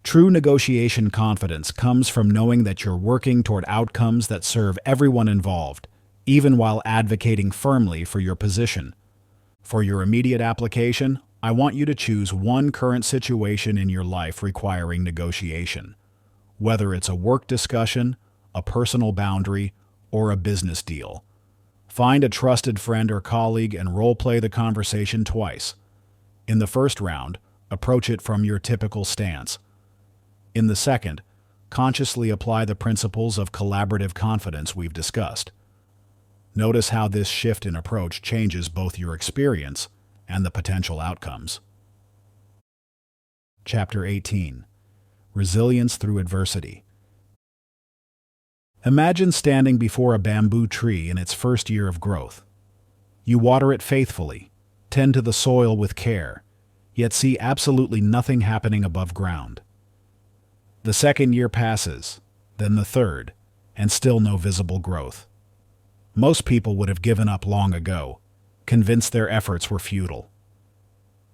True negotiation confidence comes from knowing that you're working toward outcomes that serve everyone involved, even while advocating firmly for your position. For your immediate application, I want you to choose one current situation in your life requiring negotiation, whether it's a work discussion, a personal boundary, or a business deal. Find a trusted friend or colleague and role-play the conversation twice. In the first round, approach it from your typical stance. In the second, consciously apply the principles of collaborative confidence we've discussed. Notice how this shift in approach changes both your experience and the potential outcomes. Chapter 18. Resilience through Adversity. Imagine standing before a bamboo tree in its first year of growth. You water it faithfully, tend to the soil with care, yet see absolutely nothing happening above ground. The second year passes, then the third, and still no visible growth. Most people would have given up long ago, convinced their efforts were futile.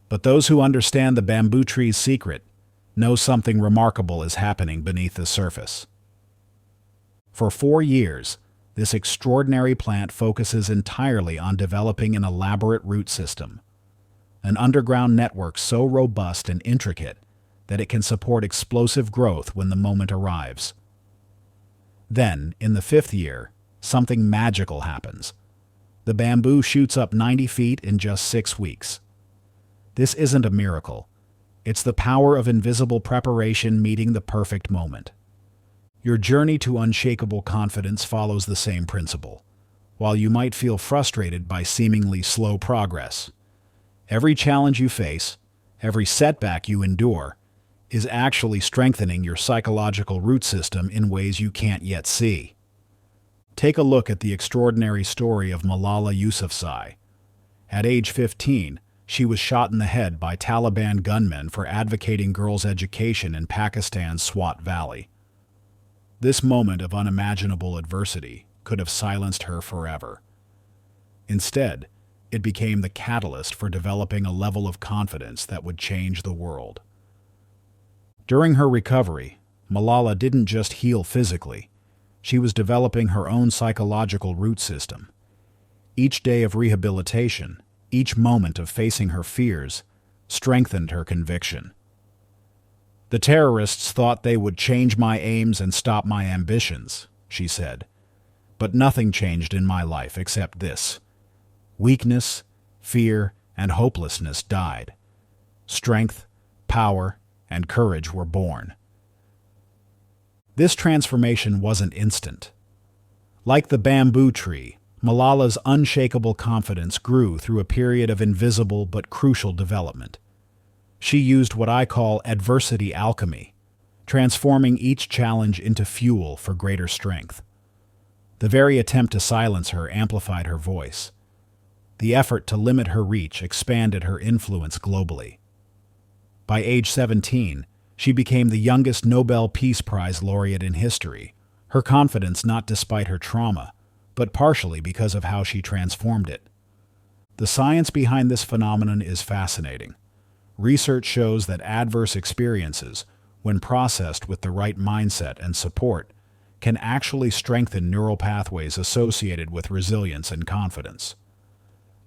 But those who understand the bamboo tree's secret know something remarkable is happening beneath the surface. For 4 years, this extraordinary plant focuses entirely on developing an elaborate root system, an underground network so robust and intricate that it can support explosive growth when the moment arrives. Then, in the 5th year, something magical happens. The bamboo shoots up 90 feet in just 6 weeks. This isn't a miracle. It's the power of invisible preparation meeting the perfect moment. Your journey to unshakable confidence follows the same principle. While you might feel frustrated by seemingly slow progress, every challenge you face, every setback you endure, is actually strengthening your psychological root system in ways you can't yet see. Take a look at the extraordinary story of Malala Yousafzai. At age 15, she was shot in the head by Taliban gunmen for advocating girls' education in Pakistan's Swat Valley. This moment of unimaginable adversity could have silenced her forever. Instead, it became the catalyst for developing a level of confidence that would change the world. During her recovery, Malala didn't just heal physically. She was developing her own psychological root system. Each day of rehabilitation, each moment of facing her fears, strengthened her conviction. "The terrorists thought they would change my aims and stop my ambitions," she said. "But nothing changed in my life except this. Weakness, fear, and hopelessness died. Strength, power, and courage were born." This transformation wasn't instant. Like the bamboo tree, Malala's unshakable confidence grew through a period of invisible but crucial development. She used what I call adversity alchemy, transforming each challenge into fuel for greater strength. The very attempt to silence her amplified her voice. The effort to limit her reach expanded her influence globally. By age 17, she became the youngest Nobel Peace Prize laureate in history, her confidence not despite her trauma, but partially because of how she transformed it. The science behind this phenomenon is fascinating. Research shows that adverse experiences, when processed with the right mindset and support, can actually strengthen neural pathways associated with resilience and confidence.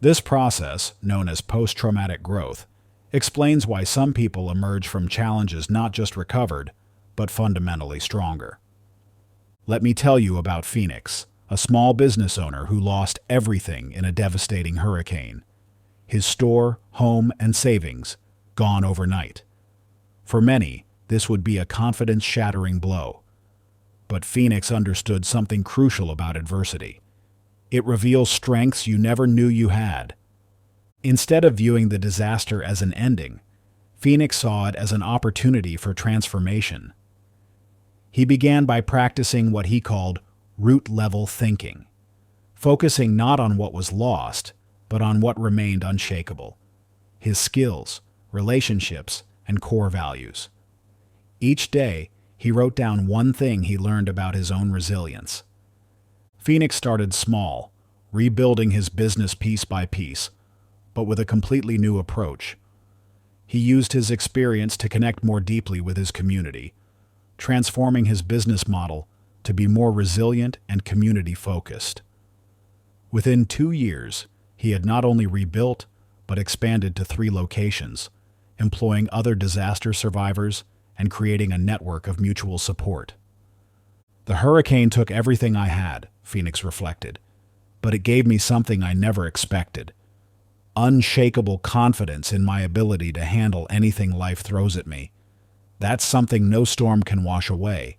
This process, known as post-traumatic growth, explains why some people emerge from challenges not just recovered, but fundamentally stronger. Let me tell you about Phoenix, a small business owner who lost everything in a devastating hurricane. His store, home, and savings gone overnight. For many, this would be a confidence-shattering blow. But Phoenix understood something crucial about adversity. It reveals strengths you never knew you had. Instead of viewing the disaster as an ending, Phoenix saw it as an opportunity for transformation. He began by practicing what he called root-level thinking, focusing not on what was lost, but on what remained unshakable: his skills, relationships, and core values. Each day, he wrote down one thing he learned about his own resilience. Phoenix started small, rebuilding his business piece by piece, but with a completely new approach. He used his experience to connect more deeply with his community, transforming his business model to be more resilient and community-focused. Within 2 years, he had not only rebuilt, but expanded to 3 locations, employing other disaster survivors and creating a network of mutual support. "The hurricane took everything I had," Phoenix reflected, "but it gave me something I never expected: unshakable confidence in my ability to handle anything life throws at me. That's something no storm can wash away."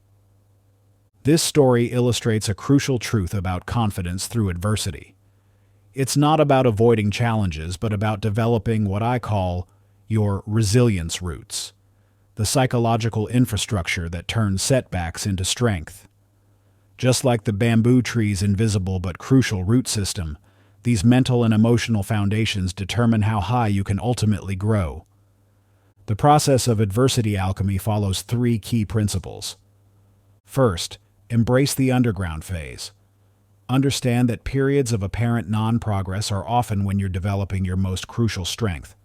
This story illustrates a crucial truth about confidence through adversity. It's not about avoiding challenges, but about developing what I call your resilience roots, the psychological infrastructure that turns setbacks into strength. Just like the bamboo tree's invisible but crucial root system, these mental and emotional foundations determine how high you can ultimately grow. The process of adversity alchemy follows 3 key principles. First, embrace the underground phase. Understand that periods of apparent non-progress are often when you're developing your most crucial strength.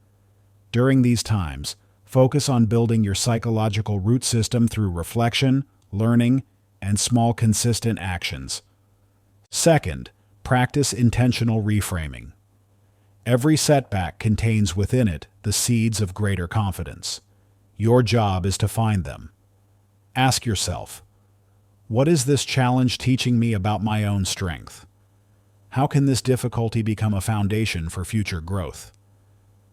During these times, focus on building your psychological root system through reflection, learning, and small consistent actions. Second, practice intentional reframing. Every setback contains within it the seeds of greater confidence. Your job is to find them. Ask yourself, what is this challenge teaching me about my own strength? How can this difficulty become a foundation for future growth?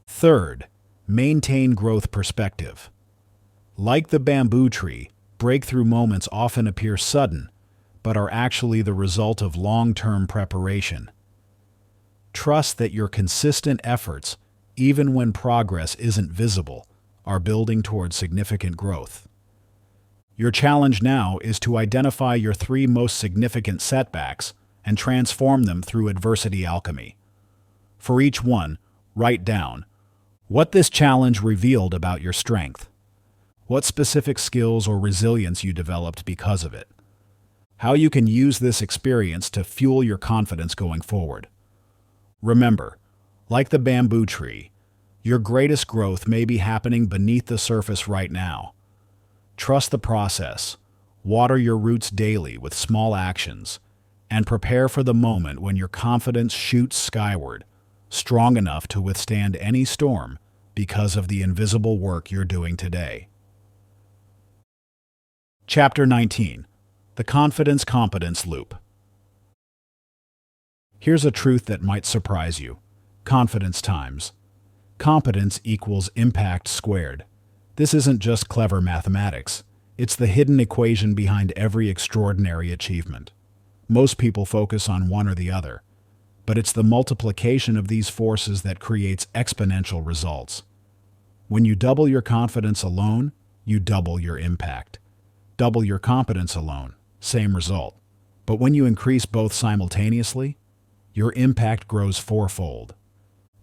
Third, maintain growth perspective. Like the bamboo tree, breakthrough moments often appear sudden, but are actually the result of long-term preparation. Trust that your consistent efforts, even when progress isn't visible, are building towards significant growth. Your challenge now is to identify your 3 most significant setbacks and transform them through adversity alchemy. For each one, write down what this challenge revealed about your strength, what specific skills or resilience you developed because of it, how you can use this experience to fuel your confidence going forward. Remember, like the bamboo tree, your greatest growth may be happening beneath the surface right now. Trust the process, water your roots daily with small actions, and prepare for the moment when your confidence shoots skyward, strong enough to withstand any storm because of the invisible work you're doing today. Chapter 19. The Confidence-Competence Loop. Here's a truth that might surprise you. Confidence times competence equals impact squared. This isn't just clever mathematics. It's the hidden equation behind every extraordinary achievement. Most people focus on one or the other, but it's the multiplication of these forces that creates exponential results. When you double your confidence alone, you double your impact. Double your competence alone, same result. But when you increase both simultaneously, your impact grows fourfold.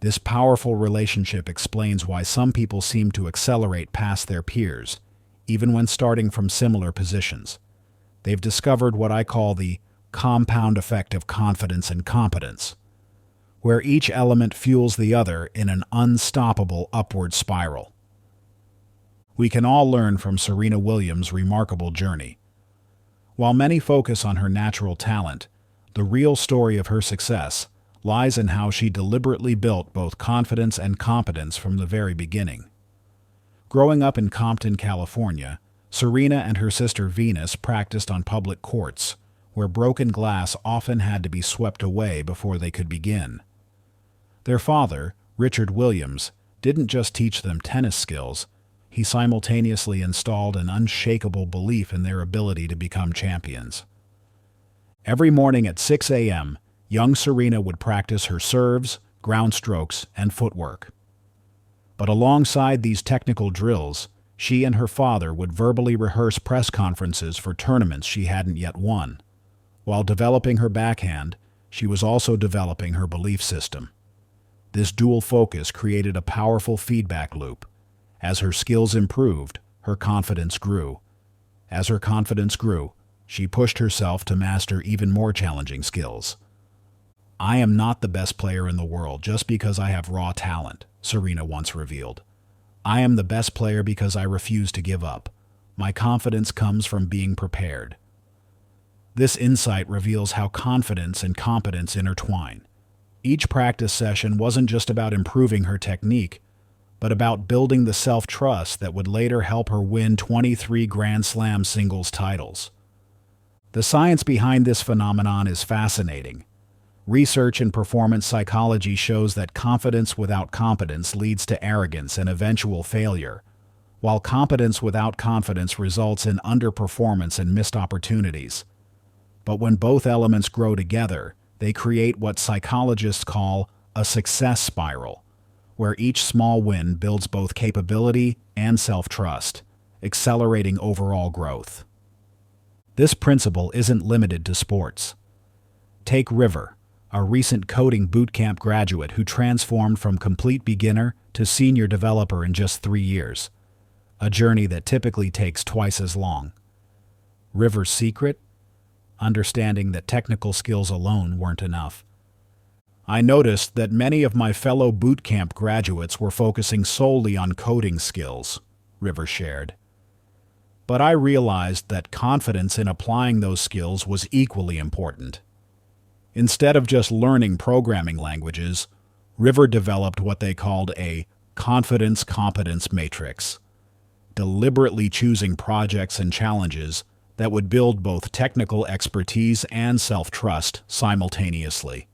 This powerful relationship explains why some people seem to accelerate past their peers, even when starting from similar positions. They've discovered what I call the compound effect of confidence and competence, where each element fuels the other in an unstoppable upward spiral. We can all learn from Serena Williams' remarkable journey. While many focus on her natural talent, the real story of her success lies in how she deliberately built both confidence and competence from the very beginning. Growing up in Compton, California, Serena and her sister Venus practiced on public courts, where broken glass often had to be swept away before they could begin. Their father, Richard Williams, didn't just teach them tennis skills, he simultaneously installed an unshakable belief in their ability to become champions. Every morning at 6 a.m., young Serena would practice her serves, ground strokes, and footwork. But alongside these technical drills, she and her father would verbally rehearse press conferences for tournaments she hadn't yet won. While developing her backhand, she was also developing her belief system. This dual focus created a powerful feedback loop. As her skills improved, her confidence grew. As her confidence grew, she pushed herself to master even more challenging skills. "I am not the best player in the world just because I have raw talent," Serena once revealed. "I am the best player because I refuse to give up. My confidence comes from being prepared." This insight reveals how confidence and competence intertwine. Each practice session wasn't just about improving her technique, but about building the self-trust that would later help her win 23 Grand Slam singles titles. The science behind this phenomenon is fascinating. Research in performance psychology shows that confidence without competence leads to arrogance and eventual failure, while competence without confidence results in underperformance and missed opportunities. But when both elements grow together, they create what psychologists call a success spiral, where each small win builds both capability and self-trust, accelerating overall growth. This principle isn't limited to sports. Take River, a recent coding bootcamp graduate who transformed from complete beginner to senior developer in just 3 years, a journey that typically takes twice as long. River's secret? Understanding that technical skills alone weren't enough. "I noticed that many of my fellow bootcamp graduates were focusing solely on coding skills," River shared. "But I realized that confidence in applying those skills was equally important. Instead of just learning programming languages, River developed what they called a confidence-competence matrix, deliberately choosing projects and challenges that would build both technical expertise and self-trust simultaneously.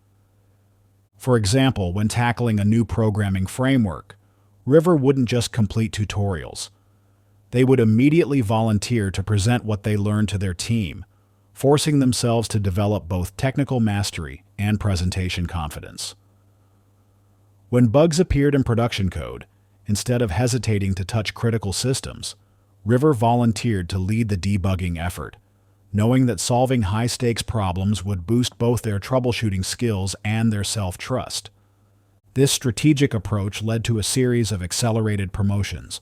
For example, when tackling a new programming framework, River wouldn't just complete tutorials. They would immediately volunteer to present what they learned to their team, forcing themselves to develop both technical mastery and presentation confidence. When bugs appeared in production code, instead of hesitating to touch critical systems, River volunteered to lead the debugging effort, knowing that solving high-stakes problems would boost both their troubleshooting skills and their self-trust. This strategic approach led to a series of accelerated promotions.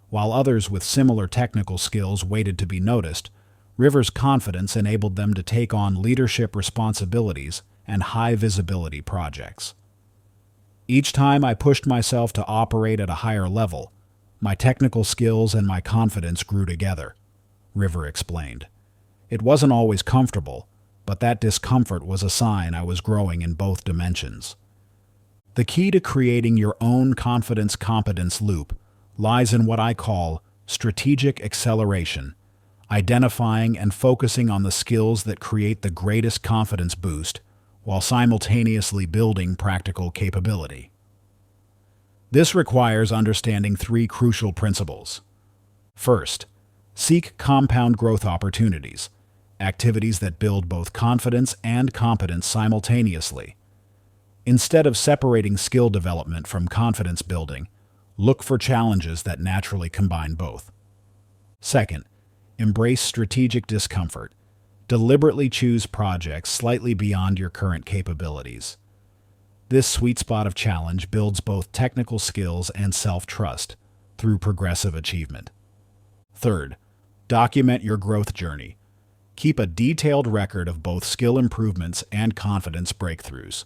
While others with similar technical skills waited to be noticed, River's confidence enabled them to take on leadership responsibilities and high-visibility projects. "Each time I pushed myself to operate at a higher level, my technical skills and my confidence grew together," River explained. It wasn't always comfortable, but that discomfort was a sign I was growing in both dimensions. The key to creating your own confidence-competence loop lies in what I call strategic acceleration, identifying and focusing on the skills that create the greatest confidence boost while simultaneously building practical capability. This requires understanding three crucial principles. First, seek compound growth opportunities, activities that build both confidence and competence simultaneously. Instead of separating skill development from confidence building, look for challenges that naturally combine both. Second, embrace strategic discomfort. Deliberately choose projects slightly beyond your current capabilities. This sweet spot of challenge builds both technical skills and self-trust through progressive achievement. Third, document your growth journey. Keep a detailed record of both skill improvements and confidence breakthroughs.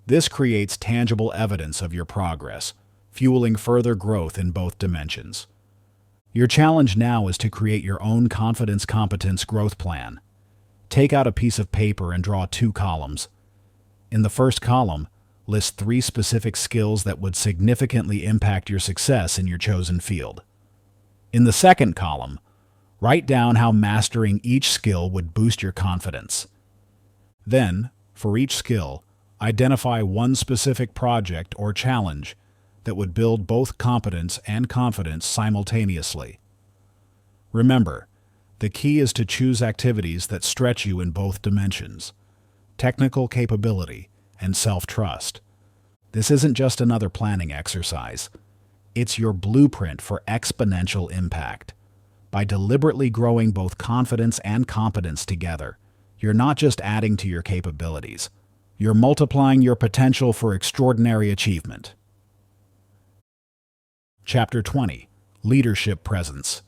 This creates tangible evidence of your progress, fueling further growth in both dimensions. Your challenge now is to create your own confidence-competence growth plan. Take out a piece of paper and draw 2 columns. In the first column, list 3 specific skills that would significantly impact your success in your chosen field. In the second column, write down how mastering each skill would boost your confidence. Then, for each skill, identify one specific project or challenge that would build both competence and confidence simultaneously. Remember, the key is to choose activities that stretch you in both dimensions: technical capability and self-trust. This isn't just another planning exercise. It's your blueprint for exponential impact. By deliberately growing both confidence and competence together, you're not just adding to your capabilities, you're multiplying your potential for extraordinary achievement. Chapter 20. Leadership Presence.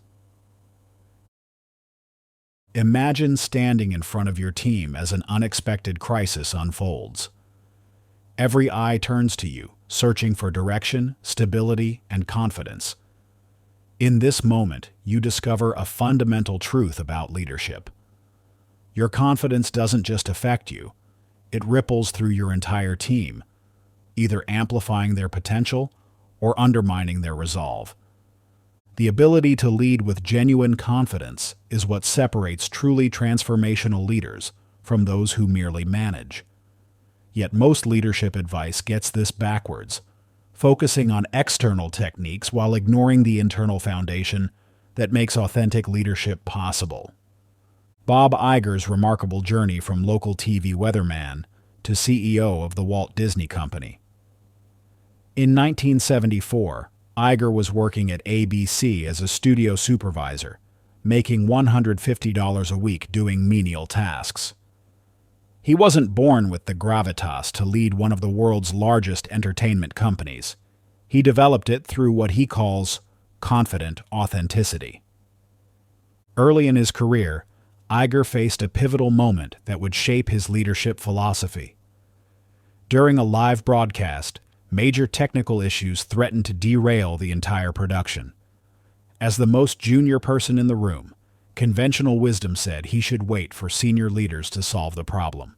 Imagine standing in front of your team as an unexpected crisis unfolds. Every eye turns to you, searching for direction, stability, and confidence. In this moment, you discover a fundamental truth about leadership. Your confidence doesn't just affect you, it ripples through your entire team, either amplifying their potential or undermining their resolve. The ability to lead with genuine confidence is what separates truly transformational leaders from those who merely manage. Yet most leadership advice gets this backwards, focusing on external techniques while ignoring the internal foundation that makes authentic leadership possible. Bob Iger's remarkable journey from local TV weatherman to CEO of the Walt Disney Company. In 1974, Iger was working at ABC as a studio supervisor, making $150 a week doing menial tasks. He wasn't born with the gravitas to lead one of the world's largest entertainment companies. He developed it through what he calls confident authenticity. Early in his career, Iger faced a pivotal moment that would shape his leadership philosophy. During a live broadcast, major technical issues threatened to derail the entire production. As the most junior person in the room, conventional wisdom said he should wait for senior leaders to solve the problem.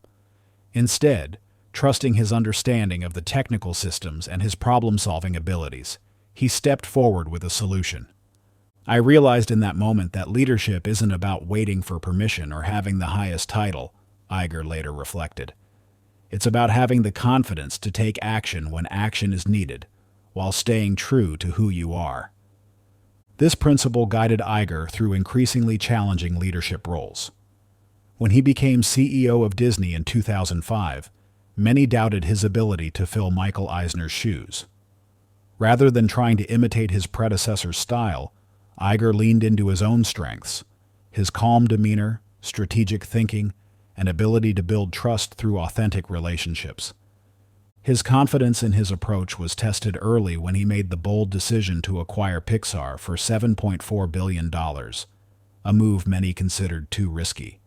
Instead, trusting his understanding of the technical systems and his problem-solving abilities, he stepped forward with a solution. I realized in that moment that leadership isn't about waiting for permission or having the highest title, Iger later reflected. It's about having the confidence to take action when action is needed, while staying true to who you are. This principle guided Iger through increasingly challenging leadership roles. When he became CEO of Disney in 2005, many doubted his ability to fill Michael Eisner's shoes. Rather than trying to imitate his predecessor's style, Iger leaned into his own strengths: his calm demeanor, strategic thinking, and ability to build trust through authentic relationships. His confidence in his approach was tested early when he made the bold decision to acquire Pixar for $7.4 billion, a move many considered too risky.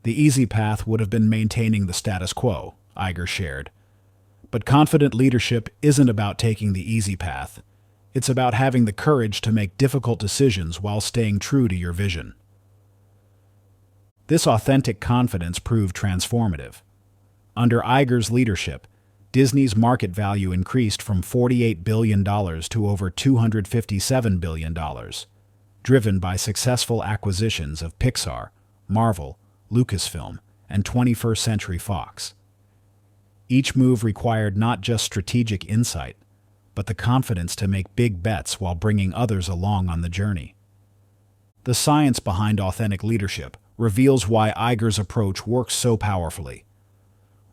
The easy path would have been maintaining the status quo, Iger shared. But confident leadership isn't about taking the easy path. It's about having the courage to make difficult decisions while staying true to your vision. This authentic confidence proved transformative. Under Iger's leadership, Disney's market value increased from $48 billion to over $257 billion, driven by successful acquisitions of Pixar, Marvel, Lucasfilm, and 21st Century Fox. Each move required not just strategic insight, but the confidence to make big bets while bringing others along on the journey. The science behind authentic leadership reveals why Iger's approach works so powerfully.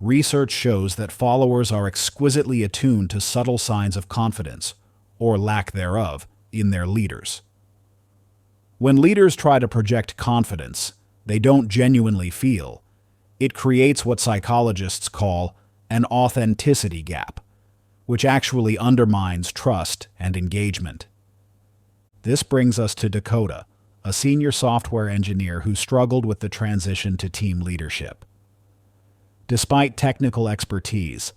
Research shows that followers are exquisitely attuned to subtle signs of confidence, or lack thereof, in their leaders. When leaders try to project confidence they don't genuinely feel, it creates what psychologists call an authenticity gap, which actually undermines trust and engagement. This brings us to Dakota, a senior software engineer who struggled with the transition to team leadership. Despite technical expertise,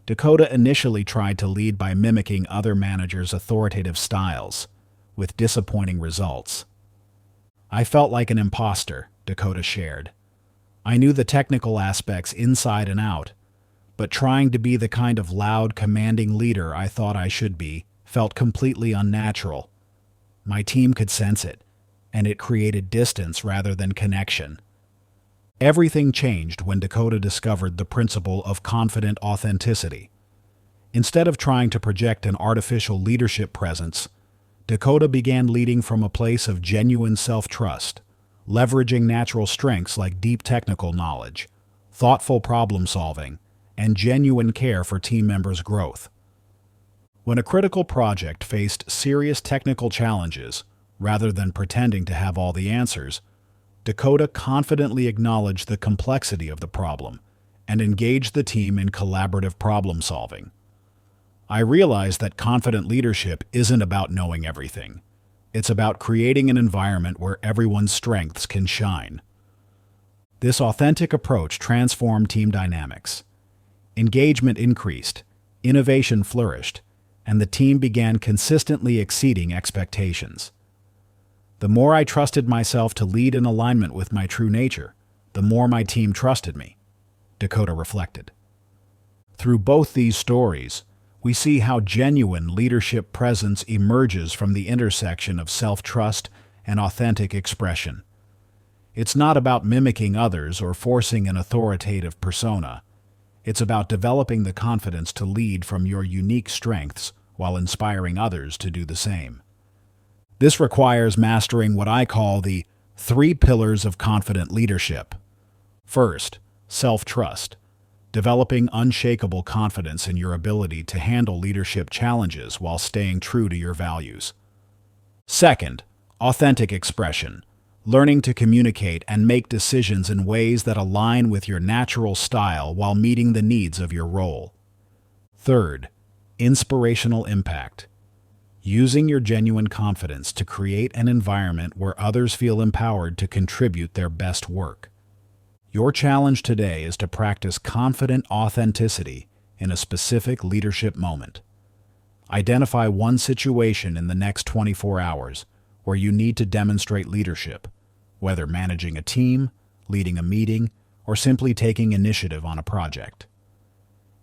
Dakota initially tried to lead by mimicking other managers' authoritative styles, with disappointing results. "I felt like an imposter," Dakota shared. "I knew the technical aspects inside and out, but trying to be the kind of loud, commanding leader I thought I should be felt completely unnatural. My team could sense it, and it created distance rather than connection." Everything changed when Dakota discovered the principle of confident authenticity. Instead of trying to project an artificial leadership presence, Dakota began leading from a place of genuine self-trust, leveraging natural strengths like deep technical knowledge, thoughtful problem-solving, and genuine care for team members' growth. When a critical project faced serious technical challenges, rather than pretending to have all the answers, Dakota confidently acknowledged the complexity of the problem and engaged the team in collaborative problem-solving. "I realized that confident leadership isn't about knowing everything. It's about creating an environment where everyone's strengths can shine." This authentic approach transformed team dynamics. Engagement increased, innovation flourished, and the team began consistently exceeding expectations. "The more I trusted myself to lead in alignment with my true nature, the more my team trusted me," Dakota reflected. Through both these stories, we see how genuine leadership presence emerges from the intersection of self-trust and authentic expression. It's not about mimicking others or forcing an authoritative persona. It's about developing the confidence to lead from your unique strengths while inspiring others to do the same. This requires mastering what I call the 3 pillars of confident leadership. First, self-trust. Developing unshakable confidence in your ability to handle leadership challenges while staying true to your values. Second, authentic expression. Learning to communicate and make decisions in ways that align with your natural style while meeting the needs of your role. Third, inspirational impact. Using your genuine confidence to create an environment where others feel empowered to contribute their best work. Your challenge today is to practice confident authenticity in a specific leadership moment. Identify one situation in the next 24 hours where you need to demonstrate leadership, whether managing a team, leading a meeting, or simply taking initiative on a project.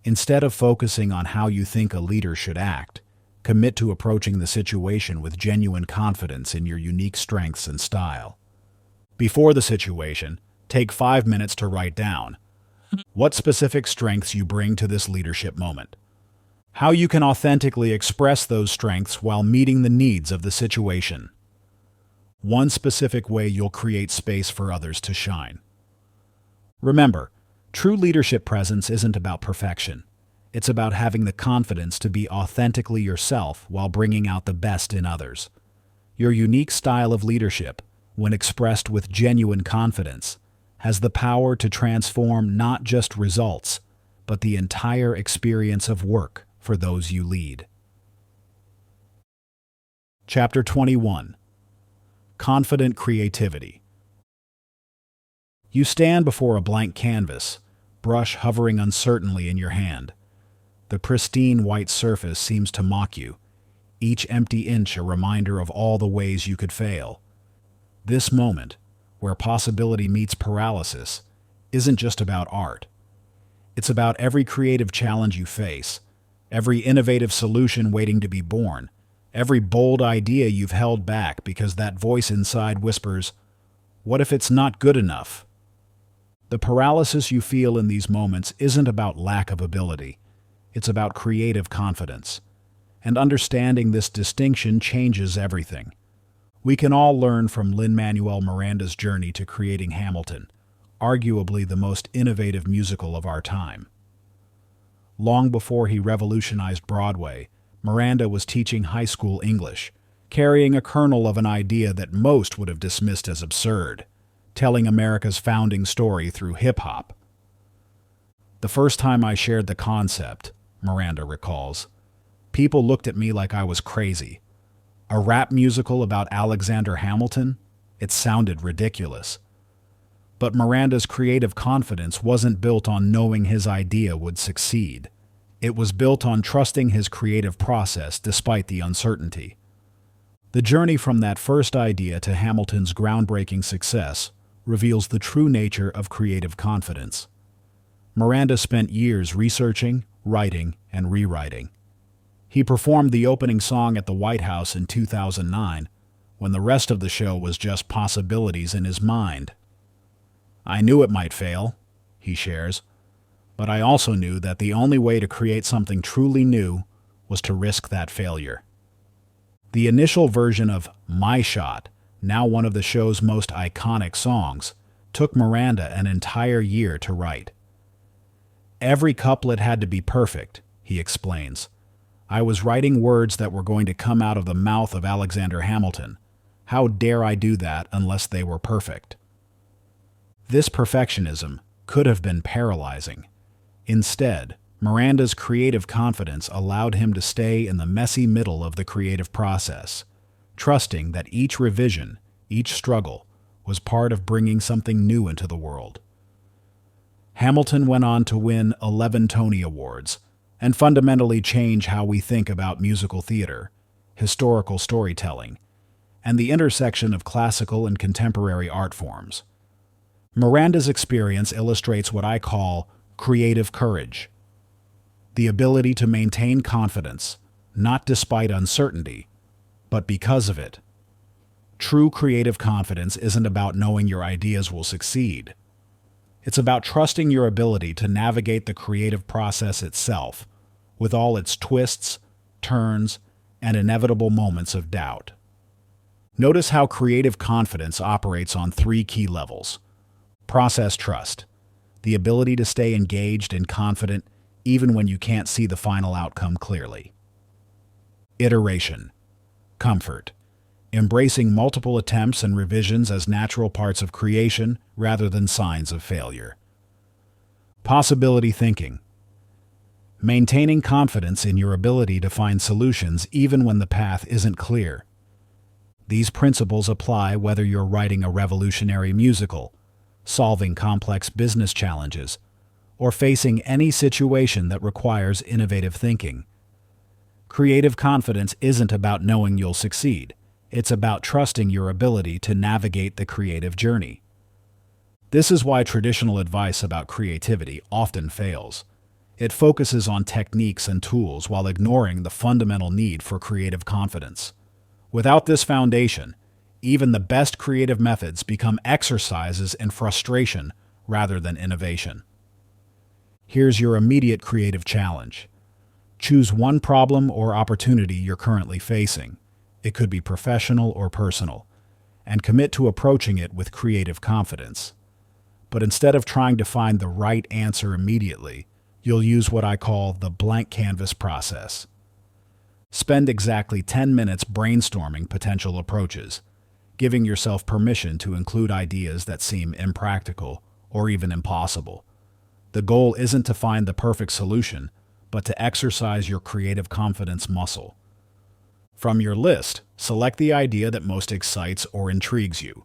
Instead of focusing on how you think a leader should act, commit to approaching the situation with genuine confidence in your unique strengths and style. Before the situation, take 5 minutes to write down what specific strengths you bring to this leadership moment, how you can authentically express those strengths while meeting the needs of the situation, one specific way you'll create space for others to shine. Remember, true leadership presence isn't about perfection. It's about having the confidence to be authentically yourself while bringing out the best in others. Your unique style of leadership, when expressed with genuine confidence, has the power to transform not just results, but the entire experience of work for those you lead. Chapter 21. Confident Creativity. You stand before a blank canvas, brush hovering uncertainly in your hand. The pristine white surface seems to mock you, each empty inch a reminder of all the ways you could fail. This moment, where possibility meets paralysis, isn't just about art. It's about every creative challenge you face, every innovative solution waiting to be born, every bold idea you've held back because that voice inside whispers, "What if it's not good enough?" The paralysis you feel in these moments isn't about lack of ability. It's about creative confidence. And understanding this distinction changes everything. We can all learn from Lin-Manuel Miranda's journey to creating Hamilton, arguably the most innovative musical of our time. Long before he revolutionized Broadway, Miranda was teaching high school English, carrying a kernel of an idea that most would have dismissed as absurd, telling America's founding story through hip-hop. "The first time I shared the concept," Miranda recalls, "people looked at me like I was crazy. A rap musical about Alexander Hamilton? It sounded ridiculous." But Miranda's creative confidence wasn't built on knowing his idea would succeed. It was built on trusting his creative process despite the uncertainty. The journey from that first idea to Hamilton's groundbreaking success reveals the true nature of creative confidence. Miranda spent years researching, writing, and rewriting. He performed the opening song at the White House in 2009, when the rest of the show was just possibilities in his mind. "I knew it might fail," he shares, "but I also knew that the only way to create something truly new was to risk that failure." The initial version of "My Shot," now one of the show's most iconic songs, took Miranda an entire year to write. "Every couplet had to be perfect," he explains. "I was writing words that were going to come out of the mouth of Alexander Hamilton. How dare I do that unless they were perfect?" This perfectionism could have been paralyzing. Instead, Miranda's creative confidence allowed him to stay in the messy middle of the creative process, trusting that each revision, each struggle, was part of bringing something new into the world. Hamilton went on to win 11 Tony Awards, and fundamentally change how we think about musical theater, historical storytelling, and the intersection of classical and contemporary art forms. Miranda's experience illustrates what I call creative courage, the ability to maintain confidence, not despite uncertainty, but because of it. True creative confidence isn't about knowing your ideas will succeed. It's about trusting your ability to navigate the creative process itself, with all its twists, turns, and inevitable moments of doubt. Notice how creative confidence operates on 3 key levels. Process trust, the ability to stay engaged and confident even when you can't see the final outcome clearly. Iteration, comfort, embracing multiple attempts and revisions as natural parts of creation rather than signs of failure. Possibility thinking, maintaining confidence in your ability to find solutions even when the path isn't clear. These principles apply whether you're writing a revolutionary musical, solving complex business challenges, or facing any situation that requires innovative thinking. Creative confidence isn't about knowing you'll succeed. It's about trusting your ability to navigate the creative journey. This is why traditional advice about creativity often fails. It focuses on techniques and tools while ignoring the fundamental need for creative confidence. Without this foundation, even the best creative methods become exercises in frustration rather than innovation. Here's your immediate creative challenge. Choose one problem or opportunity you're currently facing. It could be professional or personal, and commit to approaching it with creative confidence. But instead of trying to find the right answer immediately, you'll use what I call the blank canvas process. Spend exactly 10 minutes brainstorming potential approaches, giving yourself permission to include ideas that seem impractical or even impossible. The goal isn't to find the perfect solution, but to exercise your creative confidence muscle. From your list, select the idea that most excites or intrigues you,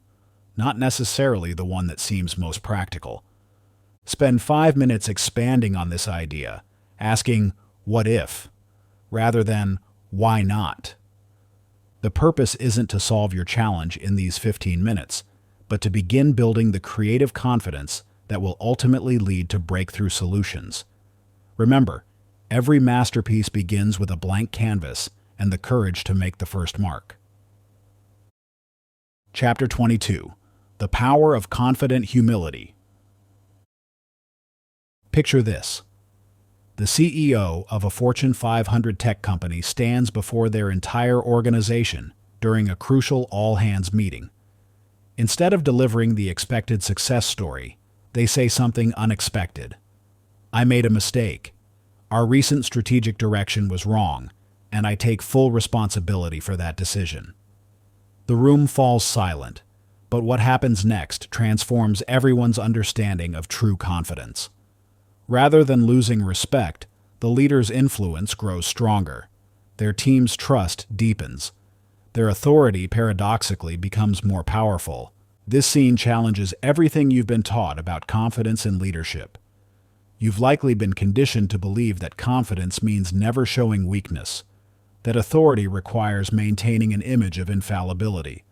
not necessarily the one that seems most practical. Spend 5 minutes expanding on this idea, asking, "What if?" rather than, "Why not?" The purpose isn't to solve your challenge in these 15 minutes, but to begin building the creative confidence that will ultimately lead to breakthrough solutions. Remember, every masterpiece begins with a blank canvas and the courage to make the first mark. Chapter 22. The Power of Confident Humility. Picture this. The CEO of a Fortune 500 tech company stands before their entire organization during a crucial all-hands meeting. Instead of delivering the expected success story, they say something unexpected. "I made a mistake. Our recent strategic direction was wrong, and I take full responsibility for that decision." The room falls silent, but what happens next transforms everyone's understanding of true confidence. Rather than losing respect, the leader's influence grows stronger. Their team's trust deepens. Their authority, paradoxically, becomes more powerful. This scene challenges everything you've been taught about confidence and leadership. You've likely been conditioned to believe that confidence means never showing weakness, that authority requires maintaining an image of infallibility.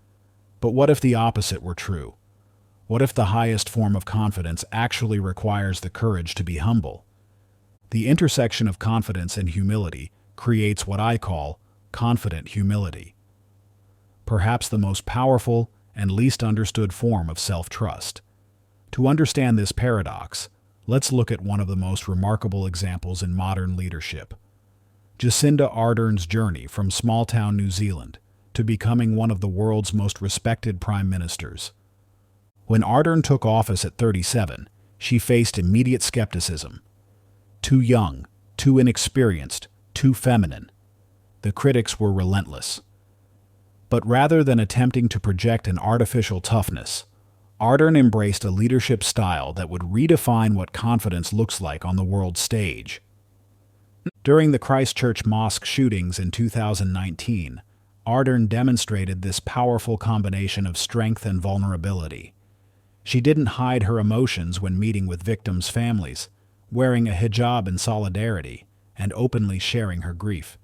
But what if the opposite were true? What if the highest form of confidence actually requires the courage to be humble? The intersection of confidence and humility creates what I call confident humility. Perhaps the most powerful and least understood form of self-trust. To understand this paradox, let's look at one of the most remarkable examples in modern leadership. Jacinda Ardern's journey from small-town New Zealand to becoming one of the world's most respected prime ministers. When Ardern took office at 37, she faced immediate skepticism. Too young, too inexperienced, too feminine. The critics were relentless. But rather than attempting to project an artificial toughness, Ardern embraced a leadership style that would redefine what confidence looks like on the world stage. During the Christchurch mosque shootings in 2019, Ardern demonstrated this powerful combination of strength and vulnerability. She didn't hide her emotions when meeting with victims' families, wearing a hijab in solidarity and openly sharing her grief.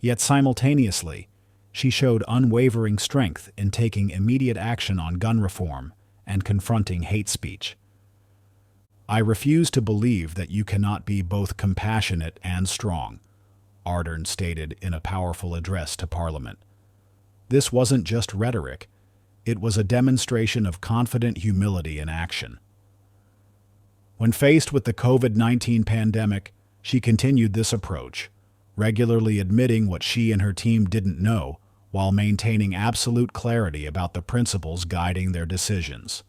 Yet simultaneously, she showed unwavering strength in taking immediate action on gun reform and confronting hate speech. "I refuse to believe that you cannot be both compassionate and strong," Ardern stated in a powerful address to Parliament. This wasn't just rhetoric, it was a demonstration of confident humility in action. When faced with the COVID-19 pandemic, she continued this approach, regularly admitting what she and her team didn't know, while maintaining absolute clarity about the principles guiding their decisions.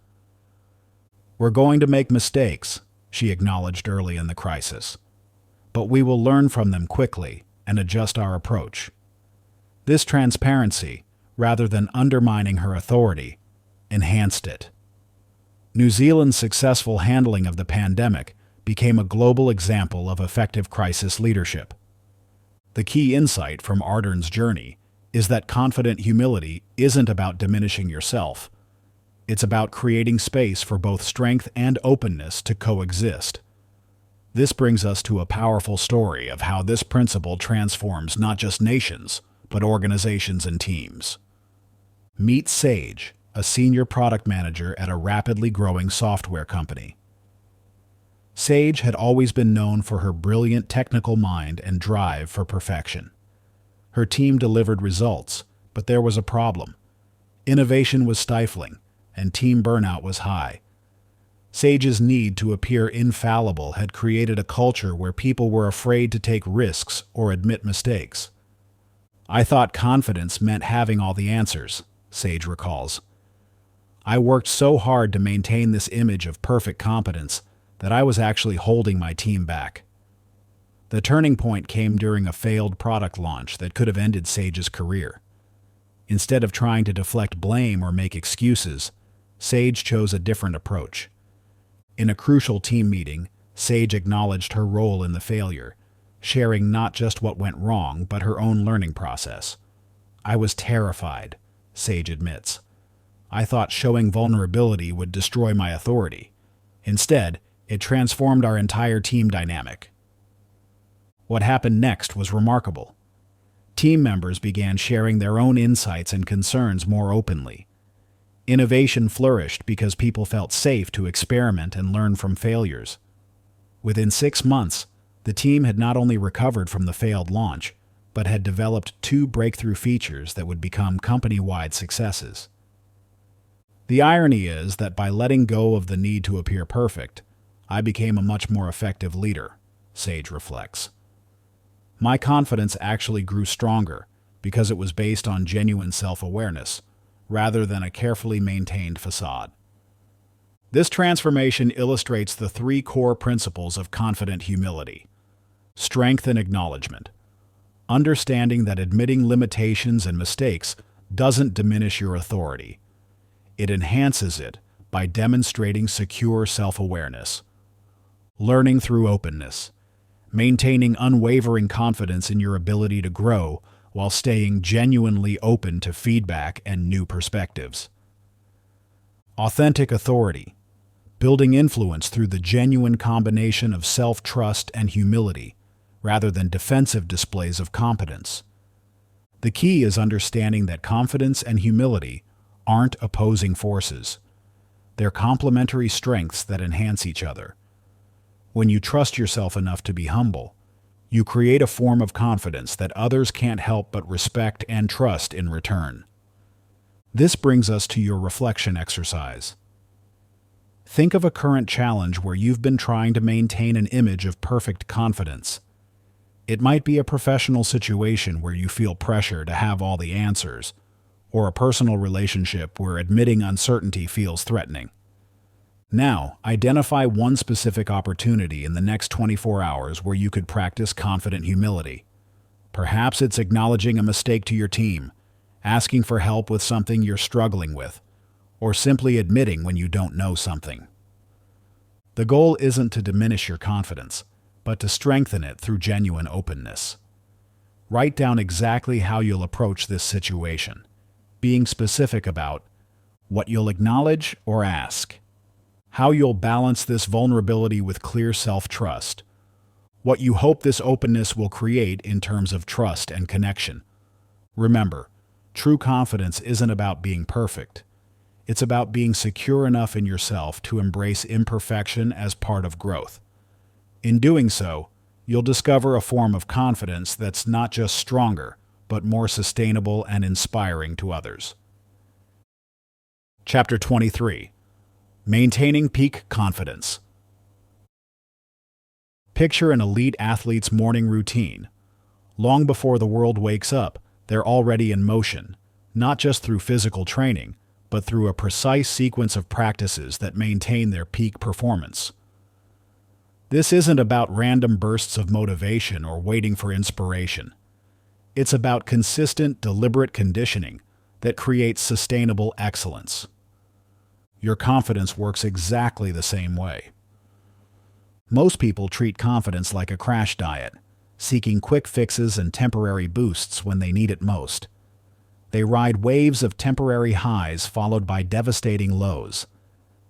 "We're going to make mistakes," she acknowledged early in the crisis, "but we will learn from them quickly and adjust our approach." This transparency, rather than undermining her authority, enhanced it. New Zealand's successful handling of the pandemic became a global example of effective crisis leadership. The key insight from Ardern's journey is that confident humility isn't about diminishing yourself. It's about creating space for both strength and openness to coexist. This brings us to a powerful story of how this principle transforms not just nations, but organizations and teams. Meet Sage, a senior product manager at a rapidly growing software company. Sage had always been known for her brilliant technical mind and drive for perfection. Her team delivered results, but there was a problem. Innovation was stifling, and team burnout was high. Sage's need to appear infallible had created a culture where people were afraid to take risks or admit mistakes. "I thought confidence meant having all the answers," Sage recalls. "I worked so hard to maintain this image of perfect competence that I was actually holding my team back." The turning point came during a failed product launch that could have ended Sage's career. Instead of trying to deflect blame or make excuses, Sage chose a different approach. In a crucial team meeting, Sage acknowledged her role in the failure, sharing not just what went wrong, but her own learning process. "I was terrified," Sage admits. "I thought showing vulnerability would destroy my authority. Instead, it transformed our entire team dynamic." What happened next was remarkable. Team members began sharing their own insights and concerns more openly. Innovation flourished because people felt safe to experiment and learn from failures. Within 6 months, the team had not only recovered from the failed launch, but had developed 2 breakthrough features that would become company-wide successes. The irony is that by letting go of the need to appear perfect, I became a much more effective leader, Sage reflects. My confidence actually grew stronger because it was based on genuine self-awareness, rather than a carefully maintained facade. This transformation illustrates the 3 core principles of confident humility: strength and acknowledgement, understanding that admitting limitations and mistakes doesn't diminish your authority. It enhances it by demonstrating secure self-awareness, learning through openness, maintaining unwavering confidence in your ability to grow while staying genuinely open to feedback and new perspectives. Authentic authority, building influence through the genuine combination of self-trust and humility, rather than defensive displays of competence. The key is understanding that confidence and humility aren't opposing forces. They're complementary strengths that enhance each other. When you trust yourself enough to be humble, you create a form of confidence that others can't help but respect and trust in return. This brings us to your reflection exercise. Think of a current challenge where you've been trying to maintain an image of perfect confidence. It might be a professional situation where you feel pressure to have all the answers, or a personal relationship where admitting uncertainty feels threatening. Now, identify one specific opportunity in the next 24 hours where you could practice confident humility. Perhaps it's acknowledging a mistake to your team, asking for help with something you're struggling with, or simply admitting when you don't know something. The goal isn't to diminish your confidence, but to strengthen it through genuine openness. Write down exactly how you'll approach this situation, being specific about what you'll acknowledge or ask, how you'll balance this vulnerability with clear self-trust, what you hope this openness will create in terms of trust and connection. Remember, true confidence isn't about being perfect. It's about being secure enough in yourself to embrace imperfection as part of growth. In doing so, you'll discover a form of confidence that's not just stronger, but more sustainable and inspiring to others. Chapter 23. Maintaining Peak Confidence. Picture an elite athlete's morning routine. Long before the world wakes up, they're already in motion, not just through physical training, but through a precise sequence of practices that maintain their peak performance. This isn't about random bursts of motivation or waiting for inspiration. It's about consistent, deliberate conditioning that creates sustainable excellence. Your confidence works exactly the same way. Most people treat confidence like a crash diet, seeking quick fixes and temporary boosts when they need it most. They ride waves of temporary highs followed by devastating lows,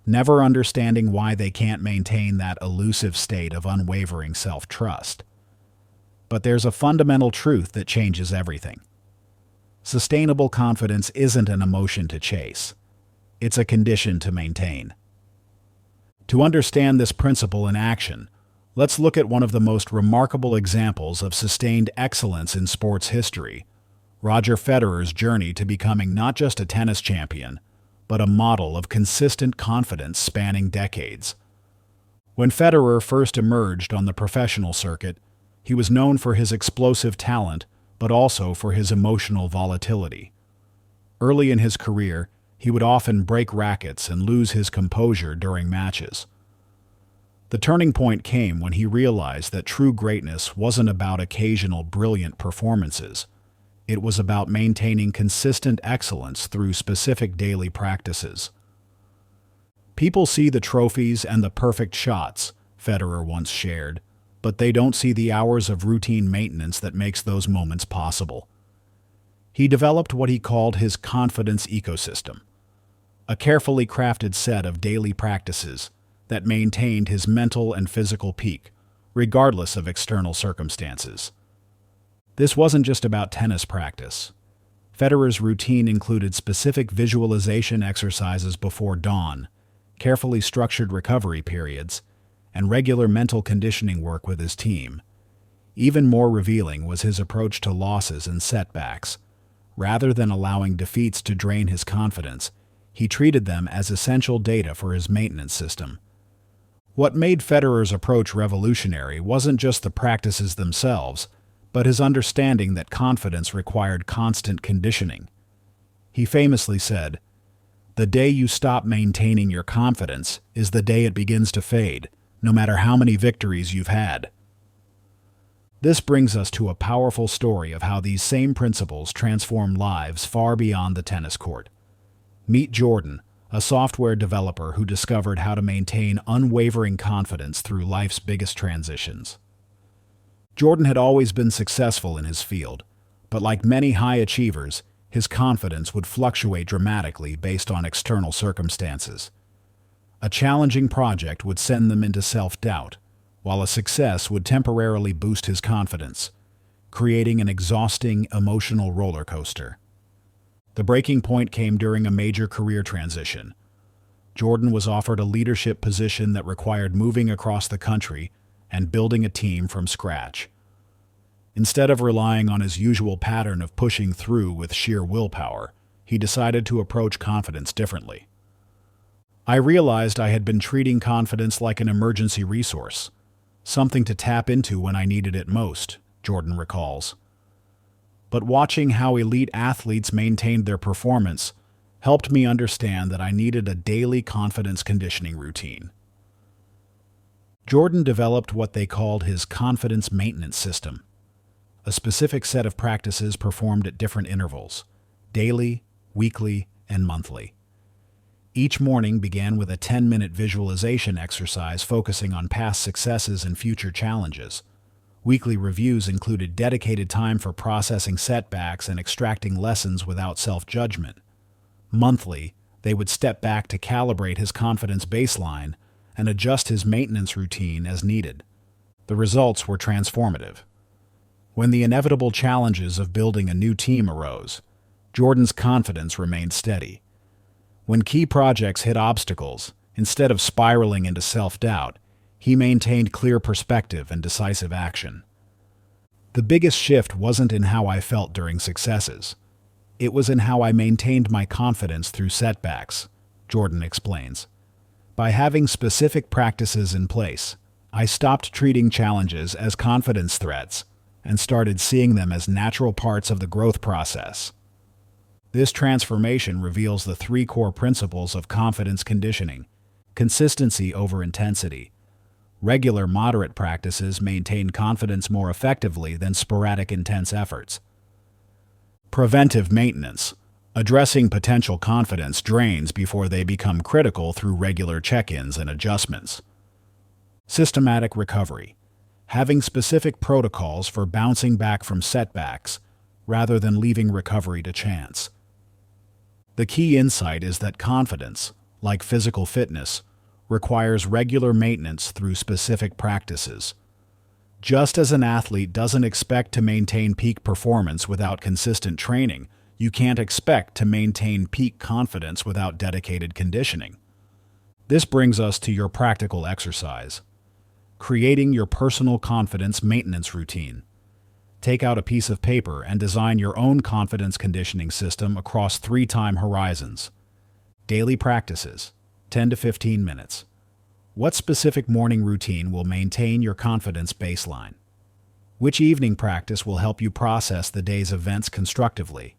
never understanding why they can't maintain that elusive state of unwavering self-trust. But there's a fundamental truth that changes everything. Sustainable confidence isn't an emotion to chase. It's a condition to maintain. To understand this principle in action, let's look at one of the most remarkable examples of sustained excellence in sports history, Roger Federer's journey to becoming not just a tennis champion, but a model of consistent confidence spanning decades. When Federer first emerged on the professional circuit, he was known for his explosive talent, but also for his emotional volatility. Early in his career, he would often break rackets and lose his composure during matches. The turning point came when he realized that true greatness wasn't about occasional brilliant performances. It was about maintaining consistent excellence through specific daily practices. People see the trophies and the perfect shots, Federer once shared, but they don't see the hours of routine maintenance that makes those moments possible. He developed what he called his confidence ecosystem, a carefully crafted set of daily practices that maintained his mental and physical peak, regardless of external circumstances. This wasn't just about tennis practice. Federer's routine included specific visualization exercises before dawn, carefully structured recovery periods, and regular mental conditioning work with his team. Even more revealing was his approach to losses and setbacks. Rather than allowing defeats to drain his confidence, he treated them as essential data for his maintenance system. What made Federer's approach revolutionary wasn't just the practices themselves, but his understanding that confidence required constant conditioning. He famously said, "The day you stop maintaining your confidence is the day it begins to fade, no matter how many victories you've had." This brings us to a powerful story of how these same principles transform lives far beyond the tennis court. Meet Jordan, a software developer who discovered how to maintain unwavering confidence through life's biggest transitions. Jordan had always been successful in his field, but like many high achievers, his confidence would fluctuate dramatically based on external circumstances. A challenging project would send them into self-doubt, while a success would temporarily boost his confidence, creating an exhausting emotional roller coaster. The breaking point came during a major career transition. Jordan was offered a leadership position that required moving across the country and building a team from scratch. Instead of relying on his usual pattern of pushing through with sheer willpower, he decided to approach confidence differently. "I realized I had been treating confidence like an emergency resource, something to tap into when I needed it most," Jordan recalls. "But watching how elite athletes maintained their performance helped me understand that I needed a daily confidence conditioning routine." Jordan developed what they called his confidence maintenance system, a specific set of practices performed at different intervals, daily, weekly, and monthly. Each morning began with a 10-minute visualization exercise focusing on past successes and future challenges. Weekly reviews included dedicated time for processing setbacks and extracting lessons without self-judgment. Monthly, they would step back to calibrate his confidence baseline and adjust his maintenance routine as needed. The results were transformative. When the inevitable challenges of building a new team arose, Jordan's confidence remained steady. When key projects hit obstacles, instead of spiraling into self-doubt, he maintained clear perspective and decisive action. "The biggest shift wasn't in how I felt during successes. It was in how I maintained my confidence through setbacks," Jordan explains. "By having specific practices in place, I stopped treating challenges as confidence threats and started seeing them as natural parts of the growth process." This transformation reveals the three core principles of confidence conditioning: consistency over intensity. Regular, moderate practices maintain confidence more effectively than sporadic, intense efforts. Preventive maintenance, addressing potential confidence drains before they become critical through regular check-ins and adjustments. Systematic recovery, having specific protocols for bouncing back from setbacks rather than leaving recovery to chance. The key insight is that confidence, like physical fitness, requires regular maintenance through specific practices. Just as an athlete doesn't expect to maintain peak performance without consistent training, you can't expect to maintain peak confidence without dedicated conditioning. This brings us to your practical exercise: creating your personal confidence maintenance routine. Take out a piece of paper and design your own confidence conditioning system across 3 time horizons. Daily practices, 10 to 15 minutes. What specific morning routine will maintain your confidence baseline? Which evening practice will help you process the day's events constructively?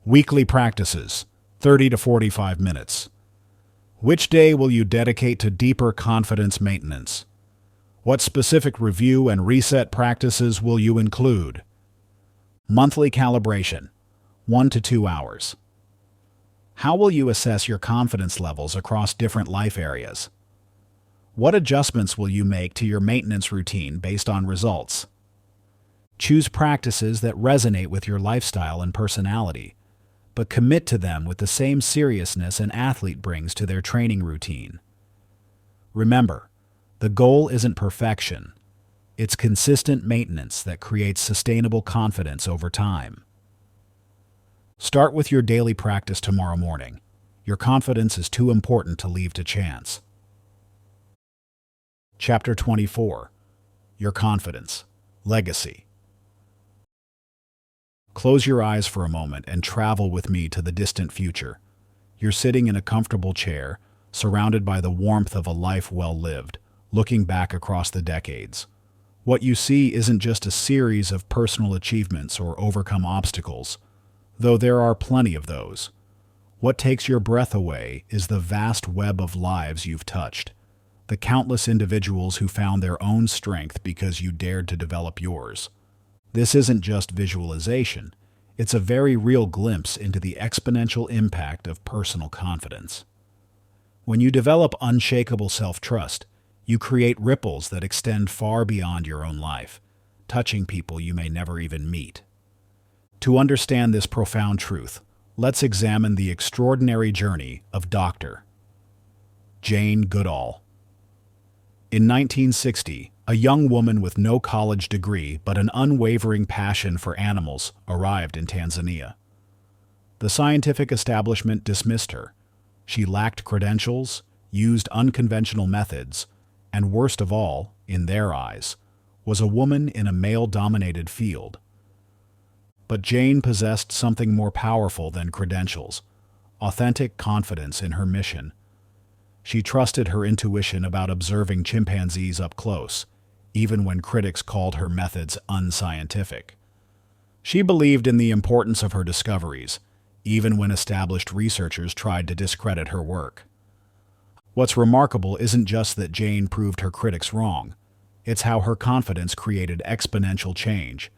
Weekly practices, 30 to 45 minutes. Which day will you dedicate to deeper confidence maintenance? What specific review and reset practices will you include? Monthly calibration, 1 to 2 hours. How will you assess your confidence levels across different life areas? What adjustments will you make to your maintenance routine based on results? Choose practices that resonate with your lifestyle and personality, but commit to them with the same seriousness an athlete brings to their training routine. Remember, the goal isn't perfection. It's consistent maintenance that creates sustainable confidence over time. Start with your daily practice tomorrow morning. Your confidence is too important to leave to chance. Chapter 24. Your Confidence. Legacy. Close your eyes for a moment and travel with me to the distant future. You're sitting in a comfortable chair, surrounded by the warmth of a life well lived, looking back across the decades. What you see isn't just a series of personal achievements or overcome obstacles, though there are plenty of those. What takes your breath away is the vast web of lives you've touched, the countless individuals who found their own strength because you dared to develop yours. This isn't just visualization, it's a very real glimpse into the exponential impact of personal confidence. When you develop unshakable self-trust, you create ripples that extend far beyond your own life, touching people you may never even meet. To understand this profound truth, let's examine the extraordinary journey of Dr. Jane Goodall. In 1960, a young woman with no college degree but an unwavering passion for animals arrived in Tanzania. The scientific establishment dismissed her. She lacked credentials, used unconventional methods, and worst of all, in their eyes, was a woman in a male-dominated field. But Jane possessed something more powerful than credentials: authentic confidence in her mission. She trusted her intuition about observing chimpanzees up close, even when critics called her methods unscientific. She believed in the importance of her discoveries, even when established researchers tried to discredit her work. What's remarkable isn't just that Jane proved her critics wrong, it's how her confidence created exponential change.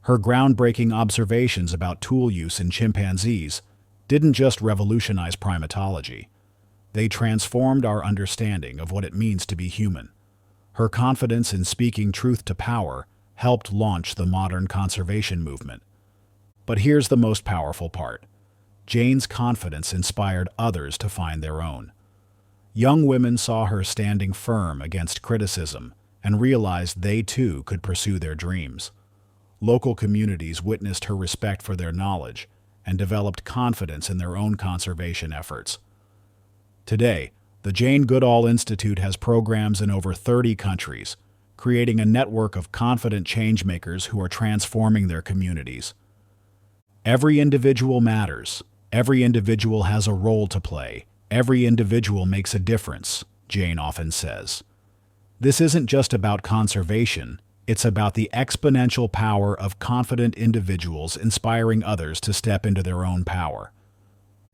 Her groundbreaking observations about tool use in chimpanzees didn't just revolutionize primatology. They transformed our understanding of what it means to be human. Her confidence in speaking truth to power helped launch the modern conservation movement. But here's the most powerful part. Jane's confidence inspired others to find their own. Young women saw her standing firm against criticism and realized they too could pursue their dreams. Local communities witnessed her respect for their knowledge and developed confidence in their own conservation efforts. Today, the Jane Goodall Institute has programs in over 30 countries, creating a network of confident changemakers who are transforming their communities. Every individual matters. Every individual has a role to play. Every individual makes a difference, Jane often says. This isn't just about conservation, it's about the exponential power of confident individuals inspiring others to step into their own power.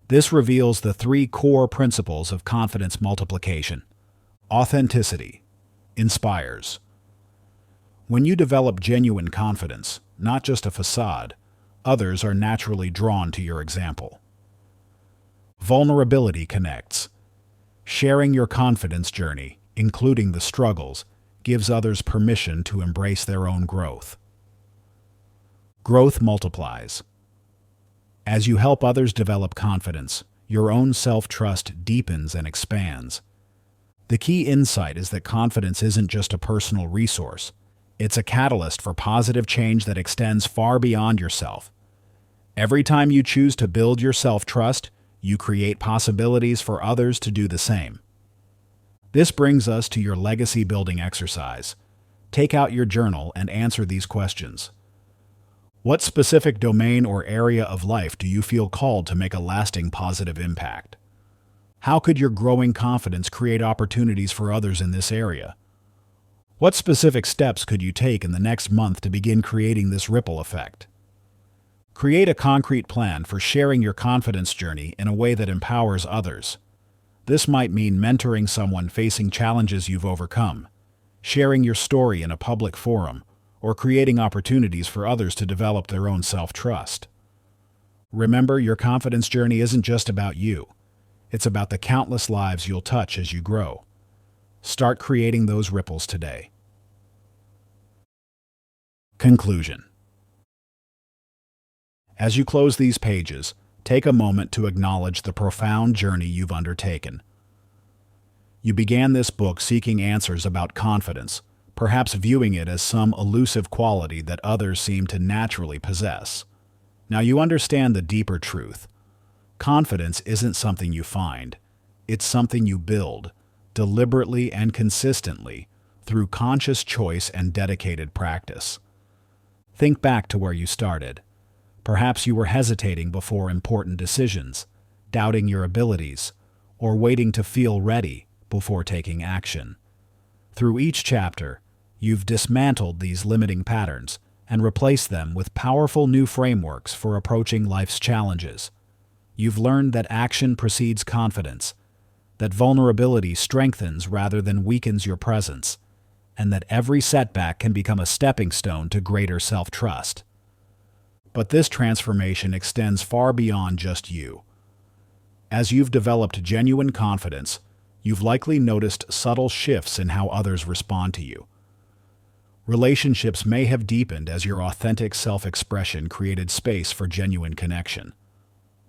This reveals the three core principles of confidence multiplication. Authenticity inspires. When you develop genuine confidence, not just a facade, others are naturally drawn to your example. Vulnerability connects. Sharing your confidence journey, including the struggles, gives others permission to embrace their own growth. Growth multiplies. As you help others develop confidence, your own self-trust deepens and expands. The key insight is that confidence isn't just a personal resource. It's a catalyst for positive change that extends far beyond yourself. Every time you choose to build your self-trust, you create possibilities for others to do the same. This brings us to your legacy-building exercise. Take out your journal and answer these questions. What specific domain or area of life do you feel called to make a lasting positive impact? How could your growing confidence create opportunities for others in this area? What specific steps could you take in the next month to begin creating this ripple effect? Create a concrete plan for sharing your confidence journey in a way that empowers others. This might mean mentoring someone facing challenges you've overcome, sharing your story in a public forum, or creating opportunities for others to develop their own self-trust. Remember, your confidence journey isn't just about you. It's about the countless lives you'll touch as you grow. Start creating those ripples today. Conclusion. As you close these pages, take a moment to acknowledge the profound journey you've undertaken. You began this book seeking answers about confidence, perhaps viewing it as some elusive quality that others seem to naturally possess. Now you understand the deeper truth. Confidence isn't something you find. It's something you build, deliberately and consistently, through conscious choice and dedicated practice. Think back to where you started. Perhaps you were hesitating before important decisions, doubting your abilities, or waiting to feel ready before taking action. Through each chapter, you've dismantled these limiting patterns and replaced them with powerful new frameworks for approaching life's challenges. You've learned that action precedes confidence, that vulnerability strengthens rather than weakens your presence, and that every setback can become a stepping stone to greater self-trust. But this transformation extends far beyond just you. As you've developed genuine confidence, you've likely noticed subtle shifts in how others respond to you. Relationships may have deepened as your authentic self-expression created space for genuine connection.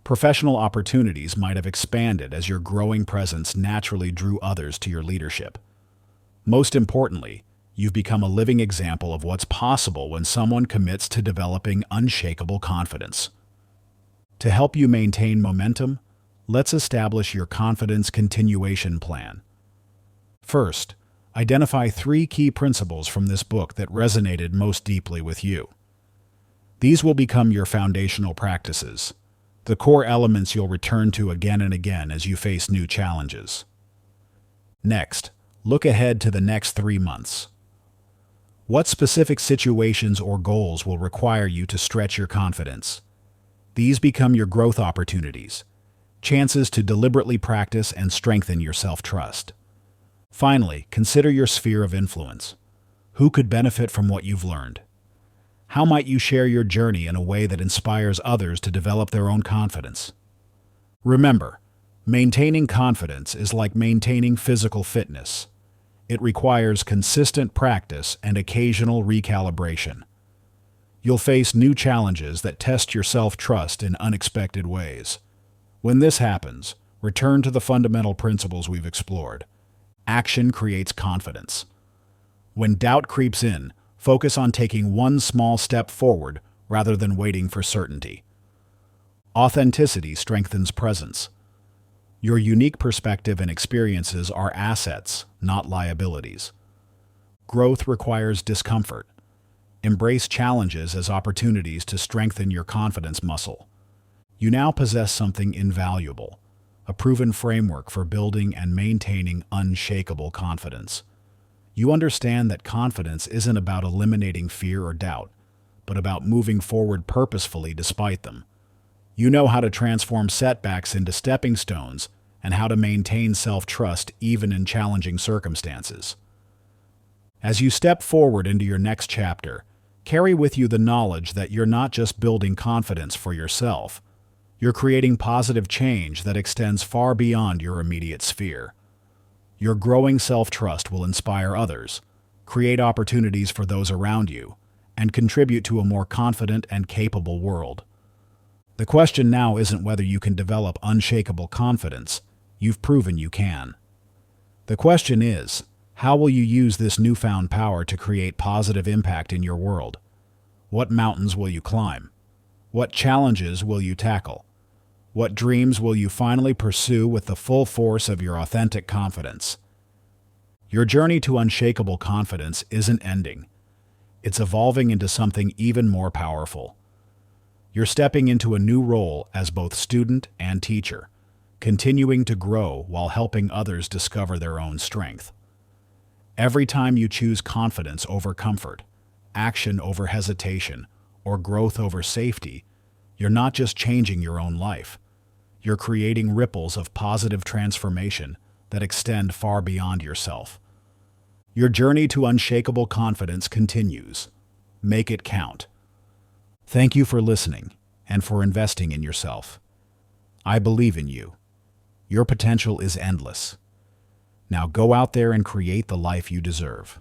Professional opportunities might have expanded as your growing presence naturally drew others to your leadership. Most importantly, you've become a living example of what's possible when someone commits to developing unshakable confidence. To help you maintain momentum, let's establish your confidence continuation plan. First, identify 3 key principles from this book that resonated most deeply with you. These will become your foundational practices, the core elements you'll return to again and again as you face new challenges. Next, look ahead to the next 3 months. What specific situations or goals will require you to stretch your confidence? These become your growth opportunities, chances to deliberately practice and strengthen your self-trust. Finally, consider your sphere of influence. Who could benefit from what you've learned? How might you share your journey in a way that inspires others to develop their own confidence? Remember, maintaining confidence is like maintaining physical fitness. It requires consistent practice and occasional recalibration. You'll face new challenges that test your self-trust in unexpected ways. When this happens, return to the fundamental principles we've explored. Action creates confidence. When doubt creeps in, focus on taking one small step forward rather than waiting for certainty. Authenticity strengthens presence. Your unique perspective and experiences are assets, not liabilities. Growth requires discomfort. Embrace challenges as opportunities to strengthen your confidence muscle. You now possess something invaluable, a proven framework for building and maintaining unshakable confidence. You understand that confidence isn't about eliminating fear or doubt, but about moving forward purposefully despite them. You know how to transform setbacks into stepping stones and how to maintain self-trust even in challenging circumstances. As you step forward into your next chapter, carry with you the knowledge that you're not just building confidence for yourself. You're creating positive change that extends far beyond your immediate sphere. Your growing self-trust will inspire others, create opportunities for those around you, and contribute to a more confident and capable world. The question now isn't whether you can develop unshakable confidence. You've proven you can. The question is, how will you use this newfound power to create positive impact in your world? What mountains will you climb? What challenges will you tackle? What dreams will you finally pursue with the full force of your authentic confidence? Your journey to unshakable confidence isn't ending. It's evolving into something even more powerful. You're stepping into a new role as both student and teacher, continuing to grow while helping others discover their own strength. Every time you choose confidence over comfort, action over hesitation, or growth over safety, you're not just changing your own life. You're creating ripples of positive transformation that extend far beyond yourself. Your journey to unshakable confidence continues. Make it count. Thank you for listening and for investing in yourself. I believe in you. Your potential is endless. Now go out there and create the life you deserve.